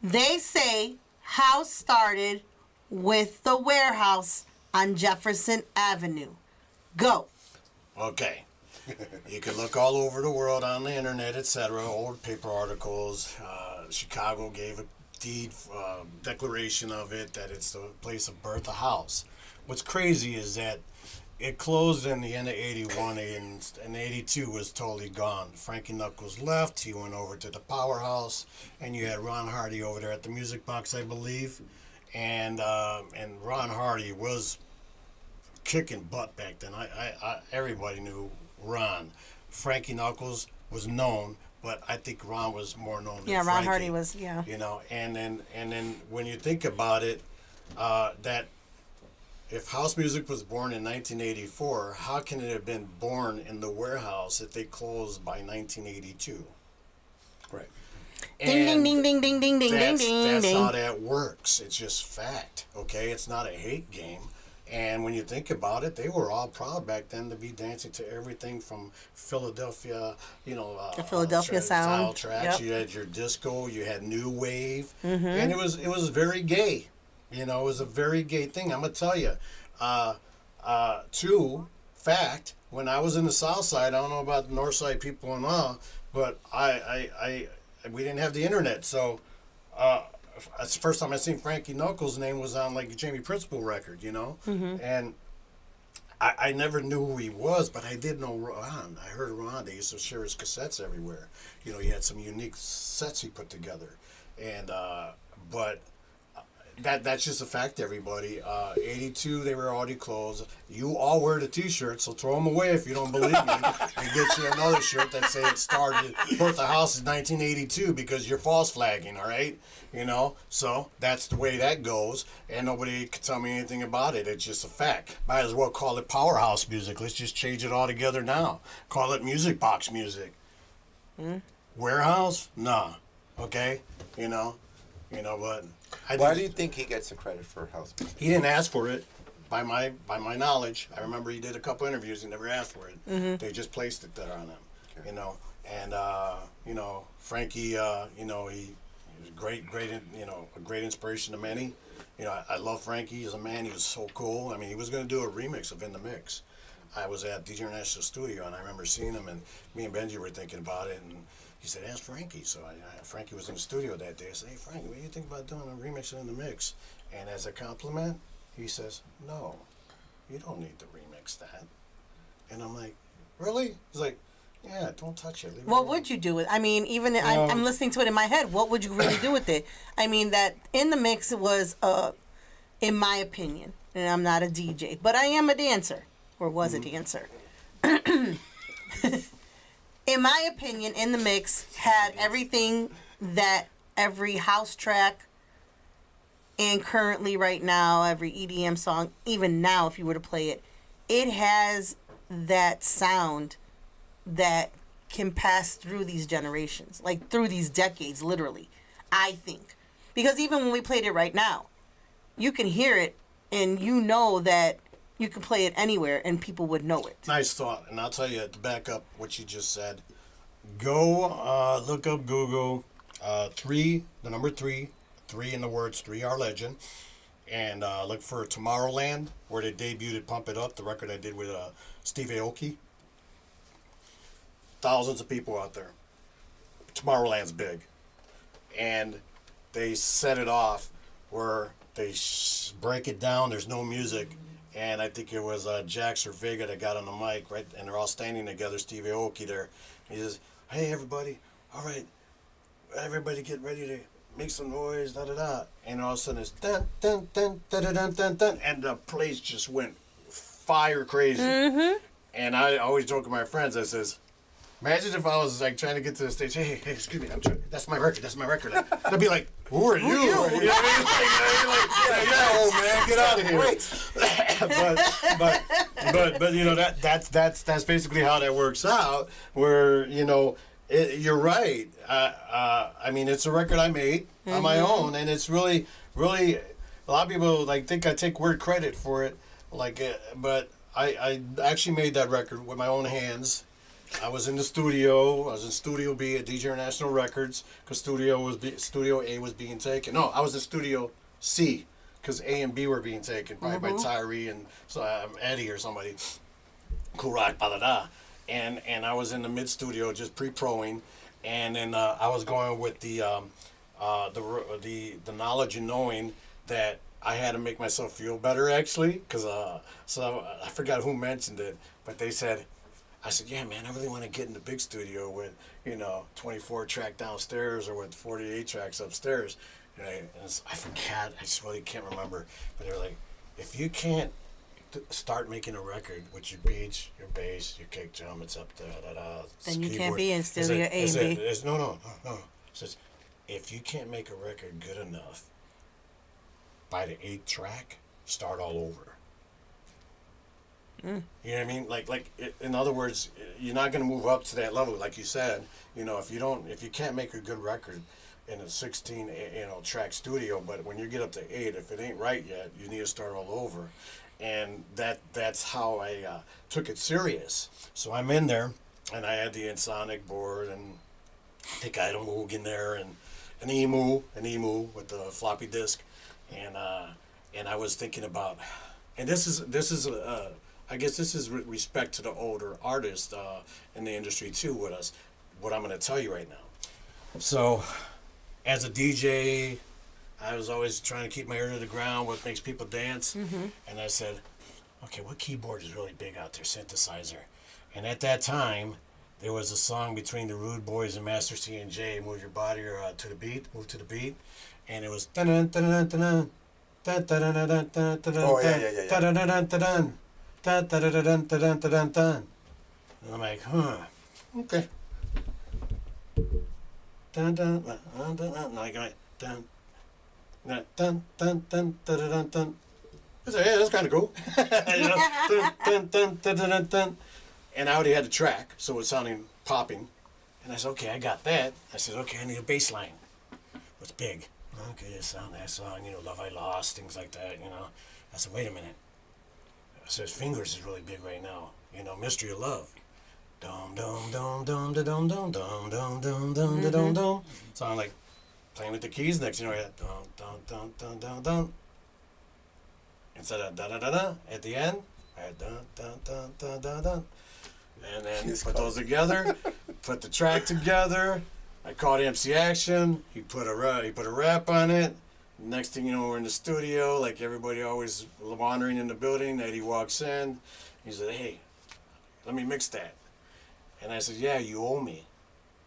They say house started with the Warehouse on Jefferson Avenue. Go. Okay. You can look all over the world on the internet, etc. Old paper articles. Chicago gave a deed declaration of it that it's the place of birth, a house. What's crazy is that it closed in the end of 81 and 82 was totally gone. Frankie Knuckles left. He went over to the Powerhouse, and you had Ron Hardy over there at the Music Box, I believe. And Ron Hardy was kicking butt back then. Everybody knew Ron. Frankie Knuckles was known, but I think Ron was more known than Frankie. Ron Hardy was, yeah. You know, and then when you think about it, that if house music was born in 1984, how can it have been born in the Warehouse if they closed by 1982? Right. Ding, ding, ding, ding, ding, ding, ding, ding, That's ding. how that works. It's just fact, okay? It's not a hate game. And when you think about it, they were all proud back then to be dancing to everything from Philadelphia, you know, the Philadelphia sound. Tracks. Yep. You had your disco, you had new wave, and it was very gay. You know, it was a very gay thing. I'm gonna tell you. Two, fact. When I was in the South Side, I don't know about the North Side people and all, but we didn't have the internet, so that's the first time I seen Frankie Knuckles' name was on like a Jamie Principle record, you know, and I never knew who he was, but I did know Ron. I heard Ron. They used to share his cassettes everywhere. You know, he had some unique sets he put together, and but. That's just a fact, everybody. 82, they were already closed. You all wear the T-shirts, so throw them away if you don't believe me, and get you another shirt that say it started Birth the House in 1982 because you're false flagging, all right? You know, so that's the way that goes, and nobody can tell me anything about it. It's just a fact. Might as well call it Powerhouse music. Let's just change it all together now. Call it Music Box music. Warehouse? Nah. Okay? You know, but... Why do you think he gets the credit for house music? He didn't ask for it, by my knowledge. I remember he did a couple interviews. He never asked for it. They just placed it there on him, you know. And you know, Frankie, you know, he was great, you know, a great inspiration to many. You know, I love Frankie as a man. He was so cool. I mean, he was going to do a remix of In the Mix. I was at DJ International Studio, and I remember seeing him, and me and Benji were thinking about it, and he said, ask Frankie. So Frankie was in the studio that day. I said, hey, Frankie, what do you think about doing a remix of In the Mix? And as a compliment, he says, no, you don't need to remix that. And I'm like, really? He's like, Yeah, don't touch it. Leave it What alone. would you do with? I mean, even I'm listening to it in my head. What would you really do with it? I mean, that in the mix was, in my opinion, and I'm not a DJ, but I am a dancer, or was a dancer. In my opinion, in the mix had everything that every house track, and currently right now every EDM song, even now if you were to play it, it has that sound that can pass through these generations, like through these decades, literally, I think. Because even when we played it right now, you can hear it and you know that you can play it anywhere and people would know it. Nice thought. And I'll tell you, to back up what you just said, go look up Google, the number three in the words, 3R Legend, and look for Tomorrowland, where they debuted Pump It Up, the record I did with Steve Aoki. Thousands of people out there. Tomorrowland's big. And they set it off where they break it down, there's no music, and I think it was Jax or Vega that got on the mic, right? And they're all standing together, Steve Aoki there. He says, hey, everybody, all right, everybody get ready to make some noise, da-da-da. And all of a sudden it's dun, dun, dun, dun, dun, dun, dun, dun, and the place just went fire crazy. Mm-hmm. And I always joke with my friends, I says, imagine if I was like trying to get to the stage, hey, excuse me, that's my record. Like, they'd be like, who are you? You know what I mean? Yeah, old man, get out of here. but you know that's basically how that works out. Where you know you're right. I mean, it's a record I made on my own, and it's really a lot of people like think I take word credit for it, but I actually made that record with my own hands. I was in the studio. I was in Studio B at DJ International Records because Studio A was being taken. No, I was in Studio C because A and B were being taken by Tyree and Eddie or somebody. Cool Rock, blah, blah, blah. And I was in the mid studio just pre-proing, and then I was going with the knowledge and knowing that I had to make myself feel better actually because so I forgot who mentioned it, but they said. I said, yeah, man, I really want to get in the big studio with, 24 track downstairs or with 48 tracks upstairs. And I forgot, I just really can't remember. But they were like, if you can't start making a record with your beats, your bass, your kick drum, it's up there, then you can't be in Studio A and B. No. It says, if you can't make a record good enough by the 8th track, start all over. You know what I mean? Like in other words, you're not going to move up to that level, like you said. If you can't make a good record in a 16, track studio, but when you get up to 8, if it ain't right yet, you need to start all over. And that's how I took it serious. So I'm in there, and I had the Ensoniq board, and I think I had a Moog in there, and an EMU with the floppy disk, and I was thinking about, and this is I guess this is with respect to the older artists in the industry too with us, what I'm going to tell you right now. So, as a DJ, I was always trying to keep my ear to the ground, what makes people dance. Mm-hmm. And I said, okay, what keyboard is really big out there? Synthesizer. And at that time, there was a song between the Rude Boys and Master C and J, Move Your Body or to the Beat, Move to the Beat. And it was dun-dun-dun-dun-dun-dun, dun-dun-dun-dun-dun-dun-dun, Oh, yeah. dun-dun-dun-dun-dun. Dun, dun, dun, dun, dun, dun, dun, dun. And I'm like, okay. Dun, dun, dun, dun, dun. Like, dun, dun, dun, dun, dun, dun, dun, dun. I said, yeah, that's kind of cool. Dun, dun, dun, dun, dun, dun, dun. And I already had the track, so it was sounding popping. And I said, okay, I got that. I said, okay, I need a bass line. What's big? Okay, that song, Love I Lost, things like that, I said, wait a minute. So his fingers is really big right now. Mystery of Love. Dum dum dum dum da dum dum dum dum dum dum da dum dum. So I'm like playing with the keys next, I had dum dum dum dum dum dum. Instead of da da da da at the end, I had dun dun dun dun dun dun. And then put those together, put the track together. I called MC Action. He put a rap on it. Next thing you know, we're in the studio, like everybody always wandering in the building. Eddie walks in. He said, hey, let me mix that. And I said, yeah, you owe me.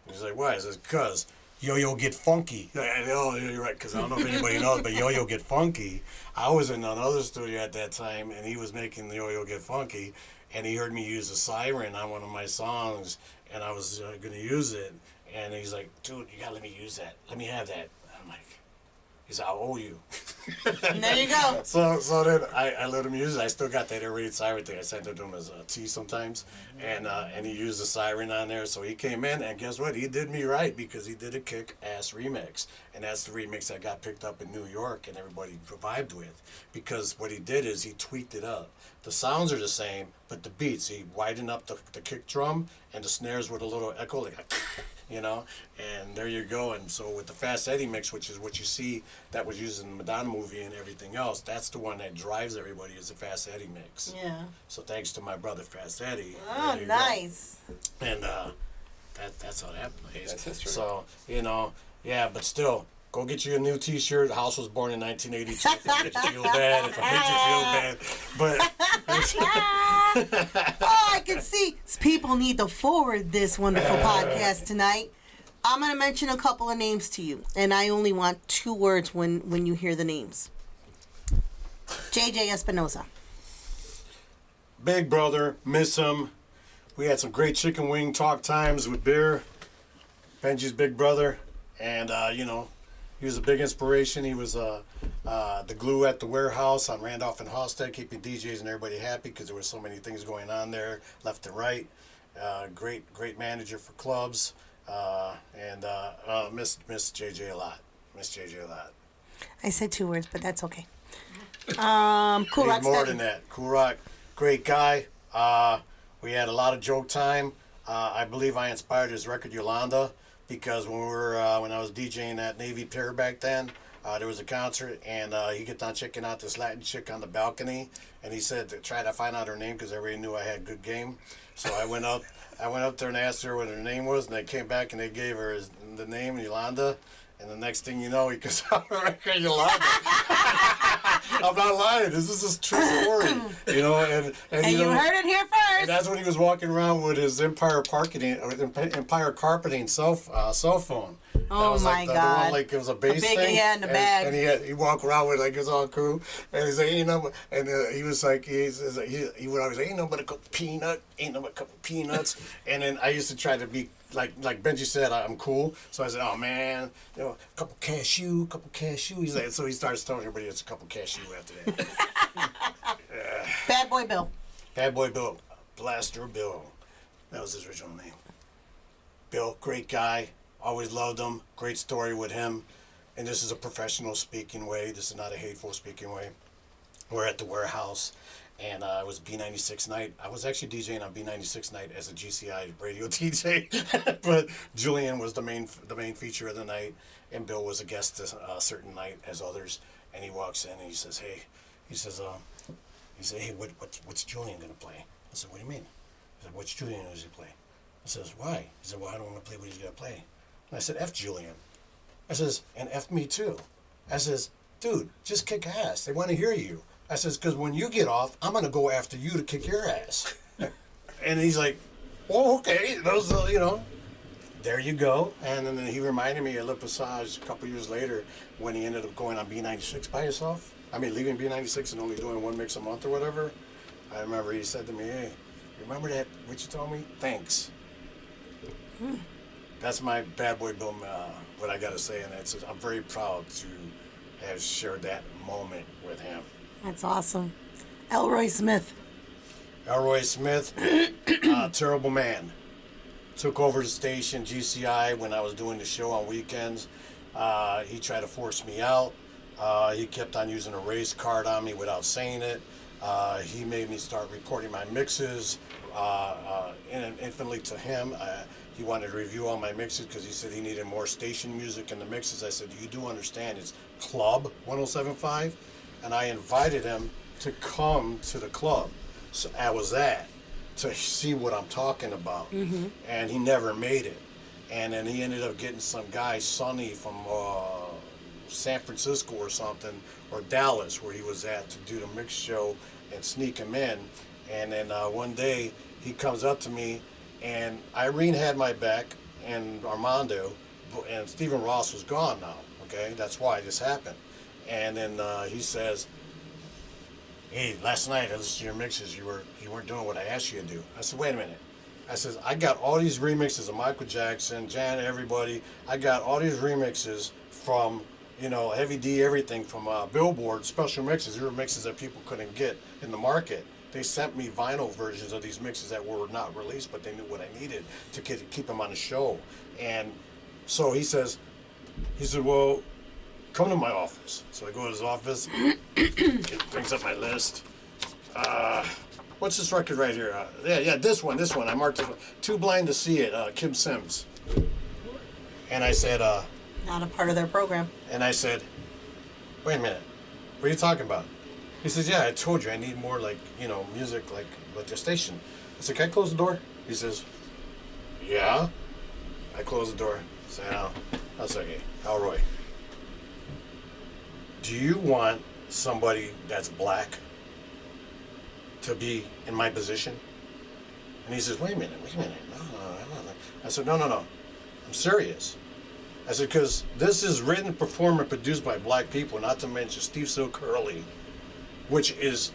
He's like, why? I says, cause Yo-Yo Get Funky. Oh, you're right, because I don't know if anybody knows, but Yo-Yo Get Funky. I was in another studio at that time, and he was making the Yo-Yo Get Funky, and he heard me use a siren on one of my songs, and I was going to use it, and he's like, dude, you got to let me use that. Let me have that. I'm like, he said, I owe you. And there you go. So then I let him use it. I still got that air-rated siren thing. I sent it to him as a T sometimes, and he used the siren on there. So he came in, and guess what? He did me right because he did a kick-ass remix, and that's the remix that got picked up in New York and everybody vibed with. Because what he did is he tweaked it up. The sounds are the same, but the beats, he widened up the kick drum, and the snares with a little echo, like a you know, and there you go. And so with the Fast Eddie mix, which is what you see that was used in the Madonna movie and everything else, that's the one that drives everybody, is the Fast Eddie mix. Yeah. So thanks to my brother Fast Eddie. Oh, nice. Go. And that's how that plays. That's history. So, you know, yeah, but still, go get you a new T-shirt. The House was born in 1982. If it makes you feel bad, if it makes you feel bad. But Oh, I can see people need to forward this wonderful podcast tonight. I'm going to mention a couple of names to you, and I only want 2 words when you hear the names. JJ Espinosa. Big brother, miss him. We had some great chicken wing talk times with Beer, Benji's big brother, and you know, he was a big inspiration. He was the glue at the warehouse on Randolph and Halstead, keeping DJs and everybody happy because there were so many things going on there, left and right. Great manager for clubs, and miss JJ a lot. Miss JJ a lot. I said 2 words, but that's okay. Cool He's Rock more Steady. than that. Cool Rock, great guy. We had a lot of joke time. I believe I inspired his record Yolanda because when I was DJing at Navy Pier back then, there was a concert and he kept on checking out this Latin chick on the balcony, and he said to try to find out her name because everybody knew I had good game. So I went up there and asked her what her name was, and they came back and they gave her the name Yolanda. And the next thing you know, he goes out the record Yolanda. I'm not lying. This is a true story, you know. And And you heard it here first. And that's when he was walking around with his Empire Carpeting cell phone. Oh, that was my like the God. one, like it was a bass big, thing. yeah, in the bag. And he walked around with like his all crew, and he's like, and he was like, he would always say, ain't no but a couple peanuts. And then I used to try to be like Benji said, I'm cool. So I said, oh man, you know, a couple cashew. He's like, so he starts telling everybody it's a couple cashew after that. Bad Boy Bill. Bad Boy Bill, Blaster Bill. That was his original name. Bill, great guy. Always loved him. Great story with him. And this is a professional speaking way. This is not a hateful speaking way. We're at the warehouse, and it was B96 night. I was actually DJing on B96 night as a GCI radio DJ, but Julian was the main feature of the night, and Bill was a guest a certain night as others. And he walks in and he says, "Hey," "Hey, what's Julian gonna play?" I said, "What do you mean?" He said, "What's Julian going to play?" I says, "Why?" He said, "Well, I don't want to play what he's gonna play." And I said, "F Julian." I says, "And F me too." I says, "Dude, just kick ass. They want to hear you." I says, "Because when you get off, I'm going to go after you to kick your ass." And he's like, "Well, okay." Those, you know, there you go. And then he reminded me of Lip Passage a couple years later when he ended up going on B96 by himself. I mean, leaving B96 and only doing 1 mix a month or whatever. I remember he said to me, "Hey, remember that, what you told me? Thanks." That's my Bad Boy Bill, what I got to say. And I'm very proud to have shared that moment with him. That's awesome. Elroy Smith. Elroy Smith, terrible man. Took over the station, GCI, when I was doing the show on weekends. He tried to force me out. He kept on using a race card on me without saying it. He made me start recording my mixes. Infinitely to him, he wanted to review all my mixes because he said he needed more station music in the mixes. I said, "You do understand it's Club 107.5?" And I invited him to come to the club. So I was to see what I'm talking about. And he never made it. And then he ended up getting some guy, Sonny, from San Francisco or something, or Dallas, where he was at, to do the mix show and sneak him in. And then one day he comes up to me And Irene had my back, and Armando, and Stephen Ross was gone now. Okay, that's why this happened. And then he says, "Hey, last night I listened to your mixes. You weren't doing what I asked you to do." I said, "Wait a minute." I says, "I got all these remixes of Michael Jackson, Janet, everybody. I got all these remixes from, Heavy D, everything from Billboard special mixes. These were mixes that people couldn't get in the market. They sent me vinyl versions of these mixes that were not released, but they knew what I needed to keep them on the show." And so he said, "Well, come to my office." So I go to his office, brings up my list. What's this record right here? This one. I marked this one. Too Blind to See It, Kim Sims. And I said, Not a part of their program. and I said, "Wait a minute, what are you talking about?" He says, "Yeah, I told you I need more music like the station." I said, "Can I close the door?" He says, "Yeah." I close the door. I say, "Oh, that's okay. Elroy, do you want somebody that's black to be in my position?" And he says, wait a minute. No. I said, no. I'm serious. I said, because this is written, performed, and produced by black people, not to mention Steve So Curly, which is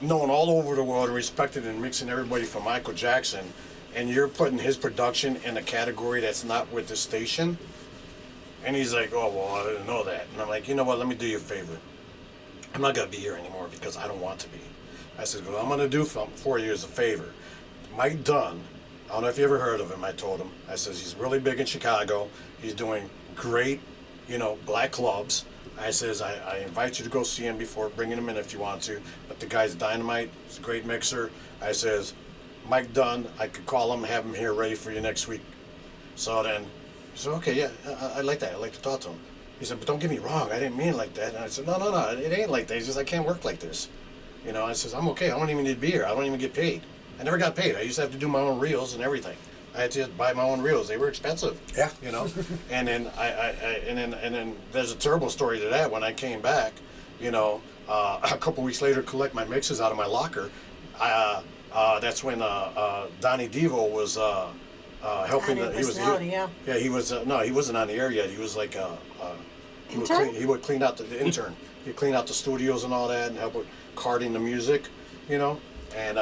known all over the world and respected and mixing everybody from Michael Jackson, and you're putting his production in a category that's not with the station. And he's like, "Oh, well, I didn't know that." And I'm like, "You know what, let me do you a favor. I'm not going to be here anymore because I don't want to be." I said, "What I'm going to do for you is a favor. Mike Dunn, I don't know if you ever heard of him," I told him. I says, "He's really big in Chicago. He's doing great, black clubs." I says, I invite you to go see him before bringing him in if you want to. But the guy's dynamite. He's a great mixer." I says, "Mike Dunn, I could call him, have him here ready for you next week." So then he said, "Okay, yeah, I like that. I like to talk to him." He said, "But don't get me wrong, I didn't mean it like that." And I said, No, it ain't like that. He says, "I can't work like this." I says, "I'm okay. I don't even need to be here. I don't even get paid." I never got paid. I used to have to do my own reels and everything. I had to buy my own reels. They were expensive. Yeah. And then and then there's a terrible story to that. When I came back, a couple weeks later, collect my mixes out of my locker. That's when Donnie Devo was helping. He was no, he wasn't on the air yet. He was like he would clean out the intern. He'd clean out the studios and all that, and help with carding the music, And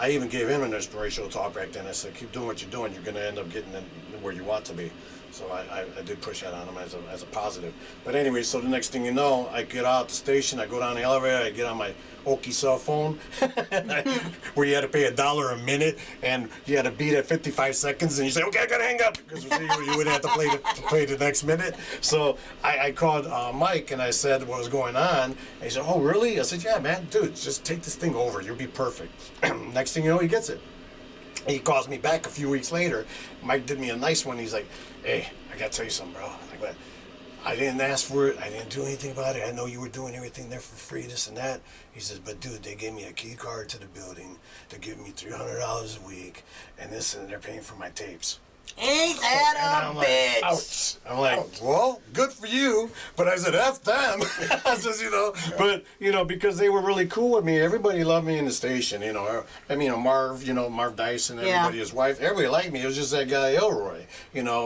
I even gave him an inspirational talk back then. I said, "Keep doing what you're doing. You're going to end up getting where you want to be." So I did push that on him as a positive. But anyway, so the next thing you know, I get out the station, I go down the elevator, I get on my Okie cell phone, where you had to pay $1 a minute, and you had to beat at 55 seconds, and you say, "Okay, I gotta hang up," because you would have to play the next minute. So I called Mike, and I said what was going on, and he said, "Oh, really?" I said, "Yeah, man, dude, just take this thing over. You'll be perfect." Next thing you know, he gets it. He calls me back a few weeks later. Mike did me a nice one. He's like, "Hey, I gotta tell you something, bro. Like, what? I didn't ask for it. I didn't do anything about it. I know you were doing everything there for free, this and that." He says, "But dude, they gave me a key card to the building. They're giving me $300 a week, and they're paying for my tapes." Ain't that a bitch? Ouch. I'm like, "Well, good for you." But I said, "F them." I says, but, because they were really cool with me. Everybody loved me in the station, I mean, Marv, Marv Dyson, everybody, his wife, everybody liked me. It was just that guy, Elroy,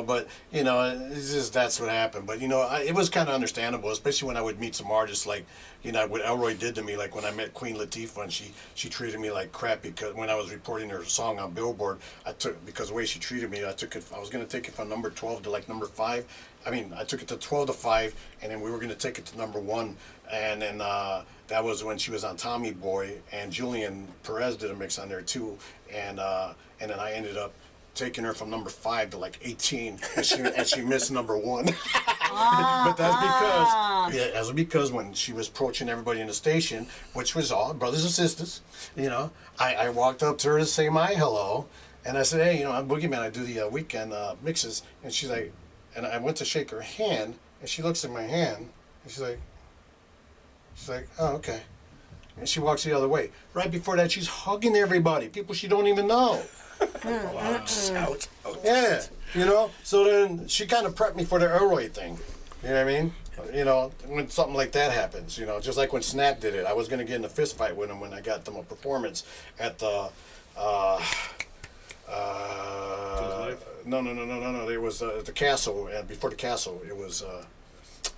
but, it's just, that's what happened. But, it was kind of understandable, especially when I would meet some artists like, what Elroy did to me, like when I met Queen Latifah, and she treated me like crap because when I was reporting her song on Billboard, because the way she treated me, I was going to take it from number 12 to like number 5. I mean, I took it to 12 to 5, and then we were going to take it to number 1. And then that was when she was on Tommy Boy, and Julian Perez did a mix on there too. And then I ended up taking her from number 5 to like 18, and she missed number 1. But that's because when she was approaching everybody in the station, which was all brothers and sisters, I walked up to her to say my hello, and I said, "Hey, I'm Boogieman. I do the weekend mixes." And she's like, and I went to shake her hand, and she looks at my hand, and she's like, "Oh, okay." And she walks the other way. Right before that, she's hugging everybody, people she don't even know. Out. Yeah, So then she kind of prepped me for the Elroy thing. You know what I mean? When something like that happens, just like when Snap did it. I was going to get in a fist fight with him when I got them a performance at the No. There was the castle, and before the castle, it was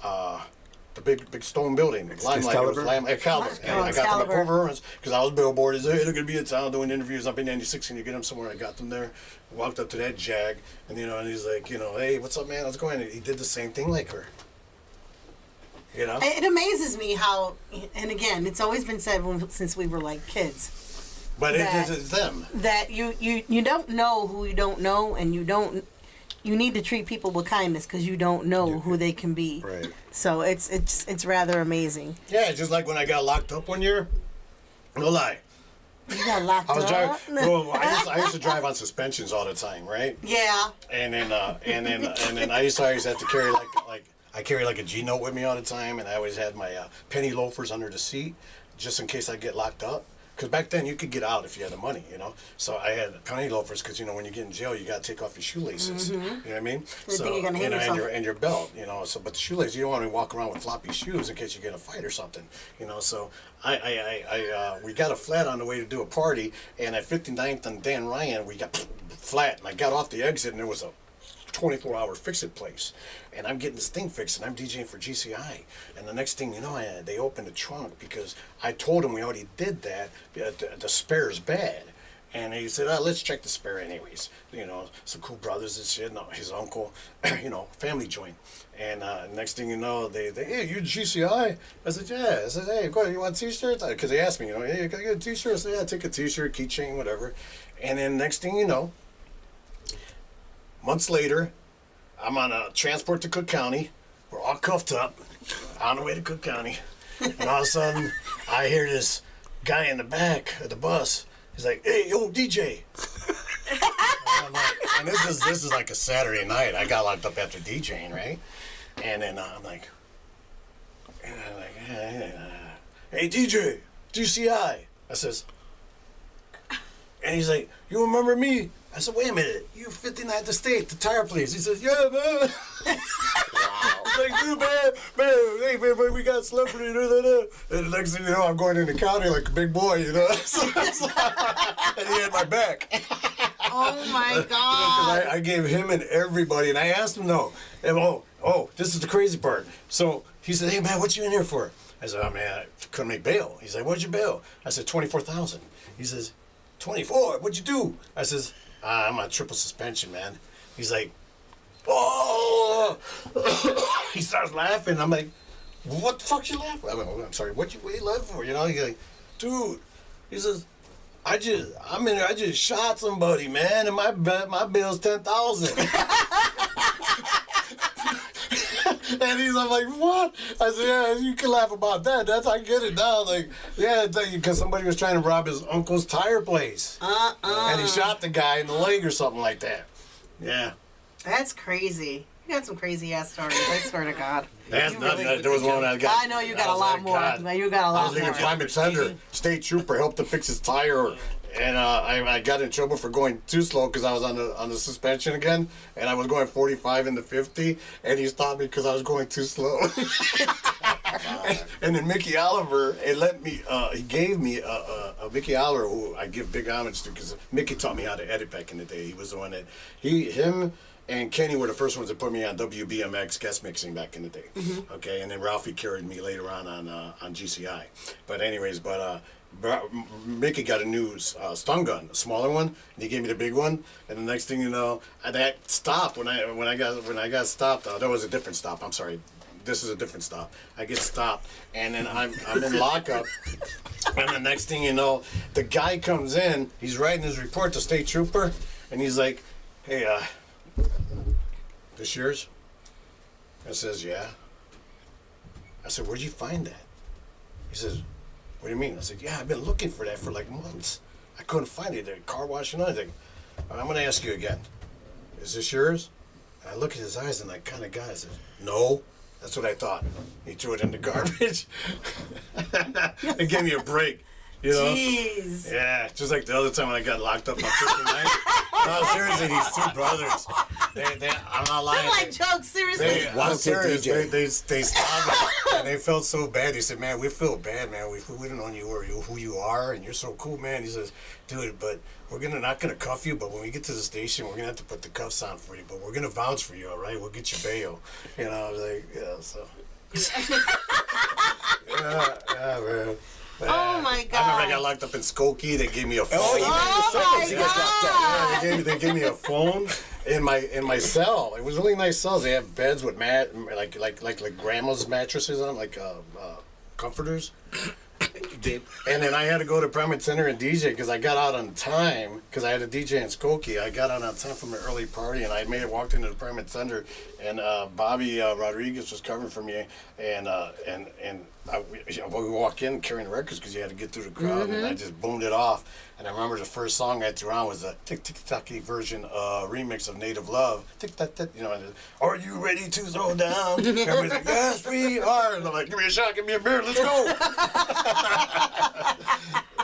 the big stone building. Limelight. It was Excalibur. I got them up over because I was billboard. He said, hey, they're gonna be in town doing interviews up in '96, and you get them somewhere. I got them there. Walked up to that jag, and and he's like, hey, what's up, man? How's it going? And he did the same thing like her. It amazes me how, and again, it's always been said since we were like kids. But it's them. That you don't know who you don't know, and you need to treat people with kindness because you don't know who they can be. Right. So it's rather amazing. Yeah, just like when I got locked up one year. No lie. You got locked up. I used to drive on suspensions all the time, right? Yeah. And then I used to always have to carry I carry like a G note with me all the time, and I always had my penny loafers under the seat just in case I get locked up. Because back then you could get out if you had the money, So I had penny loafers because when you get in jail you got to take off your shoelaces. You know what I mean? And your belt, So but the shoelaces, you don't want to walk around with floppy shoes in case you get in a fight or something, So we got a flat on the way to do a party, and at 59th and Dan Ryan we got flat, and I got off the exit and there was a 24-hour fix-it place, and I'm getting this thing fixed, and I'm DJing for GCI, and the next thing you know, they opened the trunk because I told them we already did that. The spare's bad, and he said, let's check the spare anyways. Some cool brothers and shit. No, his uncle, family joint. And next thing you know, they hey, you GCI? I said, yeah. I said, hey, go, you want t-shirts? Because they asked me, hey, can I get a t-shirt? I said, yeah, take a t-shirt, keychain, whatever. And then next thing you know, months later, I'm on a transport to Cook County. We're all cuffed up on the way to Cook County. And all of a sudden, I hear this guy in the back of the bus. He's like, hey, yo, DJ. And this is like a Saturday night. I got locked up after DJing, right? And then I'm like, hey, DJ, GCI. I says, and he's like, you remember me? I said, wait a minute, you 59th Estate, the tire place. He says, yeah, man. Wow. Like, dude, man, hey, man, we got celebrity, And the next thing you know, I'm going into county like a big boy, And he had my back. Oh, my God. I gave him and everybody, and I asked him, this is the crazy part. So he said, hey, man, what you in here for? I said, oh, man, I couldn't make bail. He's like, what'd you bail? I said, $24,000. He says, 24? What'd you do? I says, I'm on triple suspension, man. He's like, oh! He starts laughing. I'm like, what the fuck you laughing? I'm sorry, what you laughing for? He's like, dude. He says, I just shot somebody, man, and my bill's $10,000. And I'm like, what? I said, yeah, you can laugh about that. I get it now. Like, yeah, because somebody was trying to rob his uncle's tire place. And he shot the guy in the leg or something like that. Yeah. That's crazy. You got some crazy ass stories. I swear to God. There was one I got. I know you got a lot more. You got a lot more. I was in Climate Center. State trooper helped to fix his tire. And I got in trouble for going too slow because I was on the suspension again, and I was going 45 into 50, and he stopped me because I was going too slow. And then Mickey Oliver, he gave me a Mickey Oliver who I give big homage to because Mickey taught me how to edit back in the day. He was the one that him and Kenny were the first ones that put me on WBMX guest mixing back in the day. Mm-hmm. Okay, and then Ralphie carried me later on GCI. But anyways, Mickey got a new stun gun, a smaller one, and he gave me the big one. And the next thing you know, that stopped when I got stopped. That was a different stop. I'm sorry, this is a different stop. I get stopped, and then I'm in lockup. And the next thing you know, the guy comes in. He's writing his report to state trooper, and he's like, "Hey, this yours?" I says, "Yeah." I said, "Where'd you find that?" He says, "What do you mean?" I said, "Yeah, I've been looking for that for like months. I couldn't find it. The car wash and everything." I'm going to ask you again. Is this yours? And I look at his eyes and I kind of got it. I said, "No." That's what I thought. He threw it in the garbage. It gave me a break. Jeez. Yeah, just like the other time when I got locked up on 59. No, seriously, these two brothers. I'm not lying. I'm like, jokes, seriously. I'm serious. DJ. They stopped me, and they felt so bad. They said, "Man, we feel bad, man. We don't know who you are, and you're so cool, man." He says, "Dude, but we're not gonna cuff you. But when we get to the station, we're gonna have to put the cuffs on for you. But we're gonna vouch for you, all right? We'll get you bail." You know, I was like, "Yeah, so." yeah, man. Oh my I remember I God. got locked up in Skokie. They gave me a phone. Oh, Oh you my God. Yeah, they gave me a phone in my cell. It was really nice cells. They have beds with like grandma's mattresses on, like comforters. And then I had to go to Permit Center and DJ because I got out on time because I had a DJ in Skokie. I got out on time from an early party, and I walked into the Permit Center, and Bobby Rodriguez was covering for me, and we walk in carrying records because you had to get through the crowd, and I just boomed it off. And I remember the first song I threw on was a Tick Tick Tacky version remix of Native Love. Tick Tack Tack, you know. Are you ready to throw down? Everybody's like, yes, we are. And I'm like, give me a shot, give me a beer, let's go.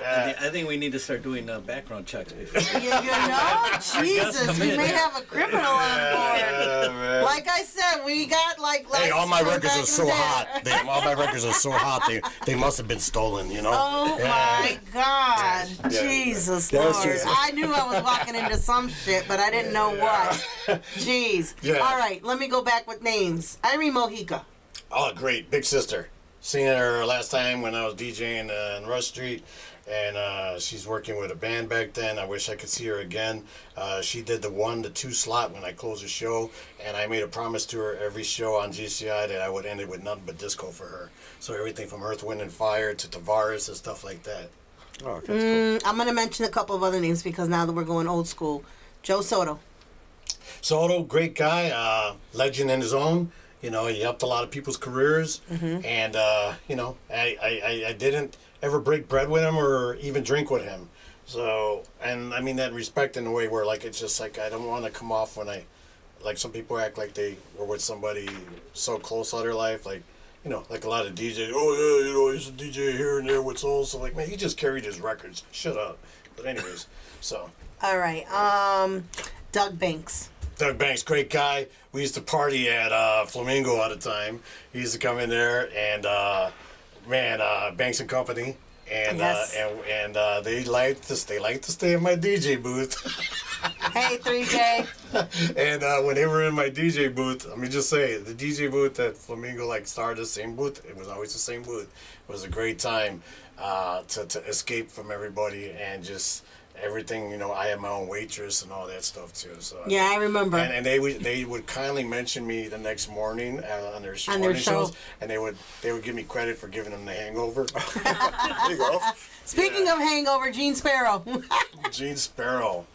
I think we need to start doing background checks before. Jesus, we may have a criminal on board. Like I said, we got like. Hey, all my from records back are in so the day. hot. All my records are so hot. They must have been stolen, you know. Oh my God, Jesus That was Lord! just- I knew I was walking into some shit, but I didn't know what. Jeez. Yeah. All right, let me go back with names. Irene Mojica. Oh, great, big sister. Seen her last time when I was DJing in Rush Street, and she's working with a band back then. I wish I could see her again. She did the 1 to 2 slot when I closed the show, and I made a promise to her every show on GCI that I would end it with nothing but disco for her. So everything from Earth, Wind, and Fire to Tavares and stuff like that. Oh, that's cool. I'm going to mention a couple of other names because now that we're going old school. Joe Soto. Soto, great guy, legend in his own. You know, he helped a lot of people's careers, and you know, I didn't ever break bread with him or even drink with him. So, and I mean that in respect in a way where like it's just like I don't want to come off when like some people act like they were with somebody so close all their life, like. You know, like a lot of DJs, oh yeah, you know, he's a DJ here and there with so like, man, he just carried his records. Shut up. But anyways, so. All right. Doug Banks. Doug Banks, great guy. We used to party at Flamingo all the time. He used to come in there and, Banks and Company. And Yes. they liked to stay in my DJ booth. Hey, 3J. And when they were in my DJ booth, let me just say, the DJ booth at Flamingo started the same booth. It was always the same booth. It was a great time to escape from everybody and just everything. You know, I had my own waitress and all that stuff too. So Yeah, I remember. And they would kindly mention me the next morning on their On their morning show. shows, and they would give me credit for giving them the hangover. There you go. Speaking of hangover, Gene Sparrow. Gene Sparrow.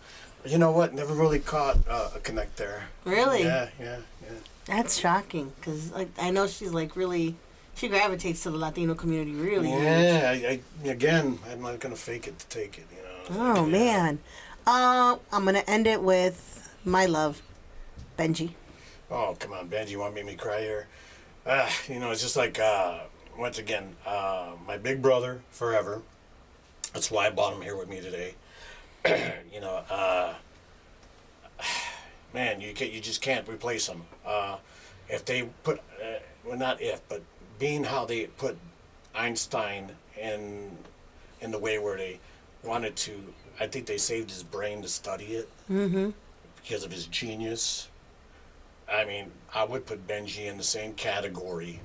You know what? Never really caught a connect there. Really? Yeah. That's shocking because I know she's like really, she gravitates to the Latino community really. Yeah, again, I'm not gonna fake it to take it. You know. Oh Yeah. man. I'm gonna end it with my love, Benji. Oh come on, Benji, you want to make me cry here? You know, it's just like once again, my big brother forever. That's why I brought him here with me today. You know, man, you just can't replace them. If they put, well, not if, but being how they put Einstein in the way where they wanted to, I think they saved his brain to study it because of his genius. I mean, I would put Benji in the same category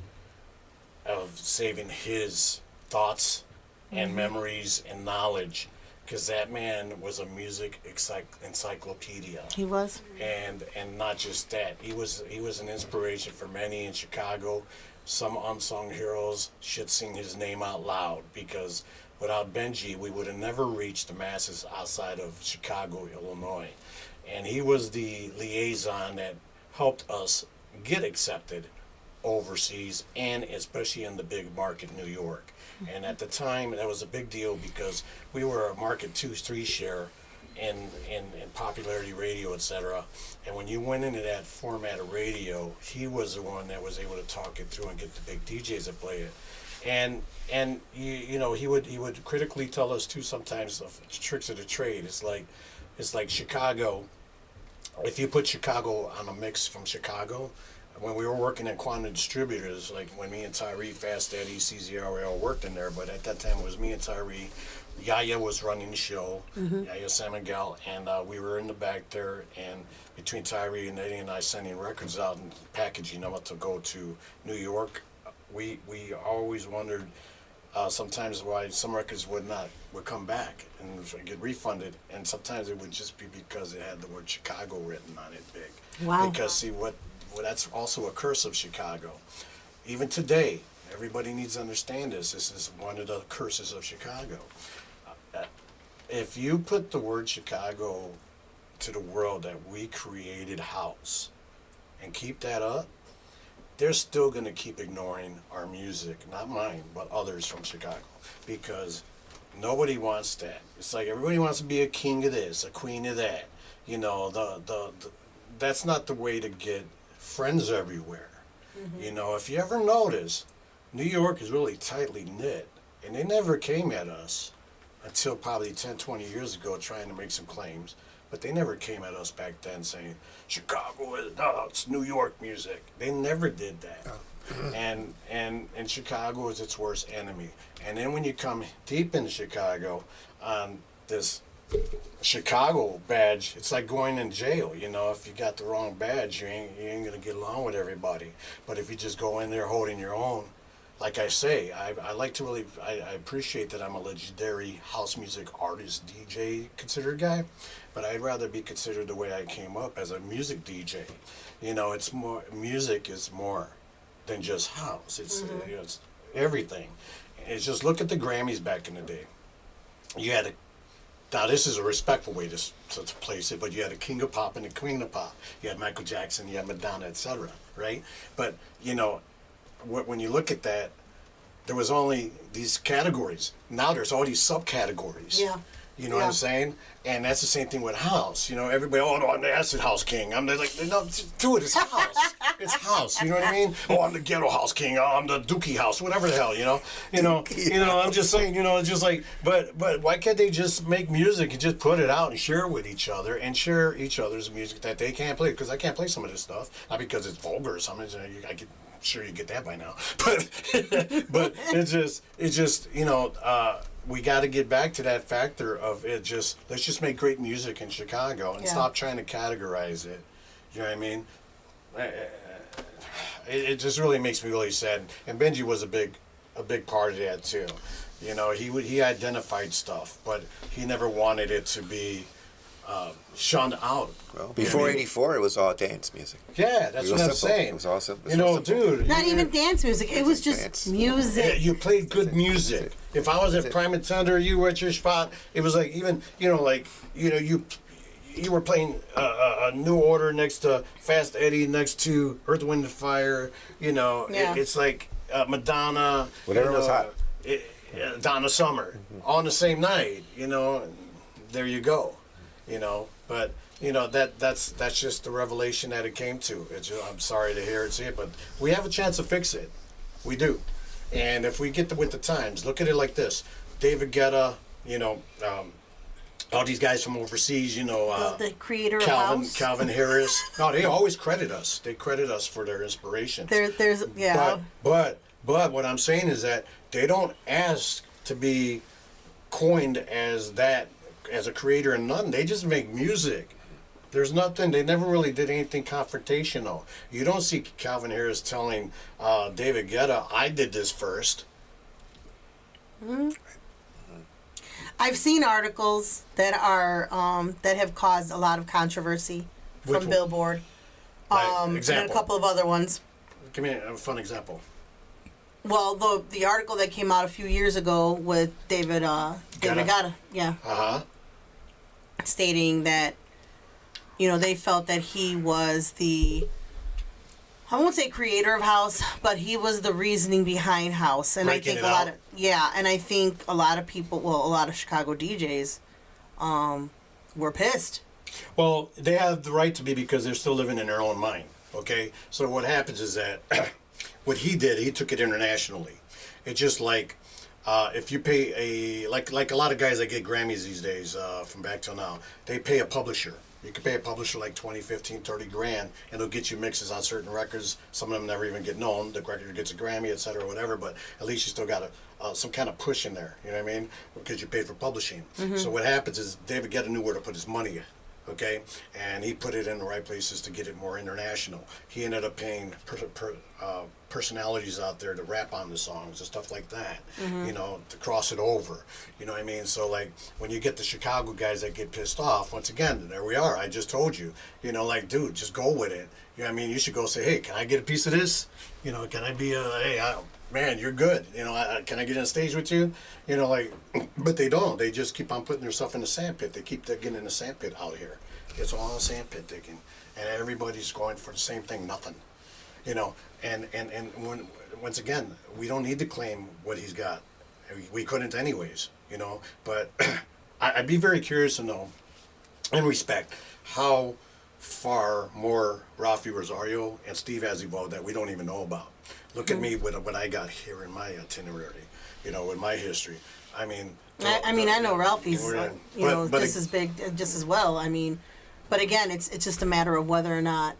of saving his thoughts and memories and knowledge. Because that man was a music encyclopedia, He was. and not just that, he was an inspiration for many in Chicago. Some unsung heroes should sing his name out loud because without Benji, we would have never reached the masses outside of Chicago, Illinois, and he was the liaison that helped us get accepted overseas and especially in the big market, New York. And at the time, that was a big deal because we were a market 2-3 share in popularity radio, etc. And when you went into that format of radio, he was the one that was able to talk it through and get the big DJs to play it. And you know he would critically tell us too sometimes of tricks of the trade. It's like it's like Chicago. If you put Chicago on a mix from Chicago, when we were working at Quantum Distributors, like when me and Tyree, Fast Eddie, CZRL worked in there, but at that time it was me and Tyree. Yaya was running the show, Yaya San Miguel, and we were in the back there, and between Tyree and Eddie and I sending records out and packaging them up to go to New York, we always wondered sometimes why some records would come back and get refunded, and sometimes it would just be because it had the word Chicago written on it big. Wow. Because see well, that's also a curse of Chicago. Even today, everybody needs to understand this. This is one of the curses of Chicago. If you put the word Chicago to the world that we created house and keep that up, they're still going to keep ignoring our music, not mine, but others from Chicago, because nobody wants that. It's like everybody wants to be a king of this, a queen of that. You know, that's not the way to get friends everywhere. You know, if you ever notice, New York is really tightly knit, and they never came at us until probably 10, 20 years ago trying to make some claims. But they never came at us back then saying, Chicago is, no, it's New York music. They never did that. And Chicago is its worst enemy. And then when you come deep into Chicago on this Chicago badge, it's like going in jail. You know, if you got the wrong badge, you ain't gonna get along with everybody. But if you just go in there holding your own, like I say, I like to really, I appreciate that I'm a legendary house music artist, DJ considered guy, but I'd rather be considered the way I came up as a music DJ. You know, it's more, music is more than just house. It's, you know, it's everything. It's just, look at the Grammys back in the day. You had a, now this is a respectful way to place it, but you had a king of pop and a queen of pop. You had Michael Jackson, you had Madonna, etc., right? But, you know, when you look at that, there was only these categories. Now there's all these subcategories. Yeah. You know what I'm saying? And that's the same thing with house. You know, everybody, oh no, I'm the acid house king. I'm the, like, no, dude, it's house. It's house. You know what I mean? Oh, I'm the ghetto house king. Oh, I'm the dookie house. Whatever the hell, you know. You know. I'm just saying. You know, it's just like, but why can't they just make music and just put it out and share it with each other and share each other's music that they can't play? Because I can't play some of this stuff, not because it's vulgar or something. Sure you get that by now, but it's just you know, we got to get back to that factor of it. Just let's just make great music in Chicago and stop trying to categorize it. You know what I mean? It just really makes me really sad. And Benji was a big part of that too. You know, he identified stuff, but he never wanted it to be shunned out. Well, before '84, it was all dance music. Yeah, that's what I'm saying. It was awesome. You know, dude. Not even dance music. It was just music. Yeah, you played good music. If I was at Prime and Thunder, you were at your spot. It was like even you were playing a New Order next to Fast Eddie, next to Earth, Wind and Fire. You know, it's like Madonna. Whatever was hot. Donna Summer on the same night. You know, there you go. You know, but you know that's just the revelation that it came to. I'm sorry to hear it, see it, but we have a chance to fix it. We do, and if we get with the times, look at it like this: David Guetta, you know, all these guys from overseas, you know, the creator of house. Calvin Harris. No, they always credit us. They credit us for their inspiration. There's But what I'm saying is that they don't ask to be coined as that. As a creator and nothing, they just make music. There's nothing, they never really did anything confrontational. You don't see Calvin Harris telling David Guetta, I did this first. I've seen articles that are that have caused a lot of controversy from Billboard. And a couple of other ones. Give me a fun example. Well, the article that came out a few years ago with David Guetta, stating that, you know, they felt that he was I won't say creator of house, but he was the reasoning behind house. And Breaking I think a lot of people, well, a lot of Chicago DJs, were pissed. Well, they have the right to be because they're still living in their own mind. Okay, so what happens is that what he did, he took it internationally. It's just like if you pay like a lot of guys that get Grammys these days, from back till now, they pay a publisher. You can pay a publisher like 20, 15, 30 grand, and they'll get you mixes on certain records. Some of them never even get known. The record gets a Grammy, et cetera, whatever, but at least you still got some kind of push in there, you know what I mean? Because you paid for publishing. So what happens is David Guetta knew where to put his money, okay? And he put it in the right places to get it more international. He ended up paying personalities out there to rap on the songs and stuff like that, you know, to cross it over, you know what I mean? So like when you get the Chicago guys that get pissed off, once again, there we are. I just told you, you know, like, dude, just go with it. You know what I mean? You should go say, hey, can I get a piece of this? You know, can I be man, you're good. You know, can I get on stage with you? You know, like, but they don't. They just keep on putting themselves in the sandpit. They keep digging in the sandpit out here. It's all sandpit digging, and everybody's going for the same thing, nothing. You know, and when, once again, we don't need to claim what he's got. We couldn't anyways, you know. But I'd be very curious to know, and respect, how far more Rafi Rosario and Steve has evolved that we don't even know about. Look at me with what I got here in my itinerary, you know, with my history. I mean, I know Ralphie's, just as big, just as well. I mean, but again, it's just a matter of whether or not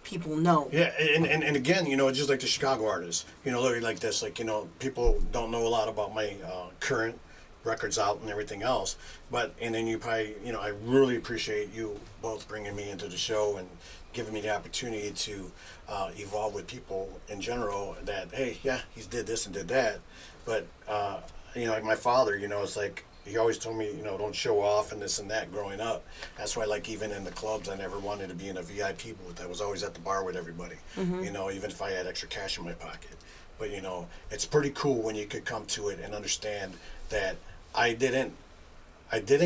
people know. Yeah, and again, you know, just like the Chicago artists, you know, literally like this, like, you know, people don't know a lot about my current records out and everything else, and then you probably, you know, I really appreciate you both bringing me into the show and giving me the opportunity to evolve with people in general that, hey, yeah, he's did this and did that, but, you know, like my father, you know, it's like, he always told me, you know, don't show off and this and that growing up. That's why, like, even in the clubs, I never wanted to be in a VIP booth. I was always at the bar with everybody, you know, even if I had extra cash in my pocket. But, you know, it's pretty cool when you could come to it and understand that I didn't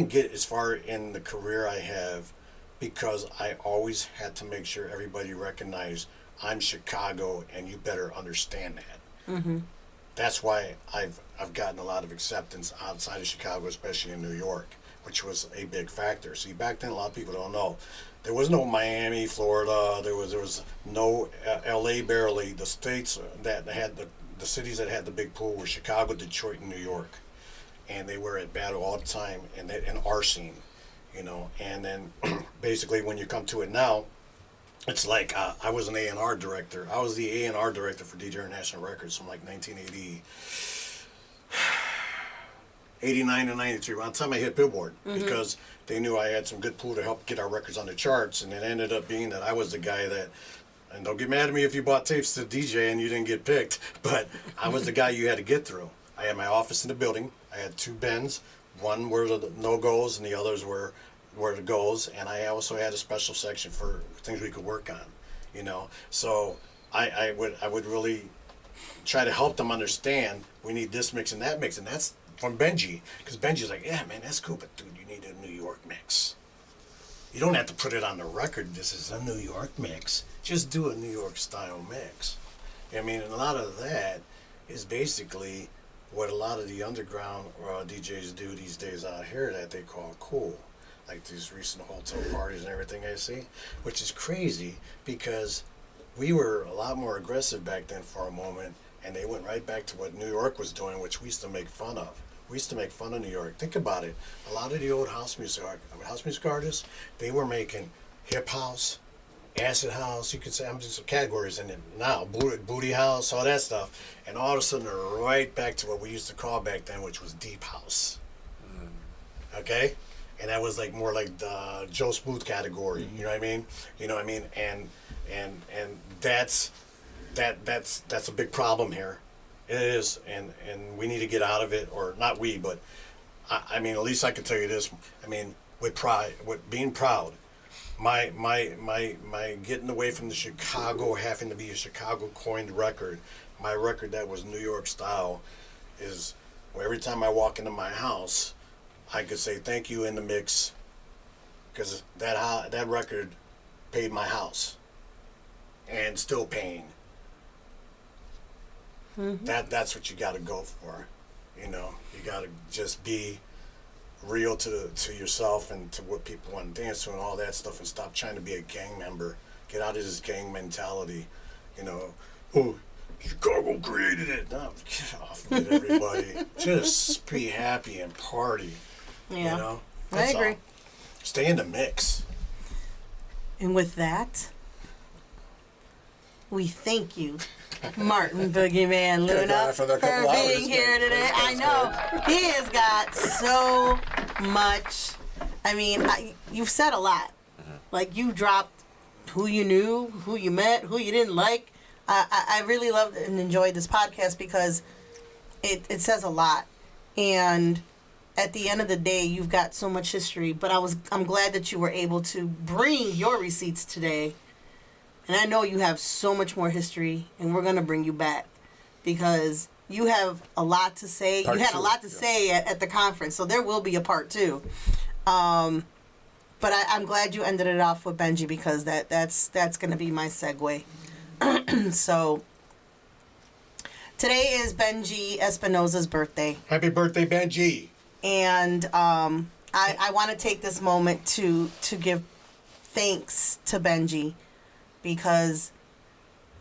get as far in the career I have because I always had to make sure everybody recognized I'm Chicago and you better understand that. That's why I've gotten a lot of acceptance outside of Chicago, especially in New York, which was a big factor. See, back then, a lot of people don't know. There was no Miami, Florida. There was no L.A. barely. The states that had the cities that had the big pool were Chicago, Detroit, and New York, and they were at battle all the time in our scene, you know. And then basically, when you come to it now, it's like I was an A&R director. I was the A&R director for DJ International Records from like 1980. 89 and 93, around the time I hit Billboard, because they knew I had some good pull to help get our records on the charts, and it ended up being that I was the guy that, and don't get mad at me if you bought tapes to DJ and you didn't get picked, but I was the guy you had to get through. I had my office in the building. I had two bins. One were the no-goes and the others were the goals, and I also had a special section for things we could work on, you know. So I would really try to help them understand we need this mix and that mix, and that's from Benji, because Benji's like, yeah, man, that's cool, but dude, you need a New York mix. You don't have to put it on the record. This is a New York mix. Just do a New York style mix. I mean, and a lot of that is basically what a lot of the underground DJs do these days out here that they call cool. Like these recent hotel parties and everything I see, which is crazy because we were a lot more aggressive back then for a moment, and they went right back to what New York was doing, which we used to make fun of. We used to make fun of New York. Think about it. A lot of the old house music artists, they were making hip house, acid house, you could say, I'm just categories in it now, booty house, all that stuff, and all of a sudden they're right back to what we used to call back then, which was deep house. Okay? And that was like more like the Joe Smooth category, you know what I mean? You know what I mean? And that's a big problem here. It is, and we need to get out of it, or not we, but I mean, at least I can tell you this. I mean, with pride, with being proud, my getting away from the Chicago, having to be a Chicago coined record, my record that was New York style, is every time I walk into my house, I could say thank you in the mix, because that record paid my house, and still paying. That's what you got to go for, you know. You got to just be real to yourself and to what people want to dance to and all that stuff, and stop trying to be a gang member. Get out of this gang mentality, you know. Oh, Chicago created it. No, get off of it, everybody. Just be happy and party. Yeah. You know? I That's agree. all. Stay in the mix. And with that, we thank you, Martin Boogieman Could've Luna, gone for another for couple hours, being here but today. I that's know. He has got so much. I mean, you've said a lot. Like, you dropped who you knew, who you met, who you didn't like. I really loved and enjoyed this podcast because it says a lot. And at the end of the day, you've got so much history. But I'm glad that you were able to bring your receipts today. And I know you have so much more history, and we're going to bring you back because you have a lot to say. Part you had two, a lot to say at the conference, so there will be a part 2. But I'm glad you ended it off with Benji because that's going to be my segue. So today is Benji Espinosa's birthday. Happy birthday, Benji. And I want to take this moment to give thanks to Benji because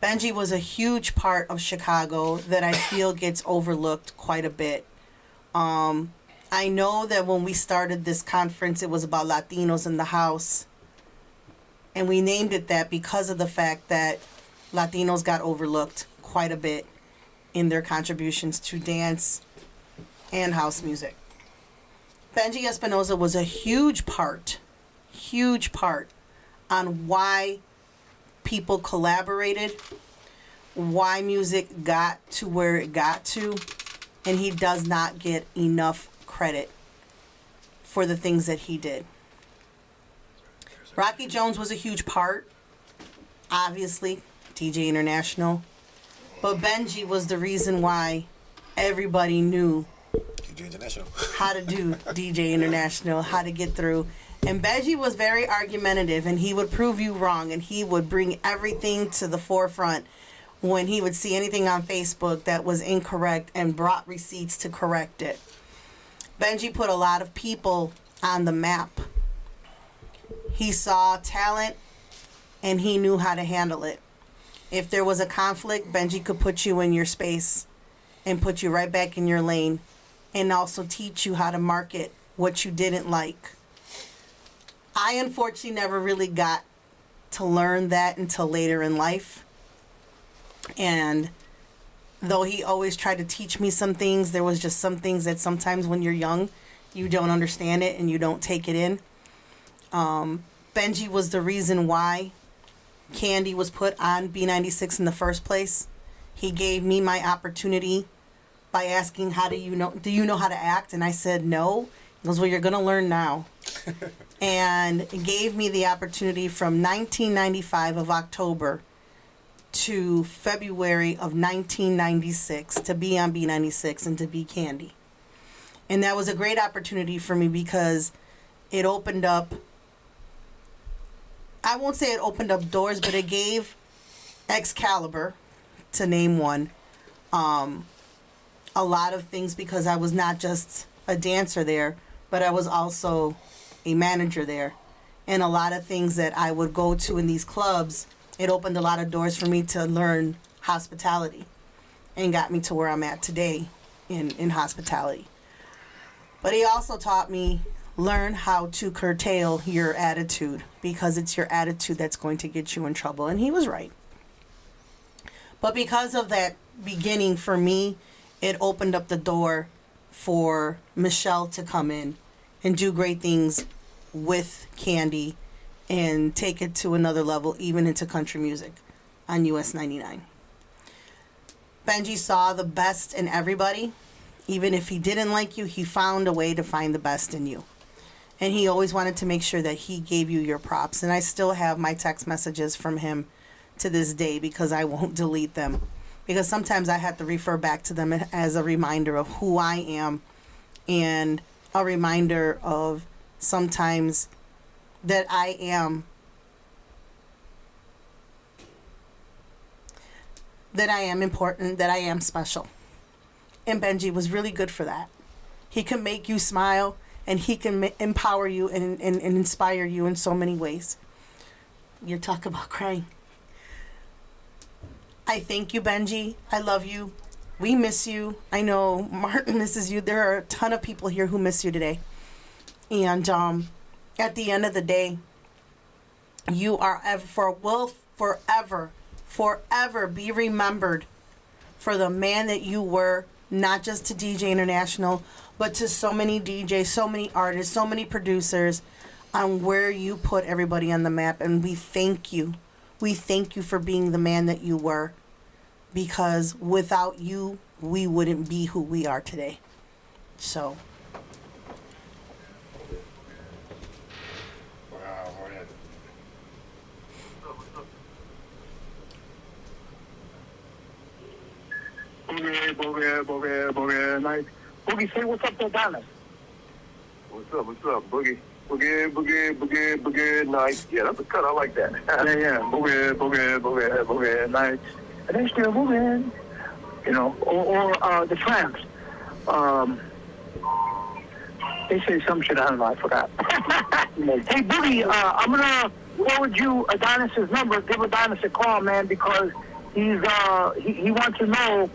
Benji was a huge part of Chicago that I feel gets overlooked quite a bit. I know that when we started this conference, it was about Latinos in the house. And we named it that because of the fact that Latinos got overlooked quite a bit in their contributions to dance and house music. Benji Espinosa was a huge part on why people collaborated, why music got to where it got to, and he does not get enough credit for the things that he did. Rocky Jones was a huge part, obviously, DJ International, but Benji was the reason why everybody knew DJ International. how to do DJ International, how to get through. And Benji was very argumentative, and he would prove you wrong, and he would bring everything to the forefront when he would see anything on Facebook that was incorrect and brought receipts to correct it. Benji put a lot of people on the map. He saw talent, and he knew how to handle it. If there was a conflict, Benji could put you in your space and put you right back in your lane, and also teach you how to market what you didn't like. I unfortunately never really got to learn that until later in life. And though he always tried to teach me some things, there was just some things that sometimes when you're young, you don't understand it and you don't take it in. Benji was the reason why Candy was put on B96 in the first place. He gave me my opportunity by asking, do you know how to act? And I said, no. He goes, well, you're going to learn now. And gave me the opportunity from 1995 of October to February of 1996 to be on B96 and to be Candy. And that was a great opportunity for me because it opened up, I won't say it opened up doors, but it gave Excalibur, to name one, a lot of things because I was not just a dancer there, but I was also a manager there. And a lot of things that I would go to in these clubs, it opened a lot of doors for me to learn hospitality and got me to where I'm at today in hospitality. But he also taught me learn how to curtail your attitude because it's your attitude that's going to get you in trouble. And he was right. But because of that beginning for me, it opened up the door for Michelle to come in and do great things with Candy and take it to another level, even into country music on US 99. Benji saw the best in everybody. Even if he didn't like you, he found a way to find the best in you. And he always wanted to make sure that he gave you your props. And I still have my text messages from him to this day because I won't delete them. Because sometimes I have to refer back to them as a reminder of who I am and a reminder of sometimes that I am important, that I am special. And Benji was really good for that. He can make you smile and he can empower you and inspire you in so many ways. You talk about crying. I thank you, Benji. I love you. We miss you. I know Martin misses you. There are a ton of people here who miss you today. And at the end of the day, you are will forever be remembered for the man that you were, not just to DJ International, but to so many DJs, so many artists, so many producers, on where you put everybody on the map. And we thank you. We thank you for being the man that you were, because without you, we wouldn't be who we are today. So. Wow, man. Boogie, nice. Boogie, say what's up to Adonis. What's up, Boogie? Boogie, nice. Yeah, that's a cut. I like that. yeah. Boogie, nice. And they still moving, you know. Or the Tramps. They say some shit, I don't know, I forgot. Hey, Boogie, I'm gonna forward you Adonis's number. Give Adonis a call, man, because he wants to know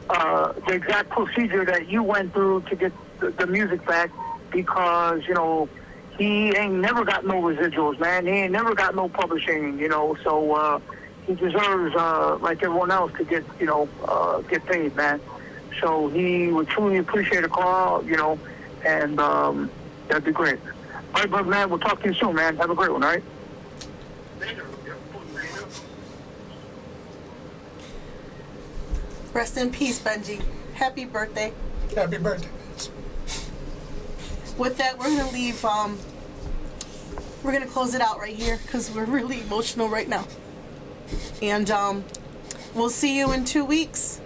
the exact procedure that you went through to get the music back, because, you know, he ain't never got no residuals, man. He ain't never got no publishing, you know, so he deserves, like everyone else, to get, you know, get paid, man. So he would truly appreciate a call, you know, and that'd be great. All right, brother, man, we'll talk to you soon, man. Have a great one, all right? Rest in peace, Benji. Happy birthday. Happy birthday. With that, we're gonna leave. We're gonna close it out right here because we're really emotional right now. And we'll see you in 2 weeks.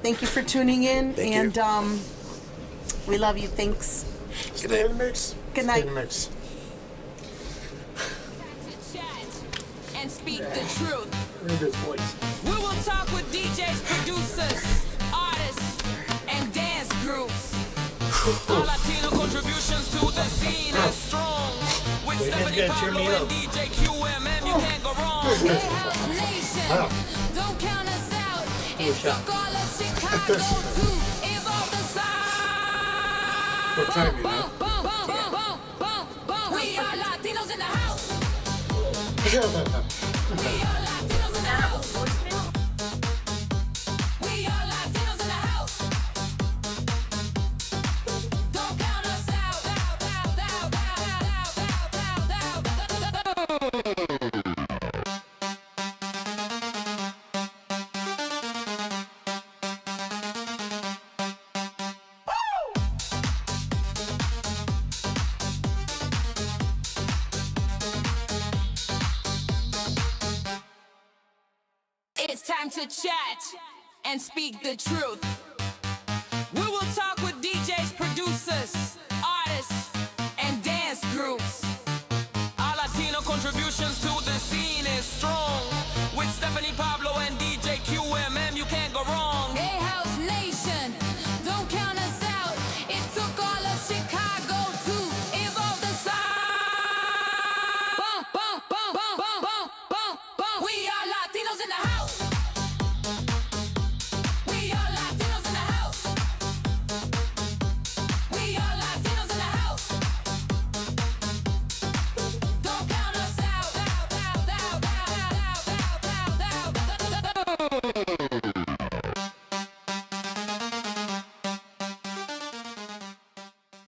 Thank you for tuning in. Thank you. We love you. Thanks. Good night, mix. Good night. Mix. And speak the truth. Hear this voice. We will talk with DJs, producers, artists, and dance groups. All Latino contributions to the scene is strong. With Stephanie Pablo and DJ QMM, you can't go wrong. Nation, don't count us out. It took all of Chicago to evolve the sound. What time, you know? We are Latinos in the house. Forget about that. We are Latinos in the house. We are Latinos in the house. Don't count us out. It's time to chat and speak the truth.